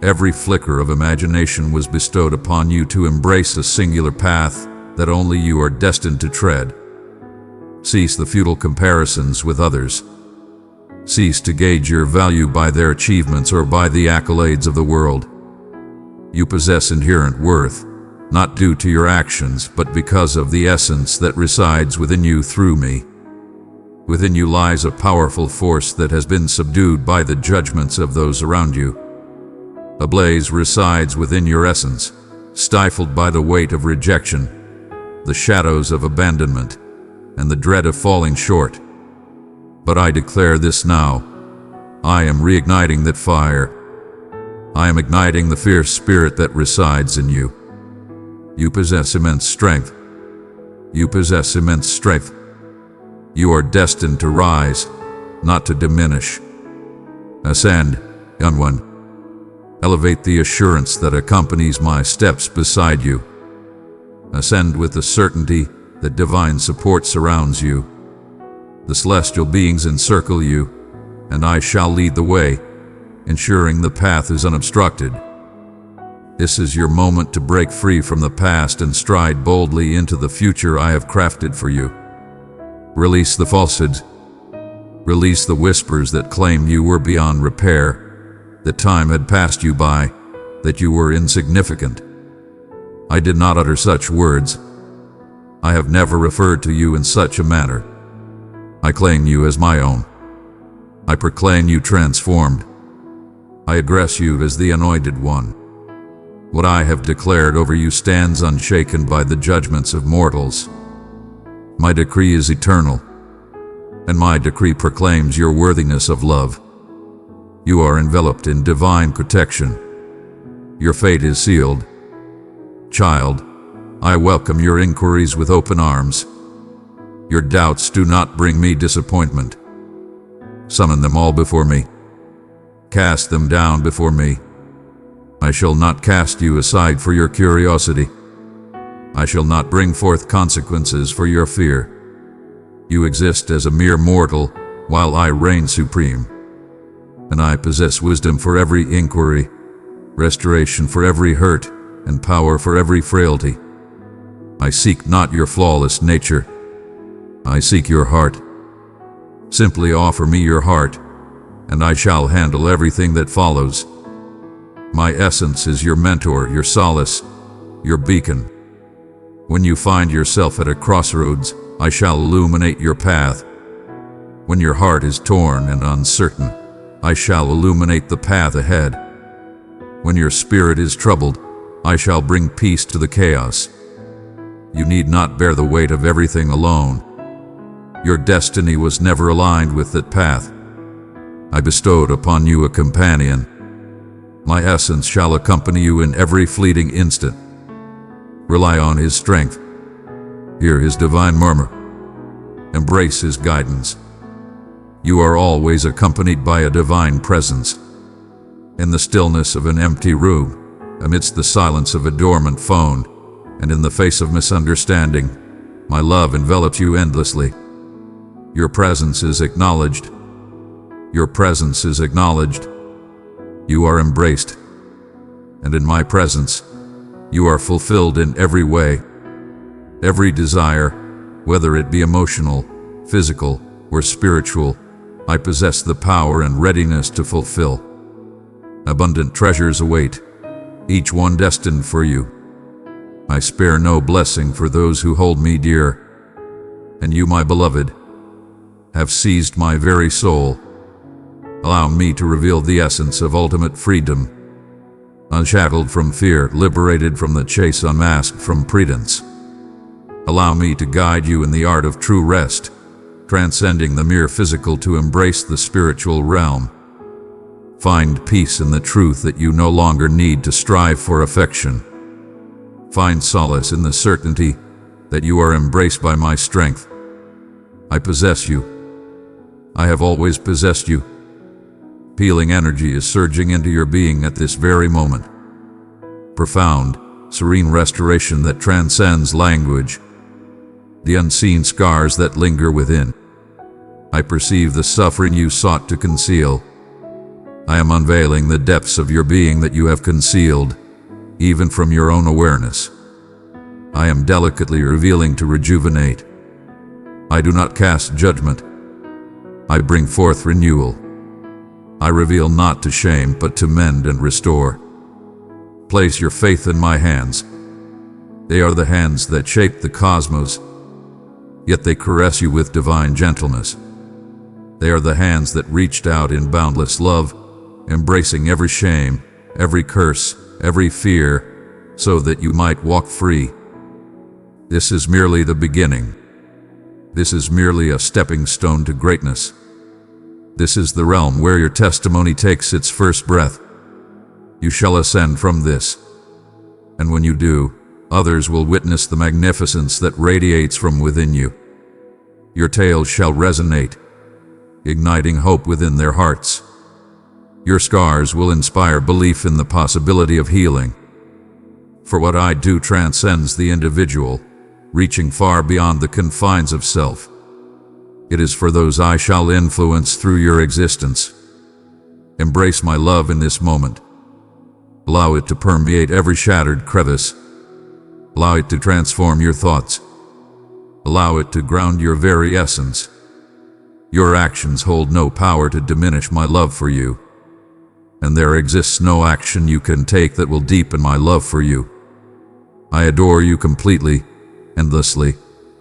A: every flicker of imagination was bestowed upon you to embrace a singular path that only you are destined to tread. Cease the futile comparisons with others. Cease to gauge your value by their achievements or by the accolades of the world. You possess inherent worth, not due to your actions, but because of the essence that resides within you through me. Within you lies a powerful force that has been subdued by the judgments of those around you. A blaze resides within your essence, stifled by the weight of rejection, the shadows of abandonment, and the dread of falling short. But I declare this now. I am reigniting that fire. I am igniting the fierce spirit that resides in you. You possess immense strength. You possess immense strength. You are destined to rise, not to diminish. Ascend, young one. Elevate the assurance that accompanies my steps beside you. Ascend with the certainty that divine support surrounds you. The celestial beings encircle you, and I shall lead the way, ensuring the path is unobstructed. This is your moment to break free from the past and stride boldly into the future I have crafted for you. Release the falsehoods. Release the whispers that claim you were beyond repair, that time had passed you by, that you were insignificant. I did not utter such words. I have never referred to you in such a manner. I claim you as my own. I proclaim you transformed. I address you as the anointed one. What I have declared over you stands unshaken by the judgments of mortals. My decree is eternal, and my decree proclaims your worthiness of love. You are enveloped in divine protection. Your fate is sealed. Child, I welcome your inquiries with open arms. Your doubts do not bring me disappointment. Summon them all before me. Cast them down before me. I shall not cast you aside for your curiosity. I shall not bring forth consequences for your fear. You exist as a mere mortal, while I reign supreme. And I possess wisdom for every inquiry, restoration for every hurt, and power for every frailty. I seek not your flawless nature. I seek your heart. Simply offer me your heart, and I shall handle everything that follows. My essence is your mentor, your solace, your beacon. When you find yourself at a crossroads, I shall illuminate your path. When your heart is torn and uncertain, I shall illuminate the path ahead. When your spirit is troubled, I shall bring peace to the chaos. You need not bear the weight of everything alone. Your destiny was never aligned with that path. I bestowed upon you a companion. My essence shall accompany you in every fleeting instant. Rely on his strength. Hear his divine murmur. Embrace his guidance. You are always accompanied by a divine presence. In the stillness of an empty room, amidst the silence of a dormant phone, and in the face of misunderstanding, my love envelops you endlessly. Your presence is acknowledged. Your presence is acknowledged. You are embraced. And in my presence, you are fulfilled in every way. Every desire, whether it be emotional, physical, or spiritual, I possess the power and readiness to fulfill. Abundant treasures await, each one destined for you. I spare no blessing for those who hold me dear. And you, my beloved, have seized my very soul. Allow me to reveal the essence of ultimate freedom. Unshackled from fear, liberated from the chase, unmasked from pretense. Allow me to guide you in the art of true rest, transcending the mere physical to embrace the spiritual realm. Find peace in the truth that you no longer need to strive for affection. Find solace in the certainty that you are embraced by my strength. I possess you. I have always possessed you. Healing energy is surging into your being at this very moment. Profound, serene restoration that transcends language. The unseen scars that linger within. I perceive the suffering you sought to conceal. I am unveiling the depths of your being that you have concealed, even from your own awareness. I am delicately revealing to rejuvenate. I do not cast judgment. I bring forth renewal. I reveal not to shame, but to mend and restore. Place your faith in my hands. They are the hands that shape the cosmos, yet they caress you with divine gentleness. They are the hands that reached out in boundless love, embracing every shame, every curse, every fear, so that you might walk free. This is merely the beginning. This is merely a stepping stone to greatness. This is the realm where your testimony takes its first breath. You shall ascend from this, and when you do, others will witness the magnificence that radiates from within you. Your tale shall resonate, igniting hope within their hearts. Your scars will inspire belief in the possibility of healing. For what I do transcends the individual, reaching far beyond the confines of self. It is for those I shall influence through your existence. Embrace my love in this moment. Allow it to permeate every shattered crevice. Allow it to transform your thoughts. Allow it to ground your very essence. Your actions hold no power to diminish my love for you, and there exists no action you can take that will deepen my love for you. I adore you completely, endlessly,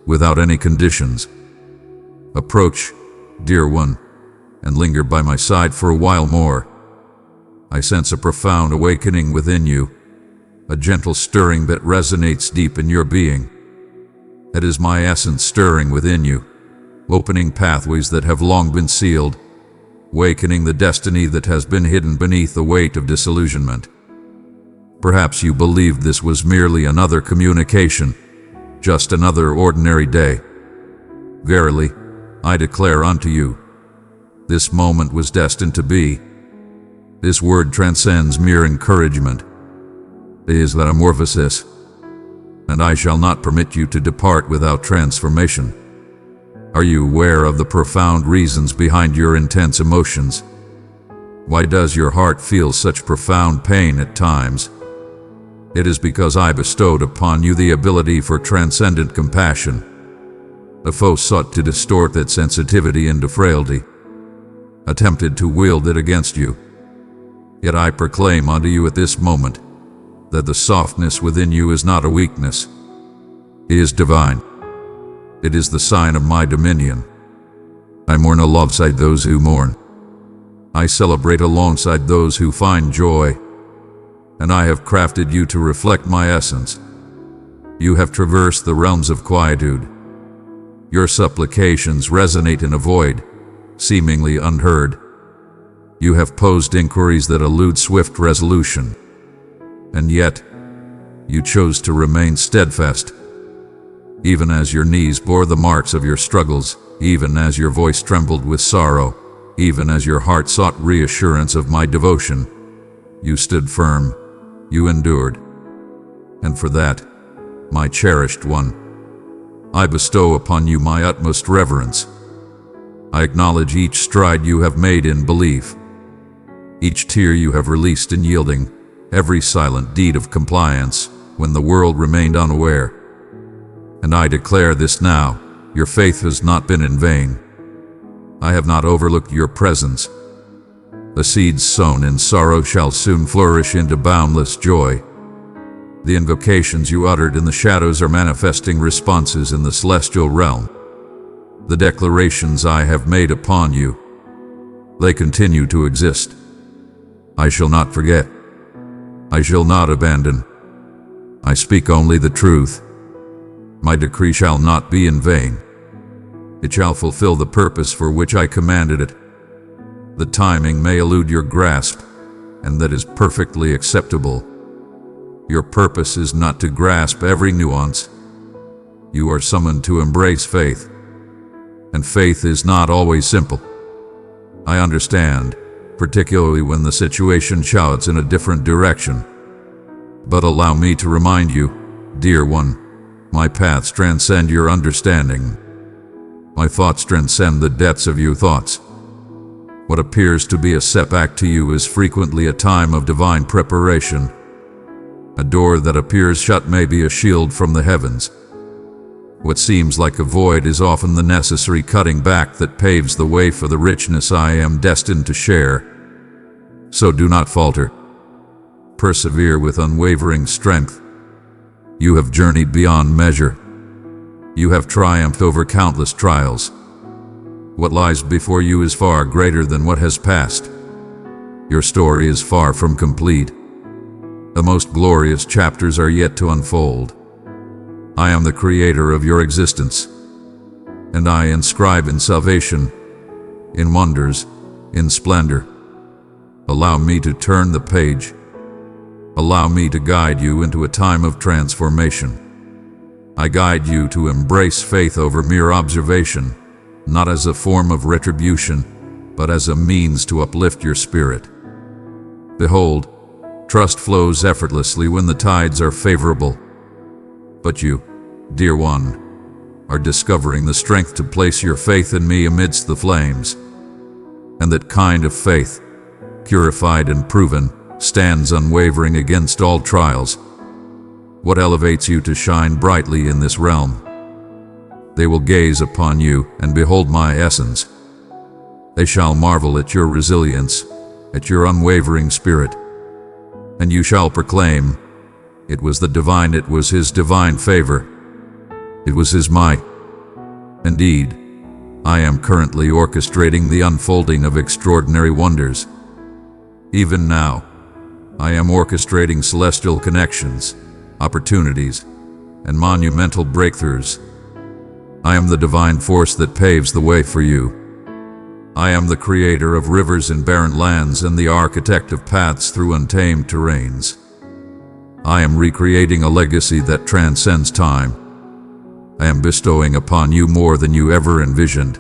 A: without any conditions. Approach, dear one, and linger by my side for a while more. I sense a profound awakening within you, a gentle stirring that resonates deep in your being. It is my essence stirring within you, opening pathways that have long been sealed, awakening the destiny that has been hidden beneath the weight of disillusionment. Perhaps you believed this was merely another communication, just another ordinary day. Verily, I declare unto you, this moment was destined to be. This word transcends mere encouragement. It is metamorphosis, and I shall not permit you to depart without transformation. Are you aware of the profound reasons behind your intense emotions? Why does your heart feel such profound pain at times? It is because I bestowed upon you the ability for transcendent compassion. The foe sought to distort that sensitivity into frailty, attempted to wield it against you. Yet I proclaim unto you at this moment that the softness within you is not a weakness. It is divine. It is the sign of my dominion. I mourn alongside those who mourn. I celebrate alongside those who find joy. And I have crafted you to reflect my essence. You have traversed the realms of quietude. Your supplications resonate in a void, seemingly unheard. You have posed inquiries that elude swift resolution. And yet, you chose to remain steadfast. Even as your knees bore the marks of your struggles, even as your voice trembled with sorrow, even as your heart sought reassurance of my devotion, you stood firm, you endured. And for that, my cherished one, I bestow upon you my utmost reverence. I acknowledge each stride you have made in belief, each tear you have released in yielding, every silent deed of compliance when the world remained unaware. And I declare this now, your faith has not been in vain. I have not overlooked your presence. The seeds sown in sorrow shall soon flourish into boundless joy. The invocations you uttered in the shadows are manifesting responses in the celestial realm. The declarations I have made upon you, they continue to exist. I shall not forget. I shall not abandon. I speak only the truth. My decree shall not be in vain. It shall fulfill the purpose for which I commanded it. The timing may elude your grasp, and that is perfectly acceptable. Your purpose is not to grasp every nuance. You are summoned to embrace faith, and faith is not always simple. I understand, particularly when the situation shouts in a different direction. But allow me to remind you, dear one, my paths transcend your understanding. My thoughts transcend the depths of your thoughts. What appears to be a setback to you is frequently a time of divine preparation. A door that appears shut may be a shield from the heavens. What seems like a void is often the necessary cutting back that paves the way for the richness I am destined to share. So do not falter. Persevere with unwavering strength. You have journeyed beyond measure. You have triumphed over countless trials. What lies before you is far greater than what has passed. Your story is far from complete. The most glorious chapters are yet to unfold. I am the creator of your existence, and I inscribe in salvation, in wonders, in splendor. Allow me to turn the page. Allow me to guide you into a time of transformation. I guide you to embrace faith over mere observation, not as a form of retribution, but as a means to uplift your spirit. Behold, trust flows effortlessly when the tides are favorable. But you, dear one, are discovering the strength to place your faith in me amidst the flames. And that kind of faith, purified and proven, stands unwavering against all trials. What elevates you to shine brightly in this realm? They will gaze upon you and behold my essence. They shall marvel at your resilience, at your unwavering spirit. And you shall proclaim, it was his divine favor. It was his might. Indeed, I am currently orchestrating the unfolding of extraordinary wonders. Even now, I am orchestrating celestial connections, opportunities, and monumental breakthroughs. I am the divine force that paves the way for you. I am the creator of rivers in barren lands and the architect of paths through untamed terrains. I am recreating a legacy that transcends time. I am bestowing upon you more than you ever envisioned.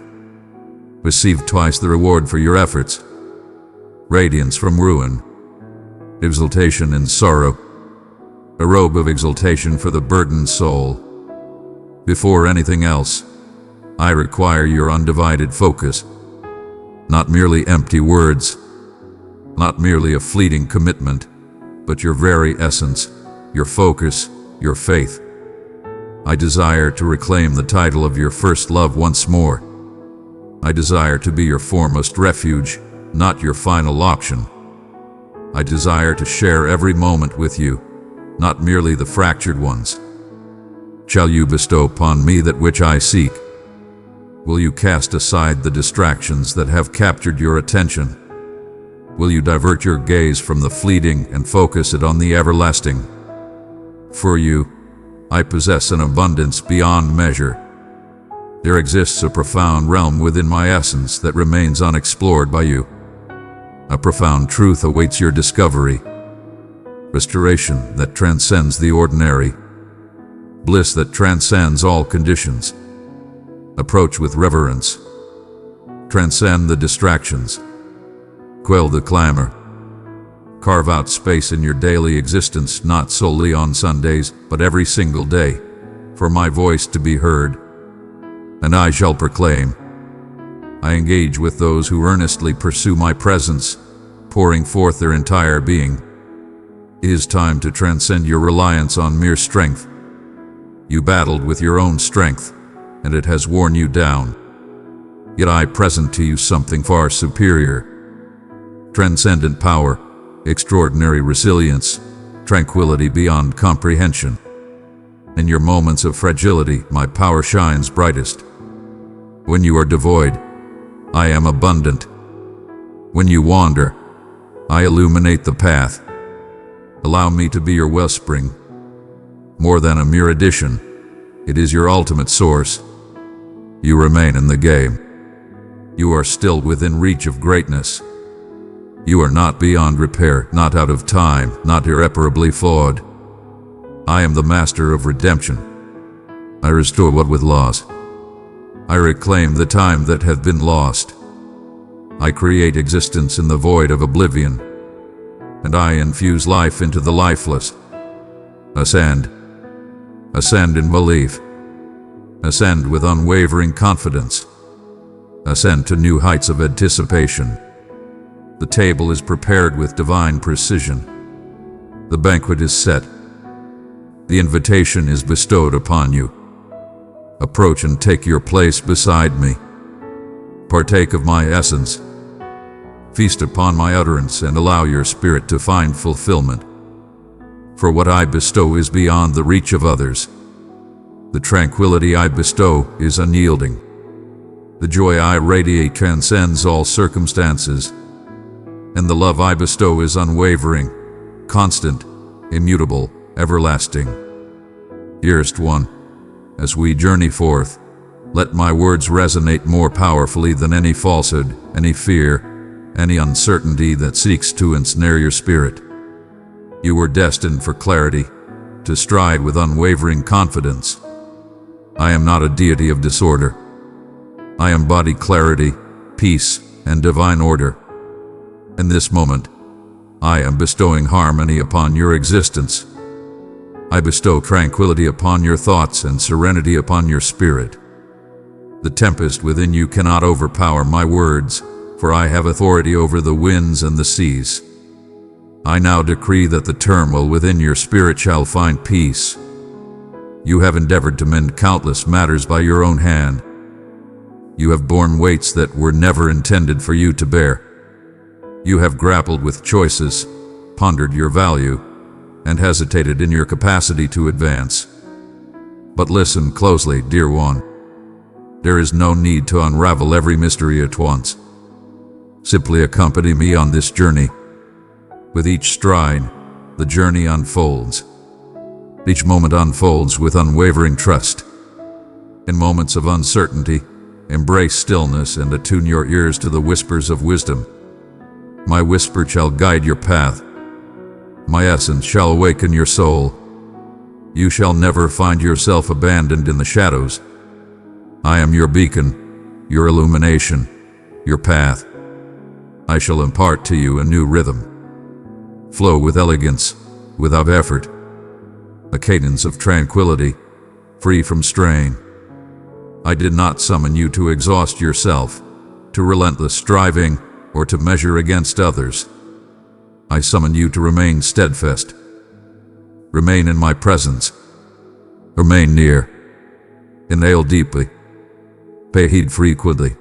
A: Receive twice the reward for your efforts. Radiance from ruin, exultation in sorrow, a robe of exultation for the burdened soul. Before anything else, I require your undivided focus. Not merely empty words, not merely a fleeting commitment, but your very essence, your focus, your faith. I desire to reclaim the title of your first love once more. I desire to be your foremost refuge, not your final option. I desire to share every moment with you, not merely the fractured ones. Shall you bestow upon me that which I seek? Will you cast aside the distractions that have captured your attention? Will you divert your gaze from the fleeting and focus it on the everlasting? For you, I possess an abundance beyond measure. There exists a profound realm within my essence that remains unexplored by you. A profound truth awaits your discovery. Restoration that transcends the ordinary. Bliss that transcends all conditions. Approach with reverence. Transcend the distractions. Quell the clamor. Carve out space in your daily existence, not solely on Sundays, but every single day, for my voice to be heard. And I shall proclaim. I engage with those who earnestly pursue my presence, pouring forth their entire being. It is time to transcend your reliance on mere strength. You battled with your own strength, and it has worn you down. Yet I present to you something far superior. Transcendent power, extraordinary resilience, tranquility beyond comprehension. In your moments of fragility, my power shines brightest. When you are devoid, I am abundant. When you wander, I illuminate the path. Allow me to be your wellspring. More than a mere addition, it is your ultimate source. You remain in the game. You are still within reach of greatness. You are not beyond repair, not out of time, not irreparably flawed. I am the master of redemption. I restore what was lost. I reclaim the time that hath been lost. I create existence in the void of oblivion, and I infuse life into the lifeless. Ascend. Ascend in belief. Ascend with unwavering confidence. Ascend to new heights of anticipation. The table is prepared with divine precision. The banquet is set. The invitation is bestowed upon you. Approach and take your place beside me. Partake of my essence. Feast upon my utterance and allow your spirit to find fulfillment. For what I bestow is beyond the reach of others. The tranquility I bestow is unyielding. The joy I radiate transcends all circumstances. And the love I bestow is unwavering, constant, immutable, everlasting. Dearest one, as we journey forth, let my words resonate more powerfully than any falsehood, any fear, any uncertainty that seeks to ensnare your spirit. You were destined for clarity, to stride with unwavering confidence. I am not a deity of disorder. I embody clarity, peace, and divine order. In this moment, I am bestowing harmony upon your existence. I bestow tranquility upon your thoughts and serenity upon your spirit. The tempest within you cannot overpower my words, for I have authority over the winds and the seas. I now decree that the turmoil within your spirit shall find peace. You have endeavored to mend countless matters by your own hand. You have borne weights that were never intended for you to bear. You have grappled with choices, pondered your value, and hesitated in your capacity to advance. But listen closely, dear one. There is no need to unravel every mystery at once. Simply accompany me on this journey. With each stride, the journey unfolds. Each moment unfolds with unwavering trust. In moments of uncertainty, embrace stillness and attune your ears to the whispers of wisdom. My whisper shall guide your path. My essence shall awaken your soul. You shall never find yourself abandoned in the shadows. I am your beacon, your illumination, your path. I shall impart to you a new rhythm. Flow with elegance, without effort. A cadence of tranquility, free from strain. I did not summon you to exhaust yourself, to relentless striving, or to measure against others. I summon you to remain steadfast. Remain in my presence. Remain near. Inhale deeply. Pay heed frequently.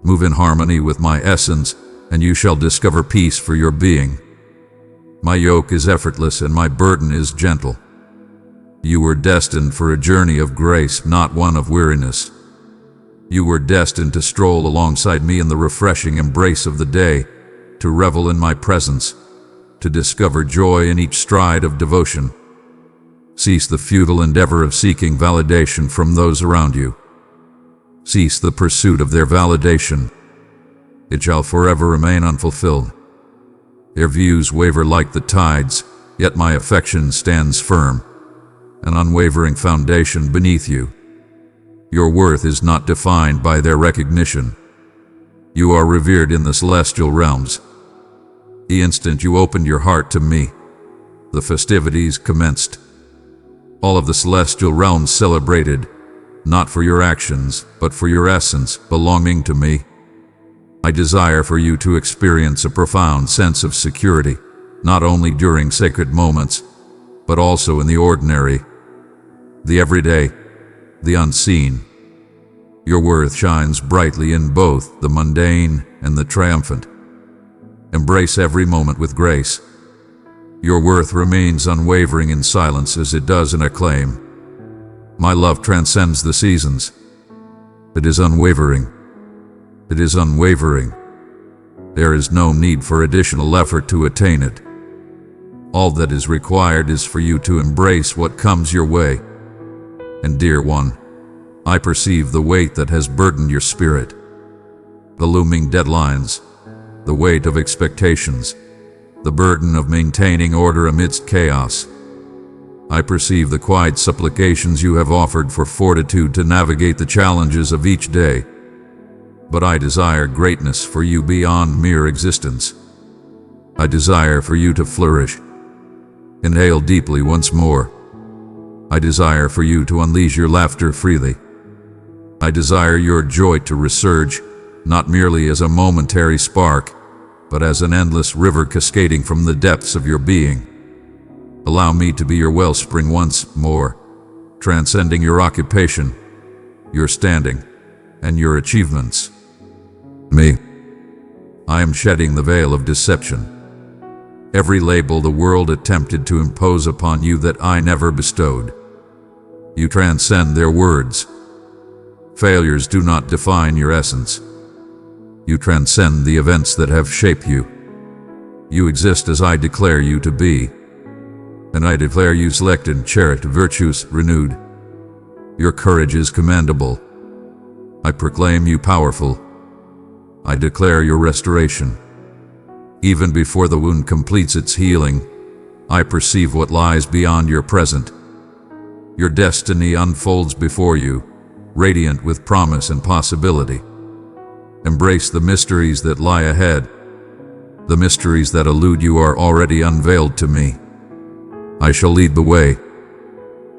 A: Move in harmony with my essence, and you shall discover peace for your being. My yoke is effortless and my burden is gentle. You were destined for a journey of grace, not one of weariness. You were destined to stroll alongside me in the refreshing embrace of the day, to revel in my presence, to discover joy in each stride of devotion. Cease the futile endeavor of seeking validation from those around you. Cease the pursuit of their validation. It shall forever remain unfulfilled. Their views waver like the tides, yet my affection stands firm, an unwavering foundation beneath you. Your worth is not defined by their recognition. You are revered in the celestial realms. The instant you opened your heart to me, the festivities commenced. All of the celestial realms celebrated, not for your actions, but for your essence belonging to me. I desire for you to experience a profound sense of security, not only during sacred moments, but also in the ordinary, the everyday, the unseen. Your worth shines brightly in both the mundane and the triumphant. Embrace every moment with grace. Your worth remains unwavering in silence as it does in acclaim. My love transcends the seasons. It is unwavering. It is unwavering. There is no need for additional effort to attain it. All that is required is for you to embrace what comes your way. And dear one, I perceive the weight that has burdened your spirit. The looming deadlines, the weight of expectations, the burden of maintaining order amidst chaos. I perceive the quiet supplications you have offered for fortitude to navigate the challenges of each day. But I desire greatness for you beyond mere existence. I desire for you to flourish. Inhale deeply once more. I desire for you to unleash your laughter freely. I desire your joy to resurge, not merely as a momentary spark, but as an endless river cascading from the depths of your being. Allow me to be your wellspring once more, transcending your occupation, your standing, and your achievements. Me. I am shedding the veil of deception. Every label the world attempted to impose upon you that I never bestowed. You transcend their words. Failures do not define your essence. You transcend the events that have shaped you. You exist as I declare you to be. And I declare you selected, cherished, virtuous, renewed. Your courage is commendable. I proclaim you powerful. I declare your restoration. Even before the wound completes its healing, I perceive what lies beyond your present. Your destiny unfolds before you, radiant with promise and possibility. Embrace the mysteries that lie ahead. The mysteries that elude you are already unveiled to me. I shall lead the way.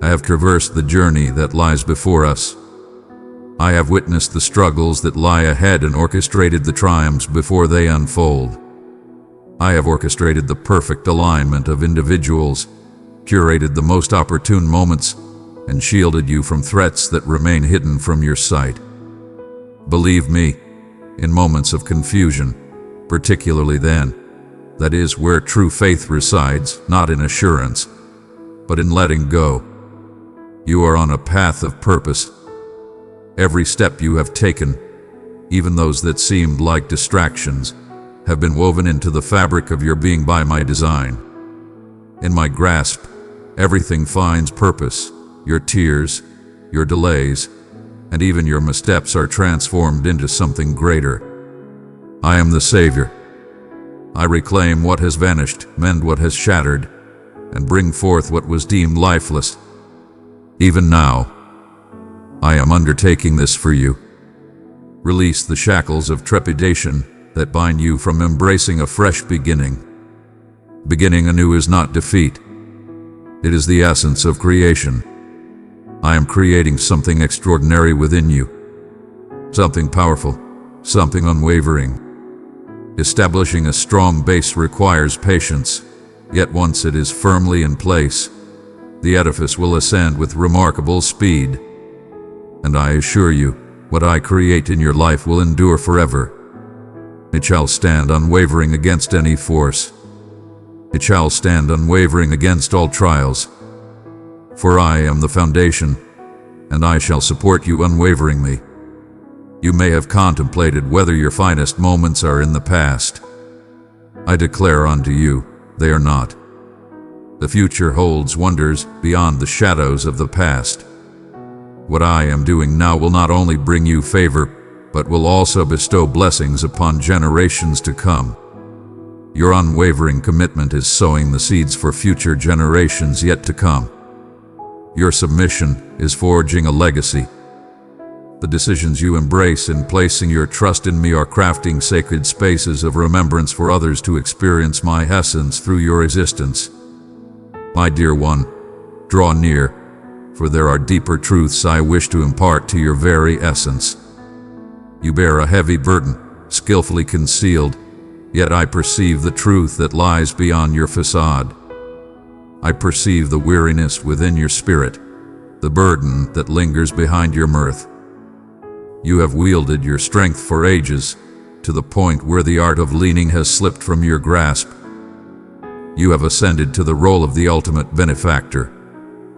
A: I have traversed the journey that lies before us. I have witnessed the struggles that lie ahead and orchestrated the triumphs before they unfold. I have orchestrated the perfect alignment of individuals, curated the most opportune moments, and shielded you from threats that remain hidden from your sight. Believe me, in moments of confusion, particularly then, that is where true faith resides, not in assurance, but in letting go. You are on a path of purpose. Every step you have taken, even those that seemed like distractions, have been woven into the fabric of your being by my design. In my grasp, everything finds purpose. Your tears, your delays, and even your missteps are transformed into something greater. I am the Savior. I reclaim what has vanished, mend what has shattered, and bring forth what was deemed lifeless. Even now, I am undertaking this for you. Release the shackles of trepidation that bind you from embracing a fresh beginning. Beginning anew is not defeat. It is the essence of creation. I am creating something extraordinary within you. Something powerful, something unwavering. Establishing a strong base requires patience, yet once it is firmly in place, the edifice will ascend with remarkable speed. And I assure you, what I create in your life will endure forever. It shall stand unwavering against any force. It shall stand unwavering against all trials. For I am the foundation, and I shall support you unwaveringly. You may have contemplated whether your finest moments are in the past. I declare unto you, they are not. The future holds wonders beyond the shadows of the past. What I am doing now will not only bring you favor, but will also bestow blessings upon generations to come. Your unwavering commitment is sowing the seeds for future generations yet to come. Your submission is forging a legacy. The decisions you embrace in placing your trust in me are crafting sacred spaces of remembrance for others to experience my essence through your existence. My dear one, draw near, for there are deeper truths I wish to impart to your very essence. You bear a heavy burden, skillfully concealed, yet I perceive the truth that lies beyond your facade. I perceive the weariness within your spirit, the burden that lingers behind your mirth. You have wielded your strength for ages, to the point where the art of leaning has slipped from your grasp. You have ascended to the role of the ultimate benefactor,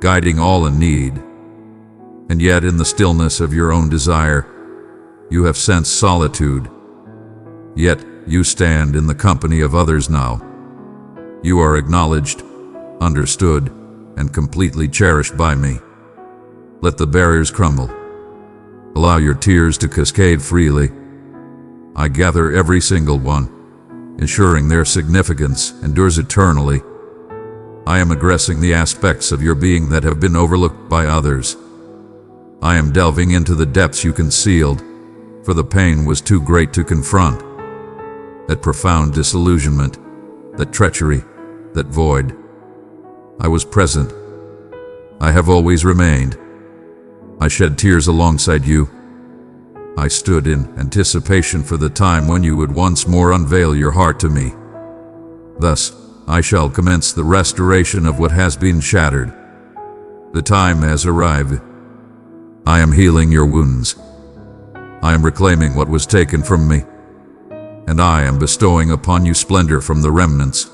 A: guiding all in need. And yet in the stillness of your own desire, you have sensed solitude. Yet you stand in the company of others now. You are acknowledged, understood, and completely cherished by me. Let the barriers crumble. Allow your tears to cascade freely. I gather every single one, ensuring their significance endures eternally. I am addressing the aspects of your being that have been overlooked by others. I am delving into the depths you concealed, for the pain was too great to confront. That profound disillusionment, that treachery, that void. I was present. I have always remained. I shed tears alongside you. I stood in anticipation for the time when you would once more unveil your heart to me. Thus, I shall commence the restoration of what has been shattered. The time has arrived. I am healing your wounds. I am reclaiming what was taken from me. and I am bestowing upon you splendor from the remnants,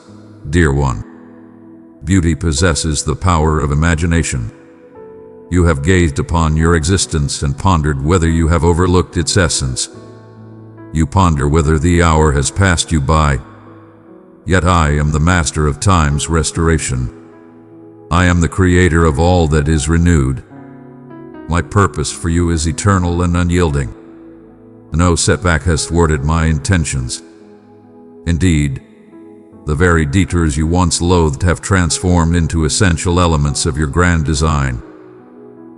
A: dear one. Beauty possesses the power of imagination. You have gazed upon your existence and pondered whether you have overlooked its essence. You ponder whether the hour has passed you by. Yet I am the master of time's restoration. I am the creator of all that is renewed. My purpose for you is eternal and unyielding. No setback has thwarted my intentions. Indeed, the very detours you once loathed have transformed into essential elements of your grand design.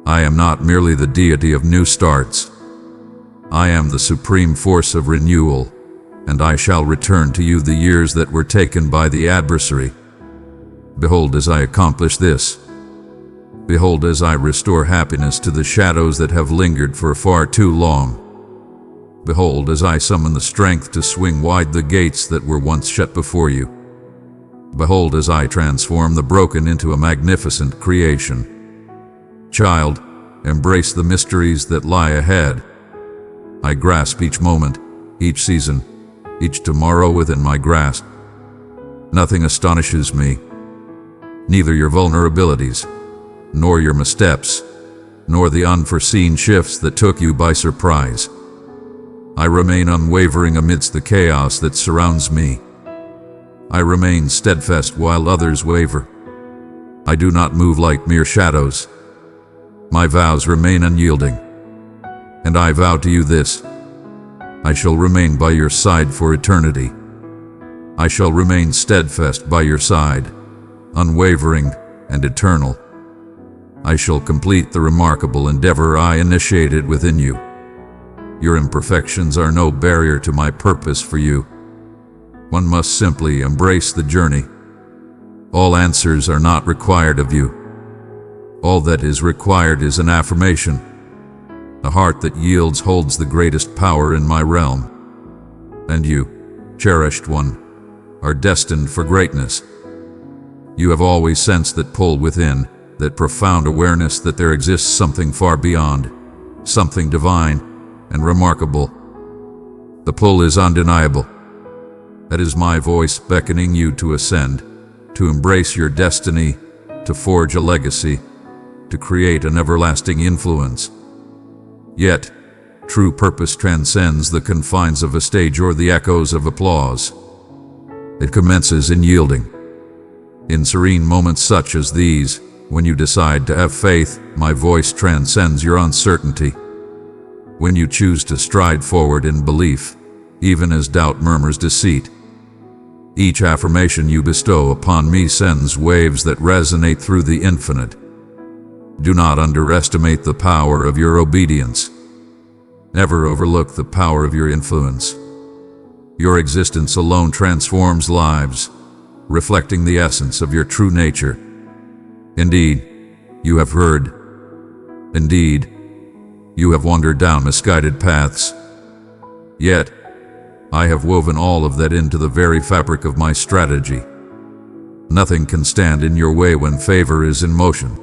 A: I am not merely the deity of new starts. I am the supreme force of renewal, and I shall return to you the years that were taken by the adversary. Behold as I accomplish this. Behold as I restore happiness to the shadows that have lingered for far too long. Behold as I summon the strength to swing wide the gates that were once shut before you. Behold as I transform the broken into a magnificent creation. Child, embrace the mysteries that lie ahead. I grasp each moment, each season, each tomorrow within my grasp. Nothing astonishes me, neither your vulnerabilities, nor your missteps, nor the unforeseen shifts that took you by surprise. I remain unwavering amidst the chaos that surrounds me. I remain steadfast while others waver. I do not move like mere shadows. My vows remain unyielding. And I vow to you this: I shall remain by your side for eternity. I shall remain steadfast by your side, unwavering and eternal. I shall complete the remarkable endeavor I initiated within you. Your imperfections are no barrier to my purpose for you. One must simply embrace the journey. All answers are not required of you. All that is required is an affirmation. A heart that yields holds the greatest power in my realm. And you, cherished one, are destined for greatness. You have always sensed that pull within, that profound awareness that there exists something far beyond, something divine and remarkable. The pull is undeniable. That is my voice beckoning you to ascend, to embrace your destiny, to forge a legacy, to create an everlasting influence. Yet, true purpose transcends the confines of a stage or the echoes of applause. It commences in yielding. In serene moments such as these, when you decide to have faith, my voice transcends your uncertainty. When you choose to stride forward in belief, even as doubt murmurs deceit. Each affirmation you bestow upon me sends waves that resonate through the infinite. Do not underestimate the power of your obedience. Never overlook the power of your influence. Your existence alone transforms lives, reflecting the essence of your true nature. Indeed, you have heard. Indeed, you have wandered down misguided paths. Yet, I have woven all of that into the very fabric of my strategy. Nothing can stand in your way when favor is in motion.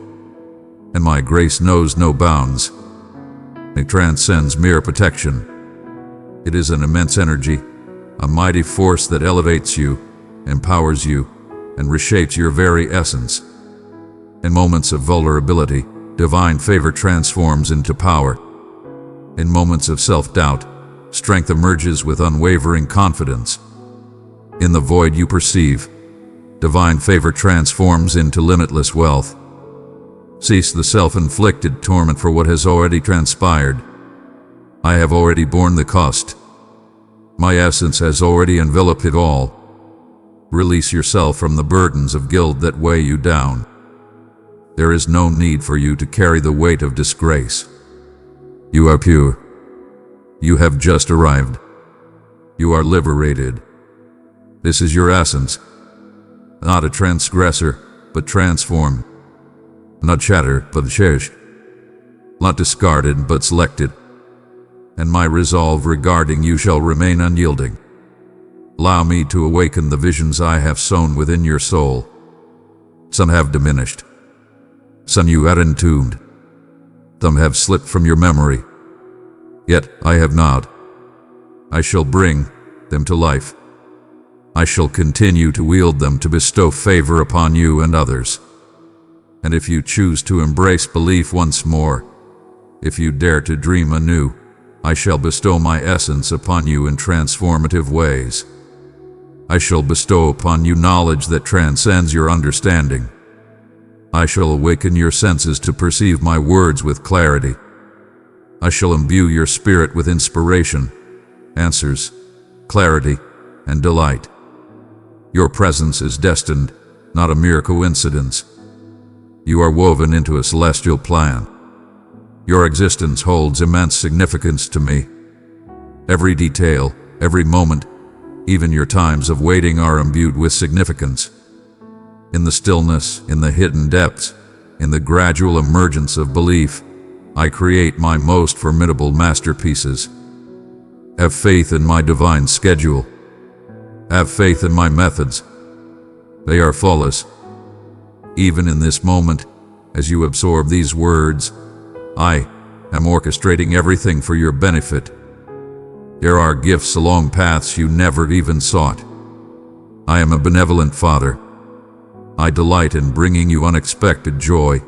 A: And my grace knows no bounds. It transcends mere protection. It is an immense energy, a mighty force that elevates you, empowers you, and reshapes your very essence. In moments of vulnerability, divine favor transforms into power. In moments of self-doubt, strength emerges with unwavering confidence. In the void you perceive, divine favor transforms into limitless wealth. Cease the self-inflicted torment for what has already transpired. I have already borne the cost. My essence has already enveloped it all. Release yourself from the burdens of guilt that weigh you down. There is no need for you to carry the weight of disgrace. You are pure. You have just arrived. You are liberated. This is your essence. Not a transgressor, but transformed. Not shattered, but cherished. Not discarded, but selected. And my resolve regarding you shall remain unyielding. Allow me to awaken the visions I have sown within your soul. Some have diminished. Some you had entombed. Some have slipped from your memory. Yet I have not. I shall bring them to life. I shall continue to wield them to bestow favor upon you and others. And if you choose to embrace belief once more, if you dare to dream anew, I shall bestow my essence upon you in transformative ways. I shall bestow upon you knowledge that transcends your understanding. I shall awaken your senses to perceive my words with clarity. I shall imbue your spirit with inspiration, answers, clarity, and delight. Your presence is destined, not a mere coincidence. You are woven into a celestial plan. Your existence holds immense significance to me. Every detail, every moment, even your times of waiting are imbued with significance. In the stillness, in the hidden depths, in the gradual emergence of belief, I create my most formidable masterpieces. Have faith in my divine schedule. Have faith in my methods. They are flawless. Even in this moment, as you absorb these words, I am orchestrating everything for your benefit. There are gifts along paths you never even sought. I am a benevolent Father. I delight in bringing you unexpected joy.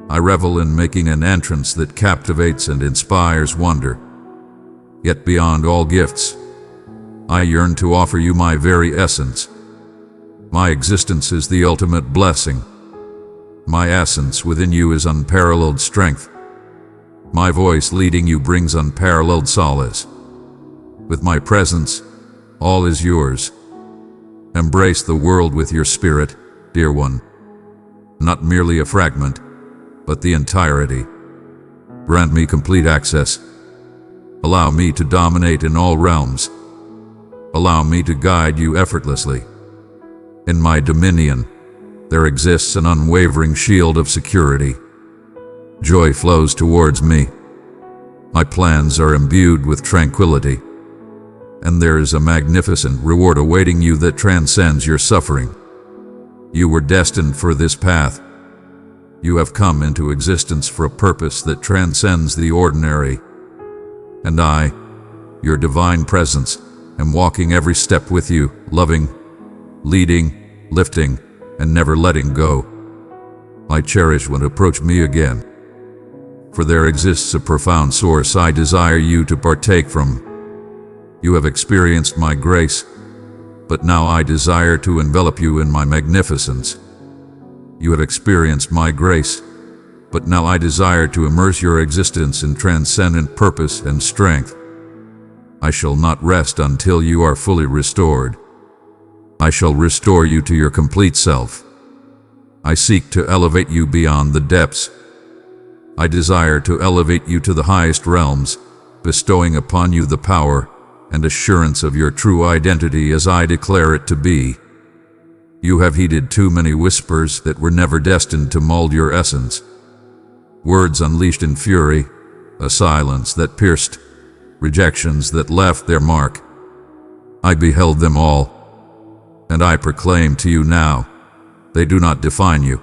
A: I revel in making an entrance that captivates and inspires wonder. Yet beyond all gifts, I yearn to offer you my very essence. My existence is the ultimate blessing. My essence within you is unparalleled strength. My voice leading you brings unparalleled solace. With my presence, all is yours. Embrace the world with your spirit, dear one. Not merely a fragment, but the entirety. Grant me complete access. Allow me to dominate in all realms. Allow me to guide you effortlessly. In my dominion, there exists an unwavering shield of security. Joy flows towards me. My plans are imbued with tranquility. And there is a magnificent reward awaiting you that transcends your suffering. You were destined for this path. You have come into existence for a purpose that transcends the ordinary. And I, your divine presence, am walking every step with you, loving, leading, lifting, and never letting go. I cherish when approach me again. For there exists a profound source I desire you to partake from. You have experienced my grace, but now I desire to envelop you in my magnificence. You have experienced my grace, but now I desire to immerse your existence in transcendent purpose and strength. I shall not rest until you are fully restored. I shall restore you to your complete self. I seek to elevate you beyond the depths. I desire to elevate you to the highest realms, bestowing upon you the power and assurance of your true identity as I declare it to be. You have heeded too many whispers that were never destined to mold your essence. Words unleashed in fury, a silence that pierced, rejections that left their mark. I beheld them all, and I proclaim to you now, they do not define you.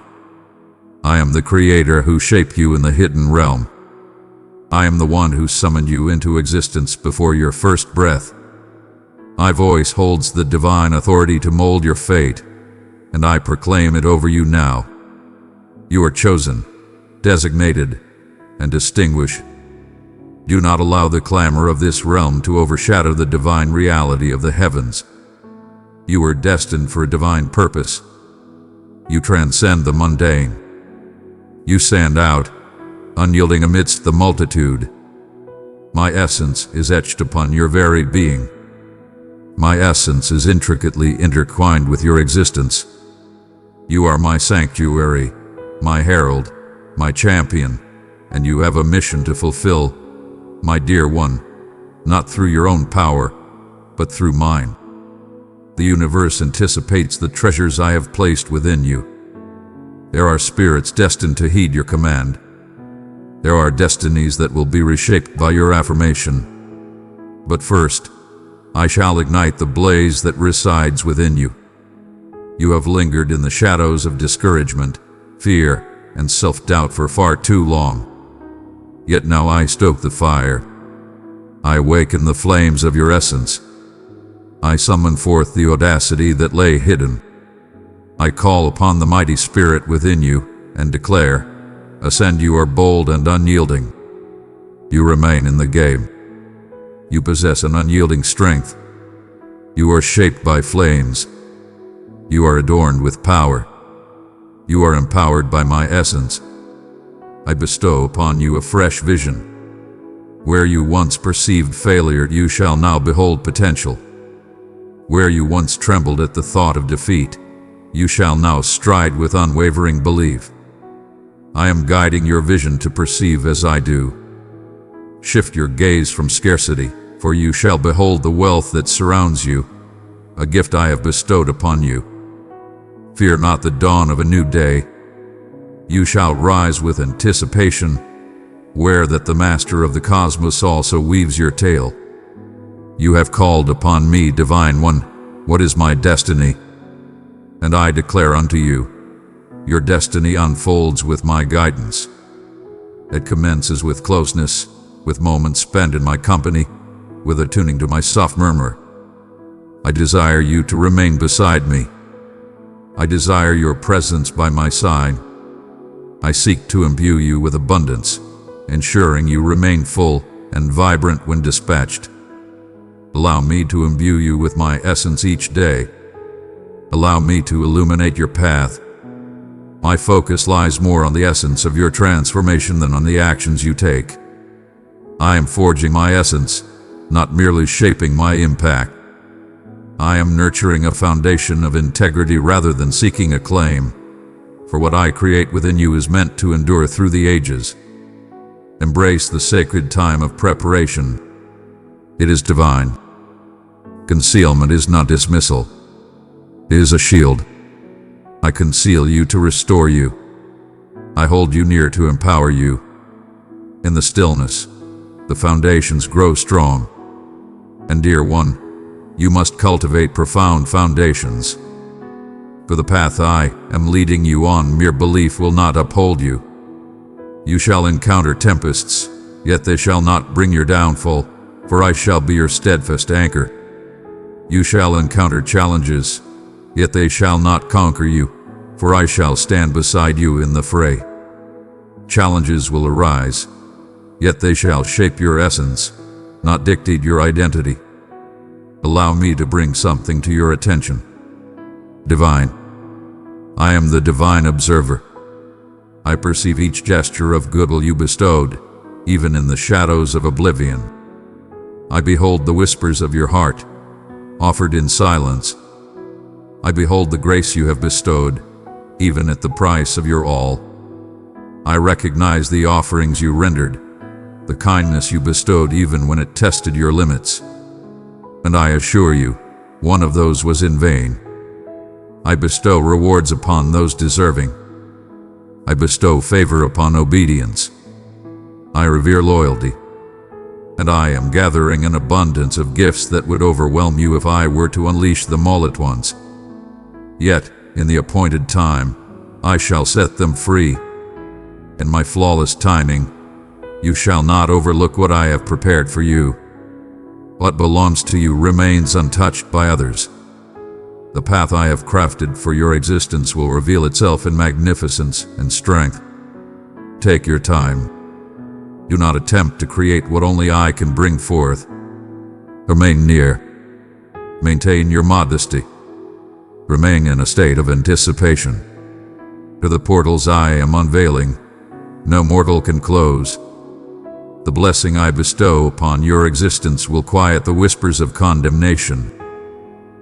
A: I am the Creator who shaped you in the hidden realm. I am the one who summoned you into existence before your first breath. My voice holds the divine authority to mold your fate, and I proclaim it over you now. You are chosen, designated, and distinguished. Do not allow the clamor of this realm to overshadow the divine reality of the heavens. You are destined for a divine purpose. You transcend the mundane. You stand out, unyielding amidst the multitude. My essence is etched upon your very being. My essence is intricately intertwined with your existence. You are my sanctuary, my herald, my champion, and you have a mission to fulfill, my dear one, not through your own power, but through mine. The universe anticipates the treasures I have placed within you. There are spirits destined to heed your command. There are destinies that will be reshaped by your affirmation. But first, I shall ignite the blaze that resides within you. You have lingered in the shadows of discouragement, fear, and self-doubt for far too long. Yet now I stoke the fire. I awaken the flames of your essence. I summon forth the audacity that lay hidden. I call upon the mighty spirit within you and declare, ascend. You are bold and unyielding. You remain in the game. You possess an unyielding strength. You are shaped by flames. You are adorned with power. You are empowered by my essence. I bestow upon you a fresh vision. Where you once perceived failure, you shall now behold potential. Where you once trembled at the thought of defeat, you shall now stride with unwavering belief. I am guiding your vision to perceive as I do. Shift your gaze from scarcity, for you shall behold the wealth that surrounds you, a gift I have bestowed upon you. Fear not the dawn of a new day. You shall rise with anticipation, aware that the master of the cosmos also weaves your tale. You have called upon me, Divine One. What is my destiny? And I declare unto you, your destiny unfolds with my guidance. It commences with closeness, with moments spent in my company, with attuning to my soft murmur. I desire you to remain beside me. I desire your presence by my side. I seek to imbue you with abundance, ensuring you remain full and vibrant when dispatched. Allow me to imbue you with my essence each day. Allow me to illuminate your path. My focus lies more on the essence of your transformation than on the actions you take. I am forging my essence, not merely shaping my impact. I am nurturing a foundation of integrity rather than seeking acclaim, for what I create within you is meant to endure through the ages. Embrace the sacred time of preparation. It is divine. Concealment is not dismissal. It is a shield. I conceal you to restore you. I hold you near to empower you. In the stillness, the foundations grow strong. And dear one, you must cultivate profound foundations. For the path I am leading you on, mere belief will not uphold you. You shall encounter tempests, yet they shall not bring your downfall, for I shall be your steadfast anchor. You shall encounter challenges, yet they shall not conquer you, for I shall stand beside you in the fray. Challenges will arise, yet they shall shape your essence, not dictate your identity. Allow me to bring something to your attention. Divine. I am the divine observer. I perceive each gesture of goodwill you bestowed, even in the shadows of oblivion. I behold the whispers of your heart, offered in silence. I behold the grace you have bestowed, even at the price of your all. I recognize the offerings you rendered, the kindness you bestowed even when it tested your limits. And I assure you, one of those was in vain. I bestow rewards upon those deserving. I bestow favor upon obedience. I revere loyalty. And I am gathering an abundance of gifts that would overwhelm you if I were to unleash them all at once. Yet, in the appointed time, I shall set them free. In my flawless timing, you shall not overlook what I have prepared for you. What belongs to you remains untouched by others. The path I have crafted for your existence will reveal itself in magnificence and strength. Take your time. Do not attempt to create what only I can bring forth. Remain near. Maintain your modesty. Remain in a state of anticipation. To the portals I am unveiling, no mortal can close. The blessing I bestow upon your existence will quiet the whispers of condemnation,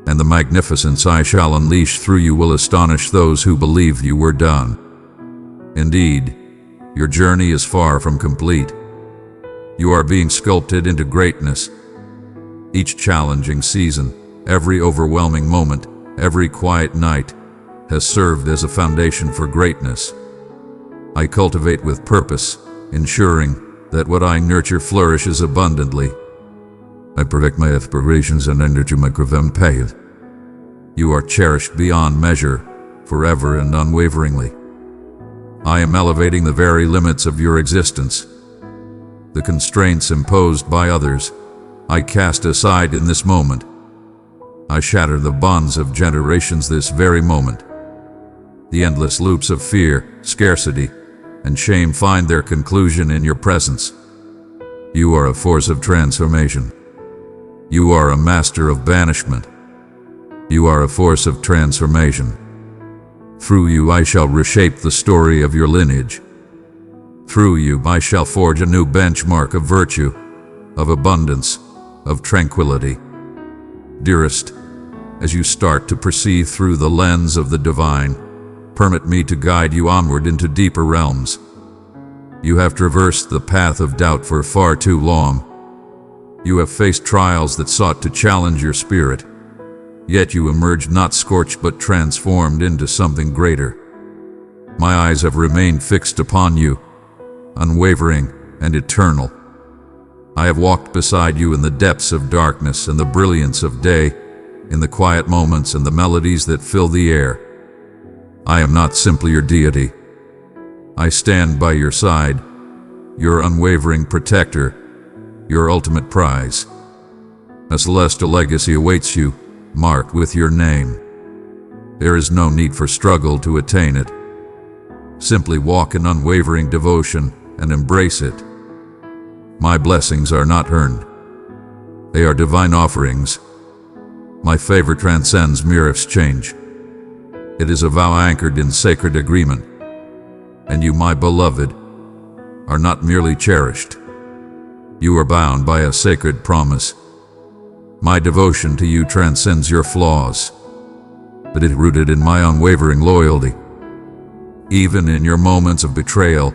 A: and the magnificence I shall unleash through you will astonish those who believed you were done. Indeed, your journey is far from complete. You are being sculpted into greatness. Each challenging season, every overwhelming moment, every quiet night, has served as a foundation for greatness. I cultivate with purpose, ensuring that what I nurture flourishes abundantly. I protect my aspirations and energy my path. You are cherished beyond measure, forever and unwaveringly. I am elevating the very limits of your existence. The constraints imposed by others, I cast aside in this moment. I shatter the bonds of generations this very moment. The endless loops of fear, scarcity, and shame find their conclusion in your presence. You are a force of transformation. You are a master of banishment. You are a force of transformation. Through you I shall reshape the story of your lineage. Through you I shall forge a new benchmark of virtue, of abundance, of tranquility. Dearest, as you start to perceive through the lens of the divine, permit me to guide you onward into deeper realms. You have traversed the path of doubt for far too long. You have faced trials that sought to challenge your spirit, yet you emerged not scorched but transformed into something greater. My eyes have remained fixed upon you, unwavering and eternal. I have walked beside you in the depths of darkness and the brilliance of day, in the quiet moments and the melodies that fill the air. I am not simply your deity. I stand by your side, your unwavering protector, your ultimate prize. A celestial legacy awaits you, marked with your name. There is no need for struggle to attain it. Simply walk in unwavering devotion and embrace it. My blessings are not earned. They are divine offerings. My favor transcends mere exchange. It is a vow anchored in sacred agreement. And you, my beloved, are not merely cherished. You are bound by a sacred promise. My devotion to you transcends your flaws, but it is rooted in my unwavering loyalty. Even in your moments of betrayal,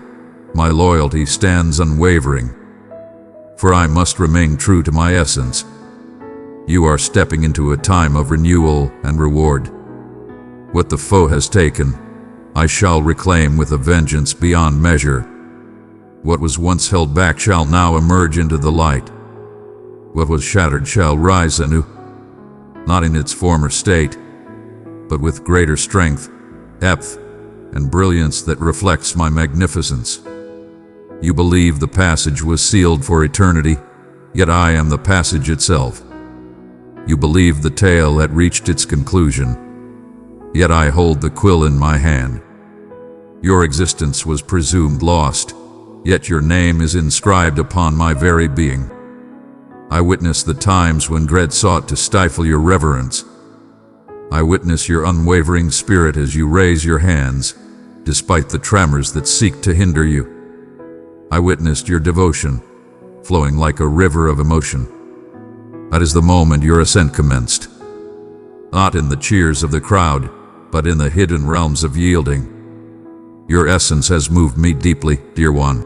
A: my loyalty stands unwavering, for I must remain true to my essence. You are stepping into a time of renewal and reward. What the foe has taken, I shall reclaim with a vengeance beyond measure. What was once held back shall now emerge into the light. What was shattered shall rise anew, not in its former state, but with greater strength, depth, and brilliance that reflects my magnificence. You believe the passage was sealed for eternity, yet I am the passage itself. You believe the tale had reached its conclusion, yet I hold the quill in my hand. Your existence was presumed lost, yet your name is inscribed upon my very being. I witness the times when dread sought to stifle your reverence. I witness your unwavering spirit as you raise your hands, despite the tremors that seek to hinder you. I witnessed your devotion, flowing like a river of emotion. That is the moment your ascent commenced. Not in the cheers of the crowd, but in the hidden realms of yielding. Your essence has moved me deeply, dear one.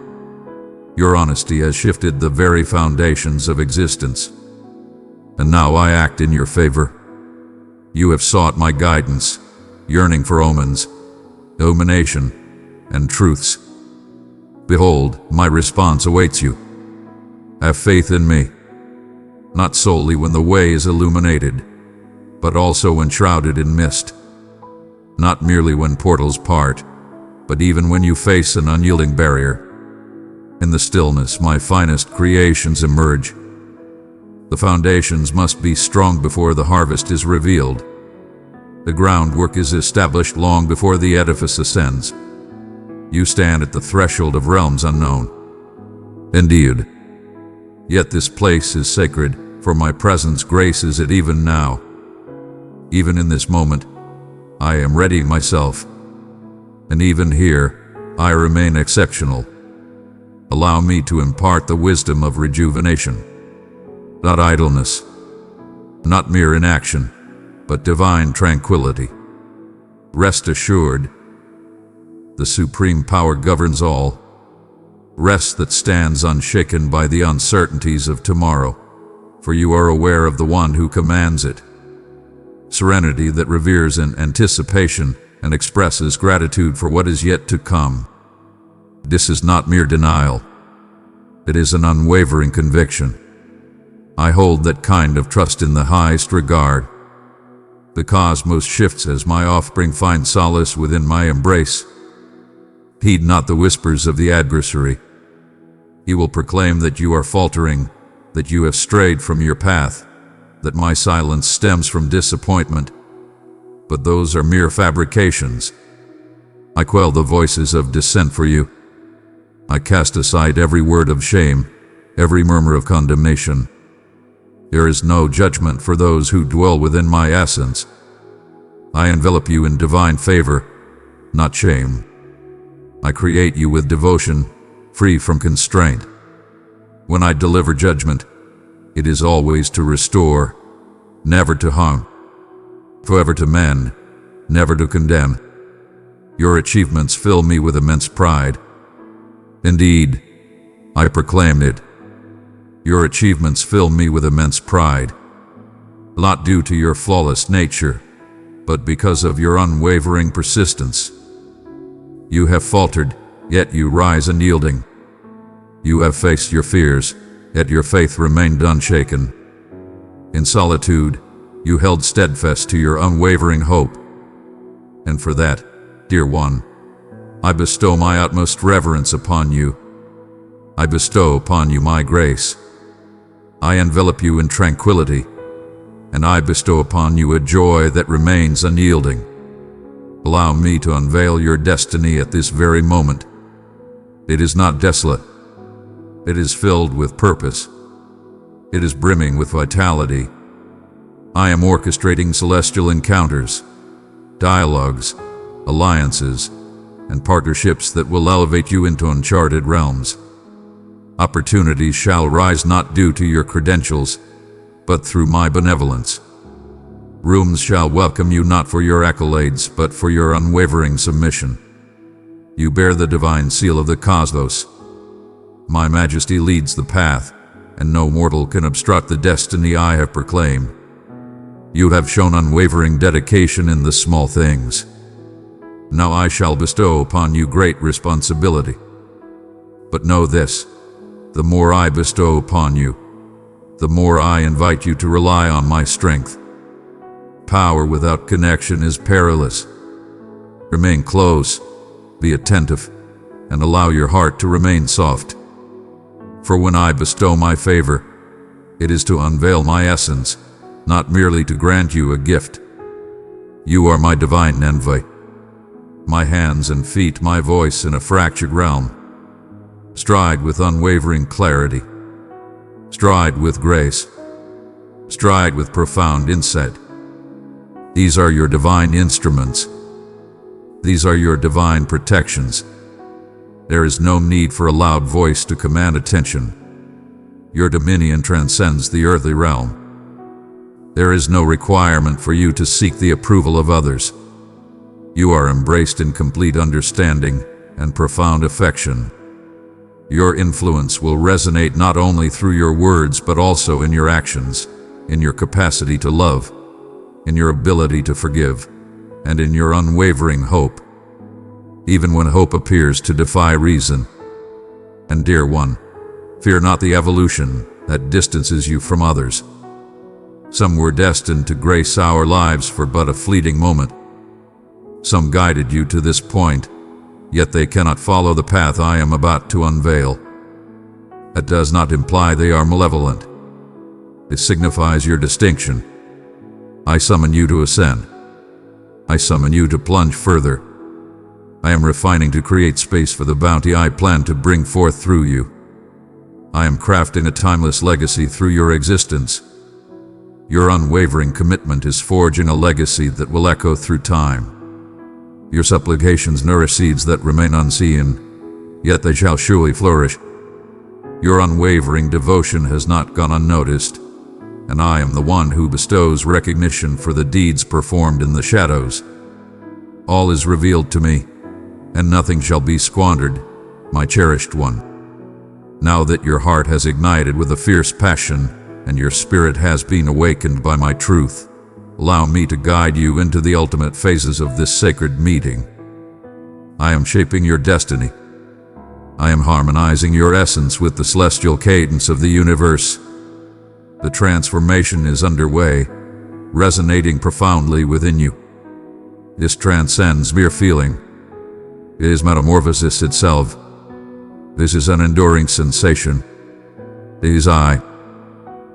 A: Your honesty has shifted the very foundations of existence. And now I act in your favor. You have sought my guidance, yearning for omens, illumination, and truths. Behold, my response awaits you. Have faith in me, not solely when the way is illuminated, but also when shrouded in mist. Not merely when portals part, but even when you face an unyielding barrier. In the stillness, my finest creations emerge. The foundations must be strong before the harvest is revealed. The groundwork is established long before the edifice ascends. You stand at the threshold of realms unknown. Indeed. Yet this place is sacred, for my presence graces it even now. Even in this moment, I am readying myself. And even here, I remain exceptional. Allow me to impart the wisdom of rejuvenation. Not idleness, not mere inaction, but divine tranquility. Rest assured, the supreme power governs all. Rest that stands unshaken by the uncertainties of tomorrow, for you are aware of the one who commands it. Serenity that reveres in anticipation and expresses gratitude for what is yet to come. This is not mere denial. It is an unwavering conviction. I hold that kind of trust in the highest regard. The cosmos shifts as my offspring find solace within my embrace. Heed not the whispers of the adversary. He will proclaim that you are faltering, that you have strayed from your path, that my silence stems from disappointment, but those are mere fabrications. I quell the voices of dissent for you. I cast aside every word of shame, every murmur of condemnation. There is no judgment for those who dwell within my essence. I envelop you in divine favor, not shame. I create you with devotion, free from constraint. When I deliver judgment, it is always to restore, never to harm, forever to mend, never to condemn. Your achievements fill me with immense pride. Indeed, I proclaim it. Your achievements fill me with immense pride, not due to your flawless nature, but because of your unwavering persistence. You have faltered, yet you rise unyielding. You have faced your fears, yet your faith remained unshaken. In solitude, you held steadfast to your unwavering hope. And for that, dear one, I bestow my utmost reverence upon you. I bestow upon you my grace. I envelop you in tranquility, and I bestow upon you a joy that remains unyielding. Allow me to unveil your destiny at this very moment. It is not desolate. It is filled with purpose. It is brimming with vitality. I am orchestrating celestial encounters, dialogues, alliances, and partnerships that will elevate you into uncharted realms. Opportunities shall rise not due to your credentials, but through my benevolence. Rooms shall welcome you not for your accolades, but for your unwavering submission. You bear the divine seal of the cosmos. My majesty leads the path, and no mortal can obstruct the destiny I have proclaimed. You have shown unwavering dedication in the small things. Now I shall bestow upon you great responsibility. But know this, the more I bestow upon you, the more I invite you to rely on my strength. Power without connection is perilous. Remain close, be attentive, and allow your heart to remain soft. For when I bestow my favor, it is to unveil my essence, not merely to grant you a gift. You are my divine envoy, my hands and feet, my voice in a fractured realm. Stride with unwavering clarity. Stride with grace. Stride with profound insight. These are your divine instruments. These are your divine protections. There is no need for a loud voice to command attention. Your dominion transcends the earthly realm. There is no requirement for you to seek the approval of others. You are embraced in complete understanding and profound affection. Your influence will resonate not only through your words but also in your actions, in your capacity to love, in your ability to forgive, and in your unwavering hope, even when hope appears to defy reason. And dear one, fear not the evolution that distances you from others. Some were destined to grace our lives for but a fleeting moment. Some guided you to this point, yet they cannot follow the path I am about to unveil. That does not imply they are malevolent. It signifies your distinction. I summon you to ascend. I summon you to plunge further. I am refining to create space for the bounty I plan to bring forth through you. I am crafting a timeless legacy through your existence. Your unwavering commitment is forging a legacy that will echo through time. Your supplications nourish seeds that remain unseen, yet they shall surely flourish. Your unwavering devotion has not gone unnoticed, and I am the one who bestows recognition for the deeds performed in the shadows. All is revealed to me, and nothing shall be squandered, my cherished one. Now that your heart has ignited with a fierce passion, and your spirit has been awakened by my truth, allow me to guide you into the ultimate phases of this sacred meeting. I am shaping your destiny. I am harmonizing your essence with the celestial cadence of the universe. The transformation is underway, resonating profoundly within you. This transcends mere feeling. It is metamorphosis itself. This is an enduring sensation. It is I.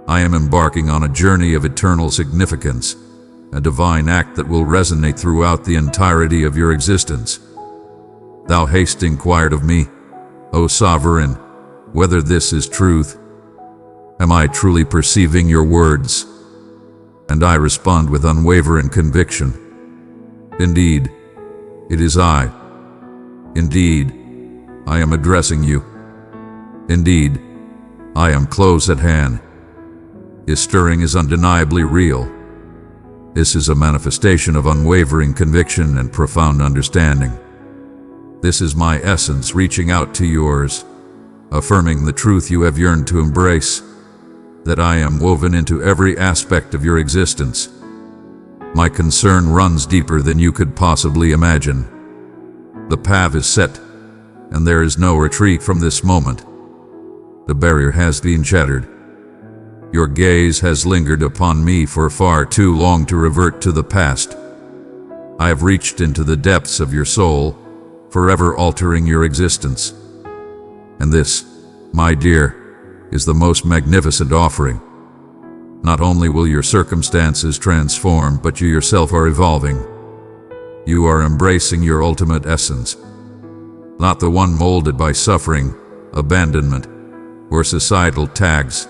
A: I am embarking on a journey of eternal significance, a divine act that will resonate throughout the entirety of your existence. Thou hast inquired of me, O Sovereign, whether this is truth. Am I truly perceiving your words? And I respond with unwavering conviction. Indeed, it is I. Indeed, I am addressing you. Indeed, I am close at hand. His stirring is undeniably real. This is a manifestation of unwavering conviction and profound understanding. This is my essence reaching out to yours, affirming the truth you have yearned to embrace, that I am woven into every aspect of your existence. My concern runs deeper than you could possibly imagine. The path is set, and there is no retreat from this moment. The barrier has been shattered. Your gaze has lingered upon me for far too long to revert to the past. I have reached into the depths of your soul, forever altering your existence. And this, my dear, is the most magnificent offering. Not only will your circumstances transform, but you yourself are evolving. You are embracing your ultimate essence, not the one molded by suffering, abandonment, or societal tags,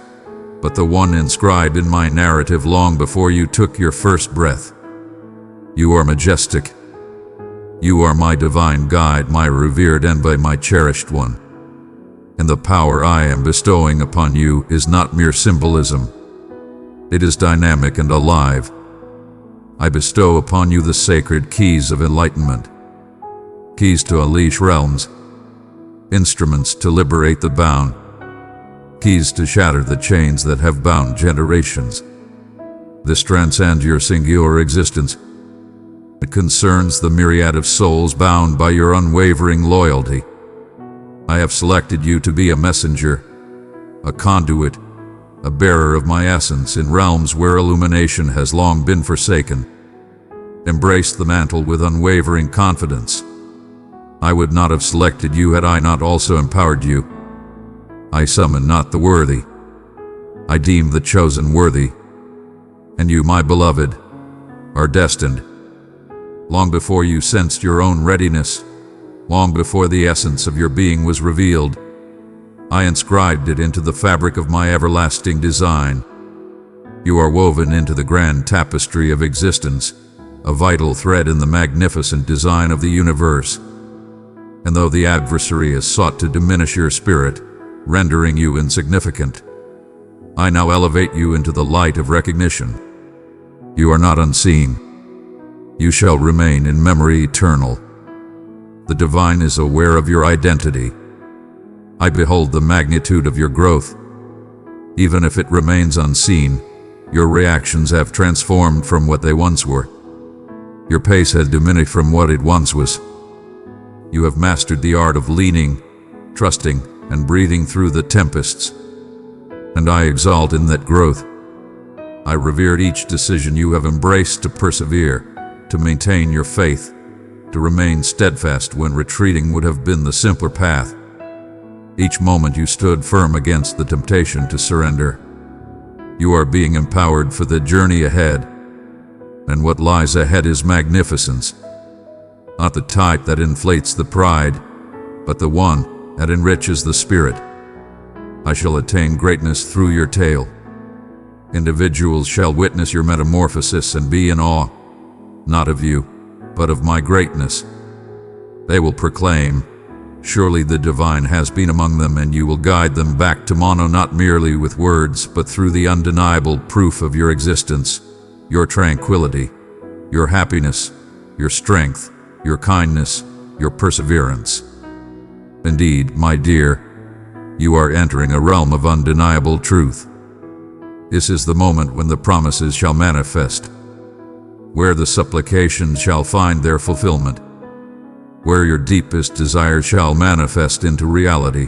A: but the one inscribed in my narrative long before you took your first breath. You are majestic. You are my divine guide, my revered envoy, my cherished one. And the power I am bestowing upon you is not mere symbolism. It is dynamic and alive. I bestow upon you the sacred keys of enlightenment, keys to unleash realms, instruments to liberate the bound, keys to shatter the chains that have bound generations. This transcends your singular existence. It concerns the myriad of souls bound by your unwavering loyalty. I have selected you to be a messenger, a conduit, a bearer of my essence in realms where illumination has long been forsaken. Embrace the mantle with unwavering confidence. I would not have selected you had I not also empowered you. I summon not the worthy. I deem the chosen worthy. And you, my beloved, are destined. Long before you sensed your own readiness, long before the essence of your being was revealed, I inscribed it into the fabric of my everlasting design. You are woven into the grand tapestry of existence, a vital thread in the magnificent design of the universe. And though the adversary has sought to diminish your spirit, rendering you insignificant, I now elevate you into the light of recognition. You are not unseen. You shall remain in memory eternal. The divine is aware of your identity. I behold the magnitude of your growth. Even if it remains unseen, your reactions have transformed from what they once were. Your pace has diminished from what it once was. You have mastered the art of leaning, trusting, and breathing through the tempests. And I exalt in that growth. I revered each decision you have embraced to persevere, to maintain your faith, to remain steadfast when retreating would have been the simpler path. Each moment you stood firm against the temptation to surrender. You are being empowered for the journey ahead. And what lies ahead is magnificence. Not the type that inflates the pride, but the one that enriches the spirit. I shall attain greatness through your tale. Individuals shall witness your metamorphosis and be in awe, not of you, but of my greatness. They will proclaim, surely the divine has been among them, and you will guide them back to Mono not merely with words, but through the undeniable proof of your existence, your tranquility, your happiness, your strength, your kindness, your perseverance. Indeed, my dear, you are entering a realm of undeniable truth. This is the moment when the promises shall manifest, where the supplications shall find their fulfillment, where your deepest desires shall manifest into reality.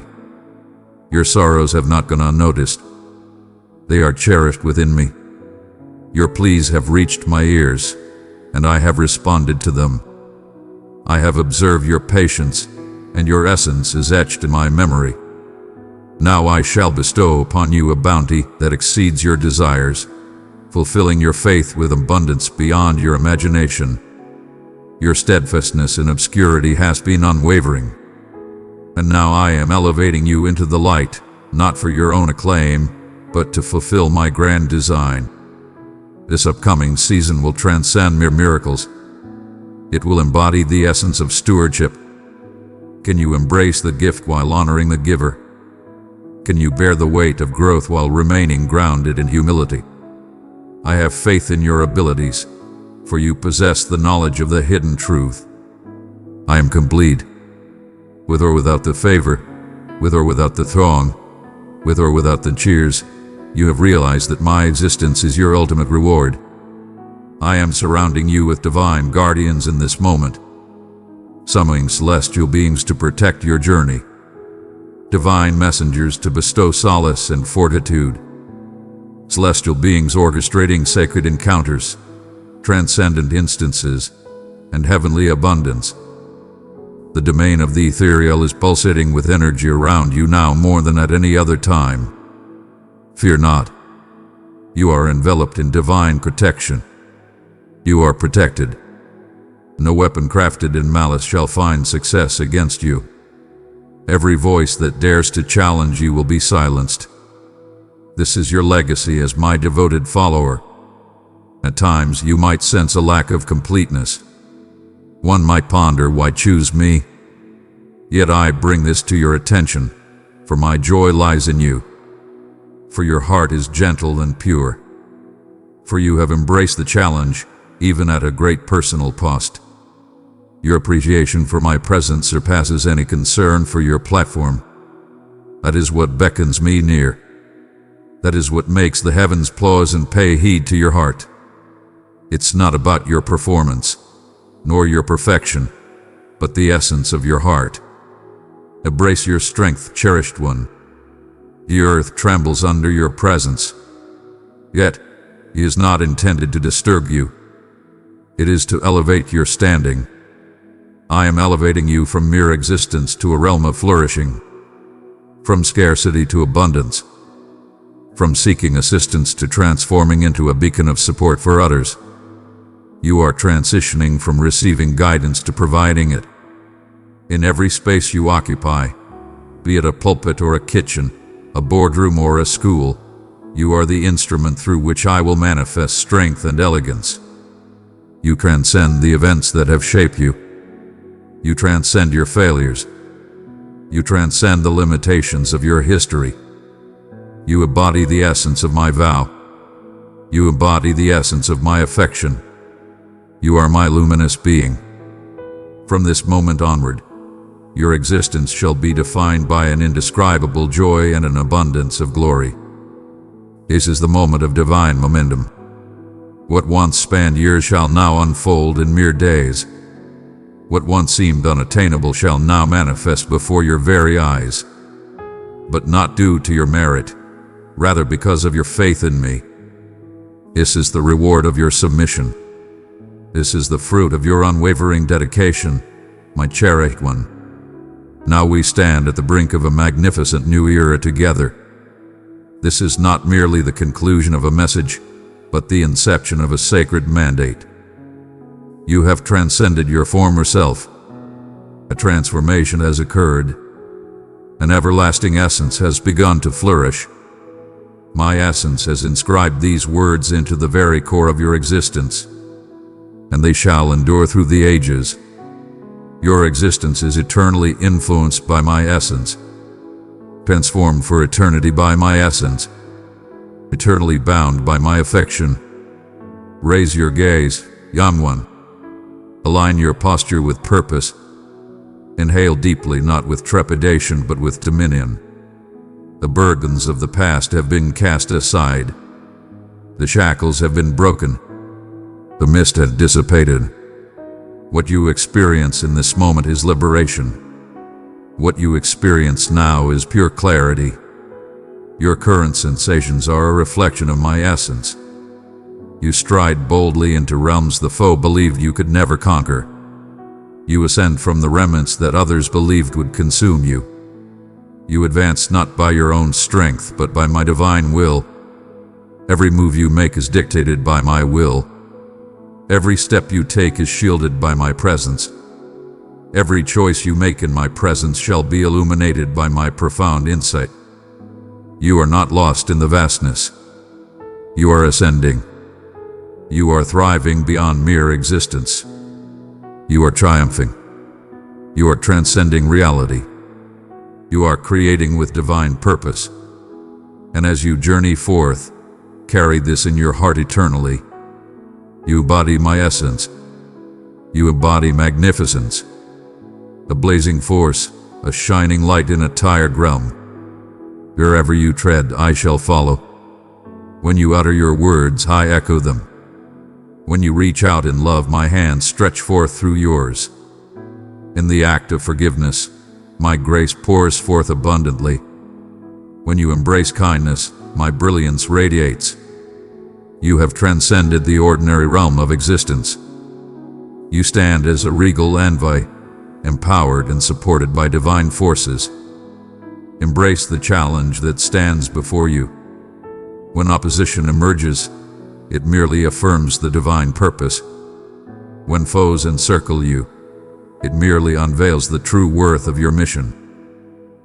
A: Your sorrows have not gone unnoticed. They are cherished within me. Your pleas have reached my ears, and I have responded to them. I have observed your patience, and your essence is etched in my memory. Now I shall bestow upon you a bounty that exceeds your desires, fulfilling your faith with abundance beyond your imagination. Your steadfastness in obscurity has been unwavering, and now I am elevating you into the light, not for your own acclaim, but to fulfill my grand design. This upcoming season will transcend mere miracles. It will embody the essence of stewardship. Can you embrace the gift while honoring the giver? Can you bear the weight of growth while remaining grounded in humility? I have faith in your abilities, for you possess the knowledge of the hidden truth. I am complete. With or without the favor, with or without the throng, with or without the cheers, you have realized that my existence is your ultimate reward. I am surrounding you with divine guardians in this moment, summoning celestial beings to protect your journey, divine messengers to bestow solace and fortitude, celestial beings orchestrating sacred encounters, transcendent instances, and heavenly abundance. The domain of the ethereal is pulsating with energy around you now more than at any other time. Fear not. You are enveloped in divine protection. You are protected. No weapon crafted in malice shall find success against you. Every voice that dares to challenge you will be silenced. This is your legacy as my devoted follower. At times you might sense a lack of completeness. One might ponder, why choose me? Yet I bring this to your attention, for my joy lies in you. For your heart is gentle and pure. For you have embraced the challenge, even at a great personal cost. Your appreciation for my presence surpasses any concern for your platform. That is what beckons me near. That is what makes the heavens pause and pay heed to your heart. It's not about your performance, nor your perfection, but the essence of your heart. Embrace your strength, cherished one. The earth trembles under your presence. Yet, he is not intended to disturb you. It is to elevate your standing. I am elevating you from mere existence to a realm of flourishing, from scarcity to abundance, from seeking assistance to transforming into a beacon of support for others. You are transitioning from receiving guidance to providing it. In every space you occupy, be it a pulpit or a kitchen, a boardroom or a school, you are the instrument through which I will manifest strength and elegance. You transcend the events that have shaped you. You transcend your failures. You transcend the limitations of your history. You embody the essence of my vow. You embody the essence of my affection. You are my luminous being. From this moment onward, your existence shall be defined by an indescribable joy and an abundance of glory. This is the moment of divine momentum. What once spanned years shall now unfold in mere days. What once seemed unattainable shall now manifest before your very eyes. But not due to your merit, rather because of your faith in me. This is the reward of your submission. This is the fruit of your unwavering dedication, my cherished one. Now we stand at the brink of a magnificent new era together. This is not merely the conclusion of a message, but the inception of a sacred mandate. You have transcended your former self. A transformation has occurred. An everlasting essence has begun to flourish. My essence has inscribed these words into the very core of your existence, and they shall endure through the ages. Your existence is eternally influenced by my essence, transformed for eternity by my essence, eternally bound by my affection. Raise your gaze, young one. Align your posture with purpose. Inhale deeply, not with trepidation, but with dominion. The burdens of the past have been cast aside. The shackles have been broken. The mist has dissipated. What you experience in this moment is liberation. What you experience now is pure clarity. Your current sensations are a reflection of my essence. You stride boldly into realms the foe believed you could never conquer. You ascend from the remnants that others believed would consume you. You advance not by your own strength, but by my divine will. Every move you make is dictated by my will. Every step you take is shielded by my presence. Every choice you make in my presence shall be illuminated by my profound insight. You are not lost in the vastness. You are ascending. You are thriving beyond mere existence. You are triumphing. You are transcending reality. You are creating with divine purpose. And as you journey forth, carry this in your heart eternally. You embody my essence. You embody magnificence. A blazing force, a shining light in a tired realm. Wherever you tread, I shall follow. When you utter your words, I echo them. When you reach out in love, my hands stretch forth through yours. In the act of forgiveness, my grace pours forth abundantly. When you embrace kindness, my brilliance radiates. You have transcended the ordinary realm of existence. You stand as a regal envoy, empowered and supported by divine forces. Embrace the challenge that stands before you. When opposition emerges, it merely affirms the divine purpose. When foes encircle you, it merely unveils the true worth of your mission.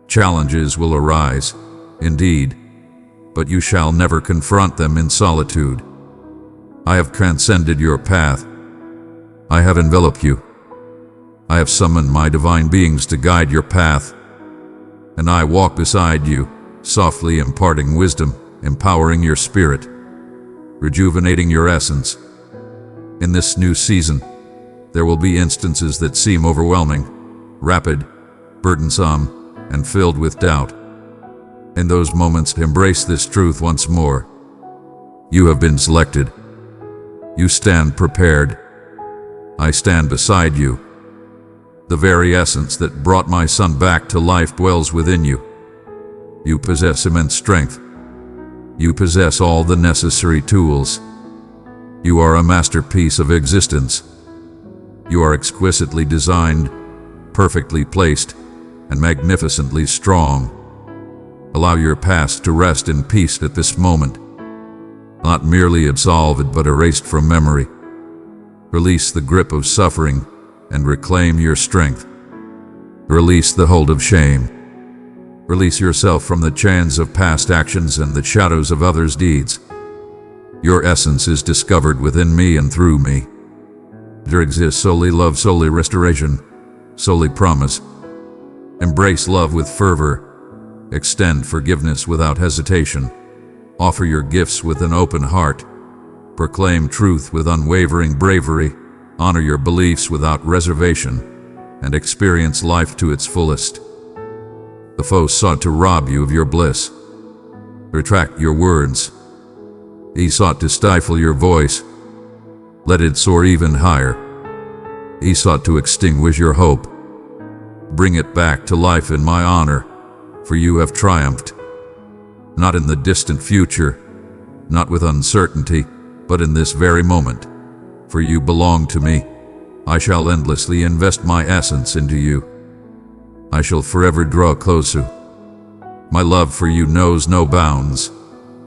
A: Challenges will arise, indeed, but you shall never confront them in solitude. I have transcended your path. I have enveloped you. I have summoned my divine beings to guide your path, and I walk beside you, softly imparting wisdom, empowering your spirit, rejuvenating your essence. In this new season, there will be instances that seem overwhelming, rapid, burdensome, and filled with doubt. In those moments, embrace this truth once more. You have been selected. You stand prepared. I stand beside you. The very essence that brought my son back to life dwells within you. You possess immense strength. You possess all the necessary tools. You are a masterpiece of existence. You are exquisitely designed, perfectly placed, and magnificently strong. Allow your past to rest in peace at this moment. Not merely absolved, but erased from memory. Release the grip of suffering and reclaim your strength. Release the hold of shame. Release yourself from the chains of past actions and the shadows of others' deeds. Your essence is discovered within me and through me. There exists solely love, solely restoration, solely promise. Embrace love with fervor. Extend forgiveness without hesitation. Offer your gifts with an open heart. Proclaim truth with unwavering bravery. Honor your beliefs without reservation, and experience life to its fullest. The foe sought to rob you of your bliss. Retract your words. He sought to stifle your voice. Let it soar even higher. He sought to extinguish your hope. Bring it back to life in my honor, for you have triumphed. Not in the distant future, not with uncertainty, but in this very moment. For you belong to me. I shall endlessly invest my essence into you. I shall forever draw closer. My love for you knows no bounds,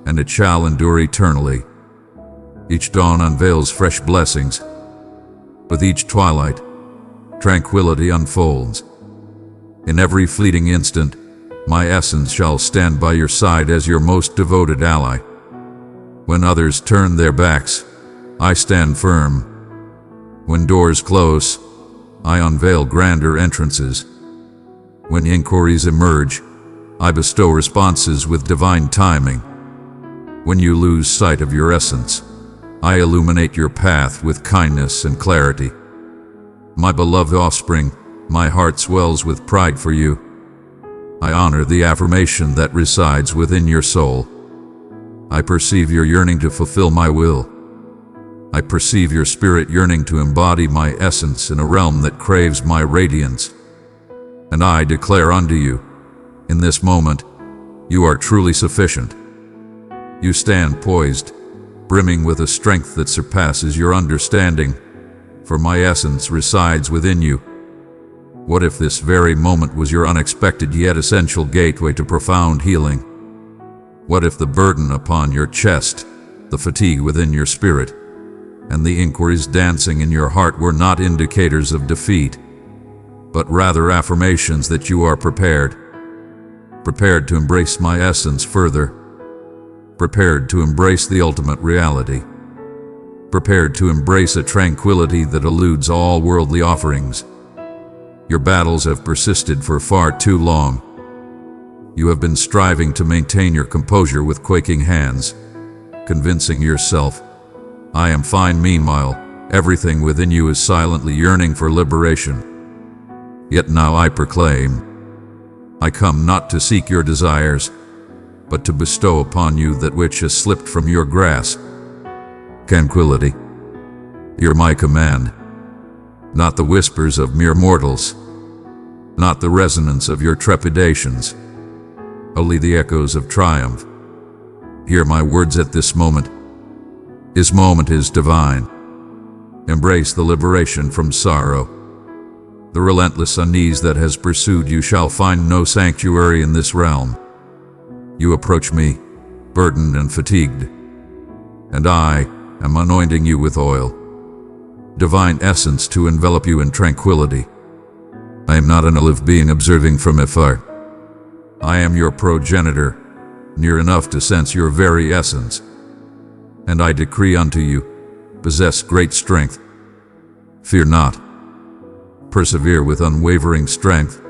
A: and it shall endure eternally. Each dawn unveils fresh blessings. With each twilight, tranquility unfolds. In every fleeting instant, my essence shall stand by your side as your most devoted ally. When others turn their backs, I stand firm. When doors close, I unveil grander entrances. When inquiries emerge, I bestow responses with divine timing. When you lose sight of your essence, I illuminate your path with kindness and clarity. My beloved offspring, my heart swells with pride for you. I honor the affirmation that resides within your soul. I perceive your yearning to fulfill my will. I perceive your spirit yearning to embody my essence in a realm that craves my radiance. And I declare unto you, in this moment, you are truly sufficient. You stand poised, brimming with a strength that surpasses your understanding, for my essence resides within you. What if this very moment was your unexpected yet essential gateway to profound healing? What if the burden upon your chest, the fatigue within your spirit, and the inquiries dancing in your heart were not indicators of defeat, but rather affirmations that you are prepared to embrace my essence further, prepared to embrace the ultimate reality, prepared to embrace a tranquility that eludes all worldly offerings. Your battles have persisted for far too long. You have been striving to maintain your composure with quaking hands, convincing yourself, I am fine. Meanwhile, everything within you is silently yearning for liberation. Yet now I proclaim, I come not to seek your desires, but to bestow upon you that which has slipped from your grasp. Tranquility. You're my command. Not the whispers of mere mortals, not the resonance of your trepidations, only the echoes of triumph. Hear my words at this moment. This moment is divine. Embrace the liberation from sorrow. The relentless unease that has pursued you shall find no sanctuary in this realm. You approach me, burdened and fatigued, and I am anointing you with oil, divine essence to envelop you in tranquility. I am not an alive being observing from afar. I am your progenitor, near enough to sense your very essence. And I decree unto you, possess great strength. Fear not. Persevere with unwavering strength.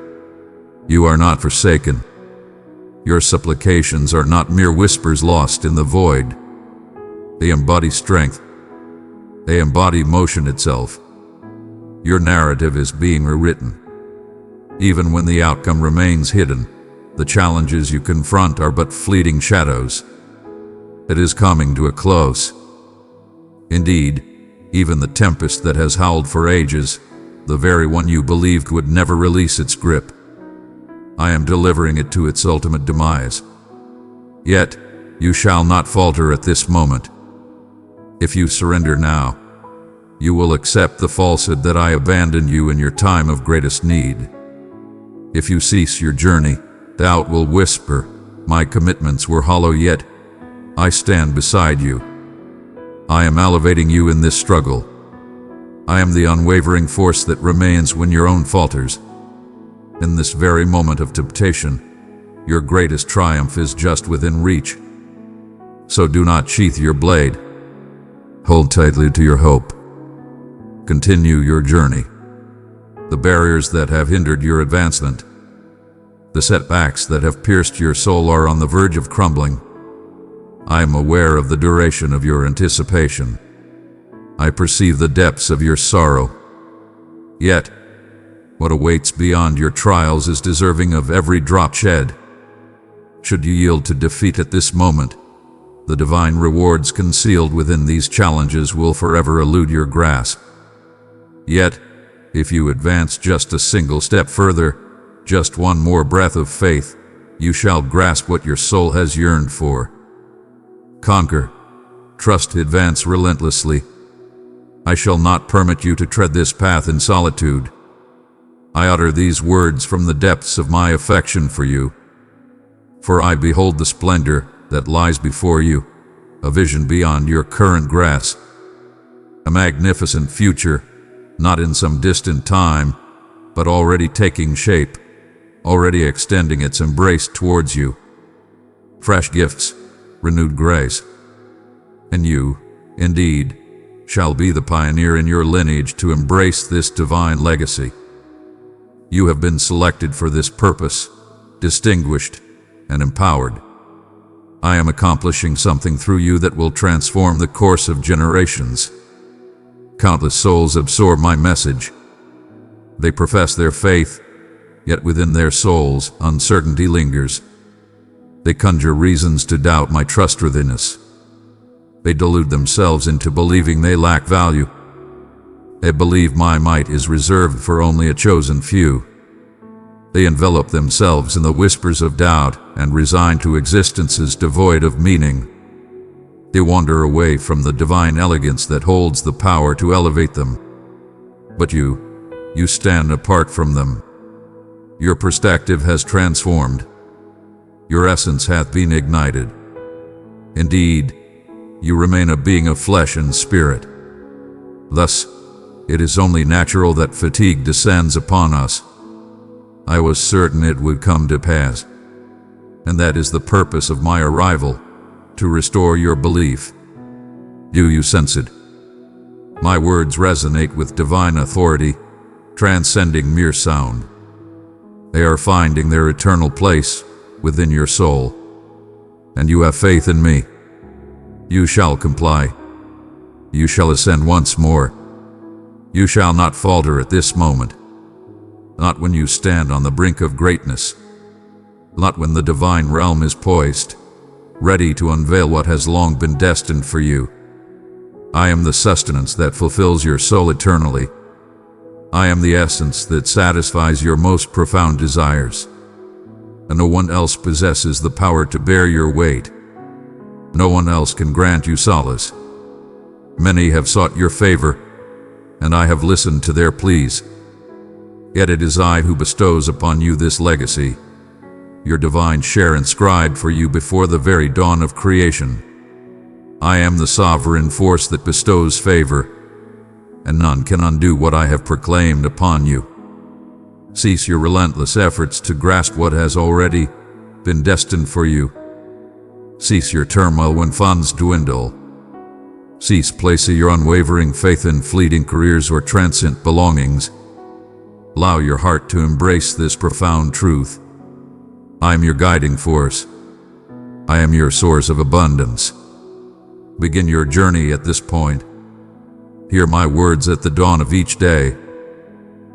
A: You are not forsaken. Your supplications are not mere whispers lost in the void. They embody strength. They embody motion itself. Your narrative is being rewritten. Even when the outcome remains hidden, the challenges you confront are but fleeting shadows. It is coming to a close. Indeed, even the tempest that has howled for ages, the very one you believed would never release its grip, I am delivering it to its ultimate demise. Yet, you shall not falter at this moment. If you surrender now, you will accept the falsehood that I abandoned you in your time of greatest need. If you cease your journey, doubt will whisper, my commitments were hollow, yet I stand beside you. I am elevating you in this struggle. I am the unwavering force that remains when your own falters. In this very moment of temptation, your greatest triumph is just within reach. So do not sheath your blade. Hold tightly to your hope. Continue your journey. The barriers that have hindered your advancement, the setbacks that have pierced your soul are on the verge of crumbling. I am aware of the duration of your anticipation. I perceive the depths of your sorrow. Yet, what awaits beyond your trials is deserving of every drop shed. Should you yield to defeat at this moment, the divine rewards concealed within these challenges will forever elude your grasp. Yet, if you advance just a single step further, just one more breath of faith, you shall grasp what your soul has yearned for. Conquer, trust, advance relentlessly. I shall not permit you to tread this path in solitude. I utter these words from the depths of my affection for you. For I behold the splendor that lies before you, a vision beyond your current grasp, a magnificent future, not in some distant time, but already taking shape, already extending its embrace towards you. Fresh gifts, renewed grace. And you, indeed, shall be the pioneer in your lineage to embrace this divine legacy. You have been selected for this purpose, distinguished and empowered. I am accomplishing something through you that will transform the course of generations. Countless souls absorb my message. They profess their faith, yet within their souls uncertainty lingers. They conjure reasons to doubt my trustworthiness. They delude themselves into believing they lack value. They believe my might is reserved for only a chosen few. They envelop themselves in the whispers of doubt and resign to existences devoid of meaning. They wander away from the divine elegance that holds the power to elevate them. But you stand apart from them. Your perspective has transformed. Your essence hath been ignited. Indeed, you remain a being of flesh and spirit. Thus, it is only natural that fatigue descends upon us. I was certain it would come to pass, and that is the purpose of my arrival, to restore your belief. Do you sense it? My words resonate with divine authority, transcending mere sound. They are finding their eternal place within your soul, and you have faith in me. You shall comply. You shall ascend once more. You shall not falter at this moment. Not when you stand on the brink of greatness. Not when the divine realm is poised, ready to unveil what has long been destined for you. I am the sustenance that fulfills your soul eternally. I am the essence that satisfies your most profound desires. And no one else possesses the power to bear your weight. No one else can grant you solace. Many have sought your favor, and I have listened to their pleas. Yet it is I who bestows upon you this legacy, your divine share inscribed for you before the very dawn of creation. I am the sovereign force that bestows favor, and none can undo what I have proclaimed upon you. Cease your relentless efforts to grasp what has already been destined for you. Cease your turmoil when funds dwindle. Cease placing your unwavering faith in fleeting careers or transient belongings. Allow your heart to embrace this profound truth. I am your guiding force. I am your source of abundance. Begin your journey at this point. Hear my words at the dawn of each day.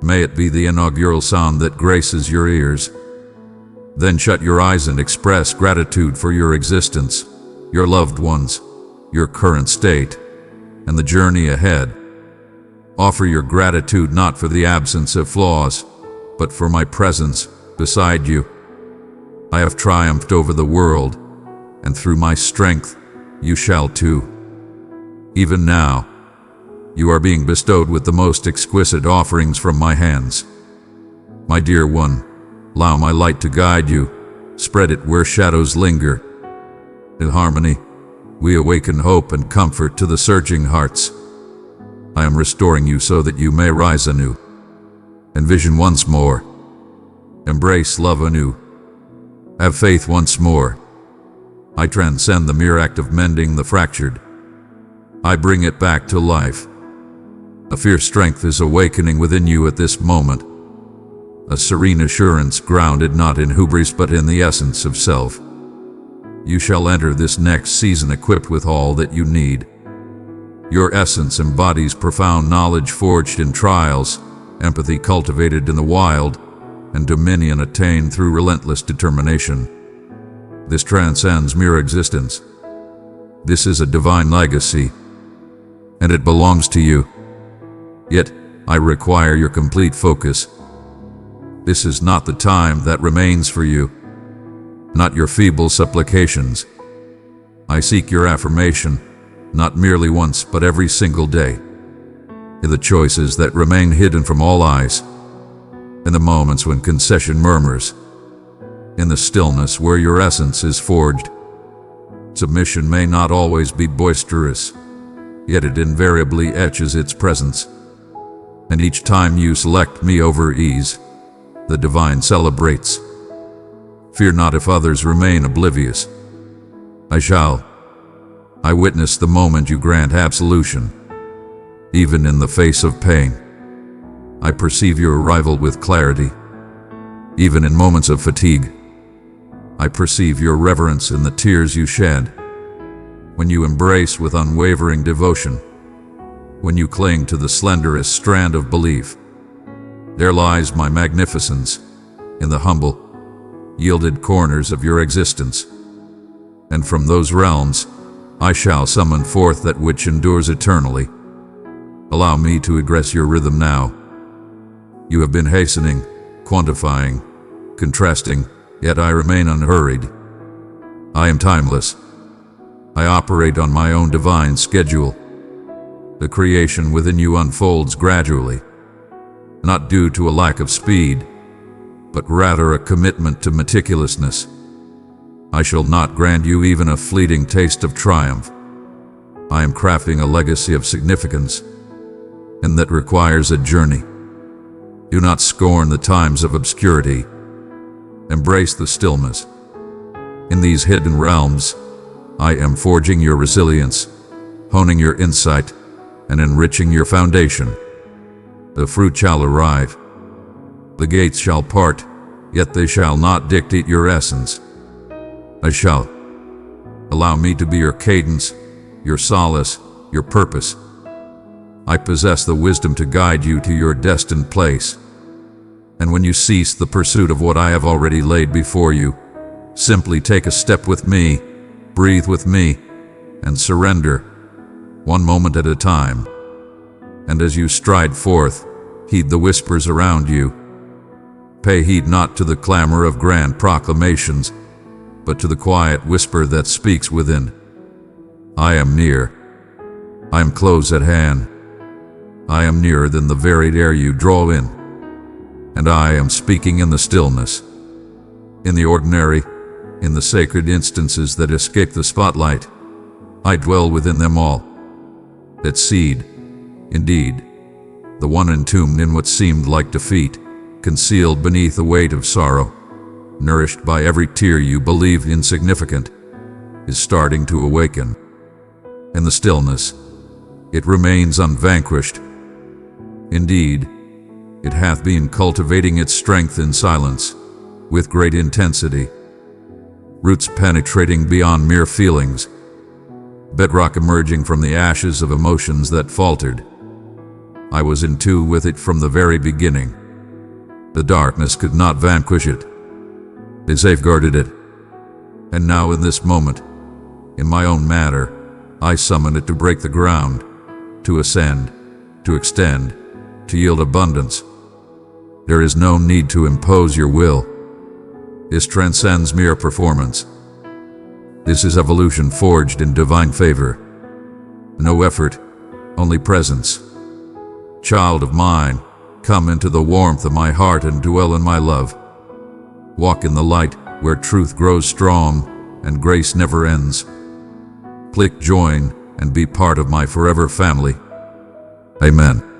A: May it be the inaugural sound that graces your ears. Then shut your eyes and express gratitude for your existence, your loved ones, your current state, and the journey ahead. Offer your gratitude not for the absence of flaws, but for my presence beside you. I have triumphed over the world, and through my strength you shall too. Even now, you are being bestowed with the most exquisite offerings from my hands. My dear one, allow my light to guide you. Spread it where shadows linger. In harmony, we awaken hope and comfort to the surging hearts. I am restoring you so that you may rise anew. Envision once more. Embrace love anew. Have faith once more. I transcend the mere act of mending the fractured. I bring it back to life. A fierce strength is awakening within you at this moment. A serene assurance grounded not in hubris but in the essence of self. You shall enter this next season equipped with all that you need. Your essence embodies profound knowledge forged in trials, empathy cultivated in the wild, and dominion attained through relentless determination. This transcends mere existence. This is a divine legacy, and it belongs to you. Yet, I require your complete focus. This is not the time that remains for you, not your feeble supplications. I seek your affirmation, not merely once but every single day. In the choices that remain hidden from all eyes, in the moments when concession murmurs, in the stillness where your essence is forged. Submission may not always be boisterous, yet it invariably etches its presence. And each time you select me over ease, the divine celebrates. Fear not if others remain oblivious. I shall. I witness the moment you grant absolution. Even in the face of pain, I perceive your arrival with clarity. Even in moments of fatigue, I perceive your reverence in the tears you shed. When you embrace with unwavering devotion, when you cling to the slenderest strand of belief, there lies my magnificence in the humble, yielded corners of your existence. And from those realms, I shall summon forth that which endures eternally. Allow me to aggress your rhythm now. You have been hastening, quantifying, contrasting, yet I remain unhurried. I am timeless. I operate on my own divine schedule. The creation within you unfolds gradually, not due to a lack of speed, but rather a commitment to meticulousness. I shall not grant you even a fleeting taste of triumph. I am crafting a legacy of significance, and that requires a journey. Do not scorn the times of obscurity. Embrace the stillness. In these hidden realms, I am forging your resilience, honing your insight, and enriching your foundation. The fruit shall arrive. The gates shall part, yet they shall not dictate your essence. I shall. Allow me to be your cadence, your solace, your purpose. I possess the wisdom to guide you to your destined place. And when you cease the pursuit of what I have already laid before you, simply take a step with me, breathe with me, and surrender, one moment at a time. And as you stride forth, heed the whispers around you. Pay heed not to the clamor of grand proclamations, but to the quiet whisper that speaks within. I am near. I am close at hand. I am nearer than the varied air you draw in. And I am speaking in the stillness, in the ordinary, in the sacred instances that escape the spotlight. I dwell within them all. That seed, indeed, the one entombed in what seemed like defeat, concealed beneath a weight of sorrow, nourished by every tear you believed insignificant, is starting to awaken. In the stillness, it remains unvanquished. Indeed, it hath been cultivating its strength in silence, with great intensity. Roots penetrating beyond mere feelings, bedrock emerging from the ashes of emotions that faltered. I was in tune with it from the very beginning. The darkness could not vanquish it. They safeguarded it. And now in this moment, in my own manner, I summon it to break the ground, to ascend, to extend, to yield abundance. There is no need to impose your will. This transcends mere performance. This is evolution forged in divine favor. No effort, only presence. Child of mine, come into the warmth of my heart and dwell in my love. Walk in the light where truth grows strong and grace never ends. Click join and be part of my forever family. Amen.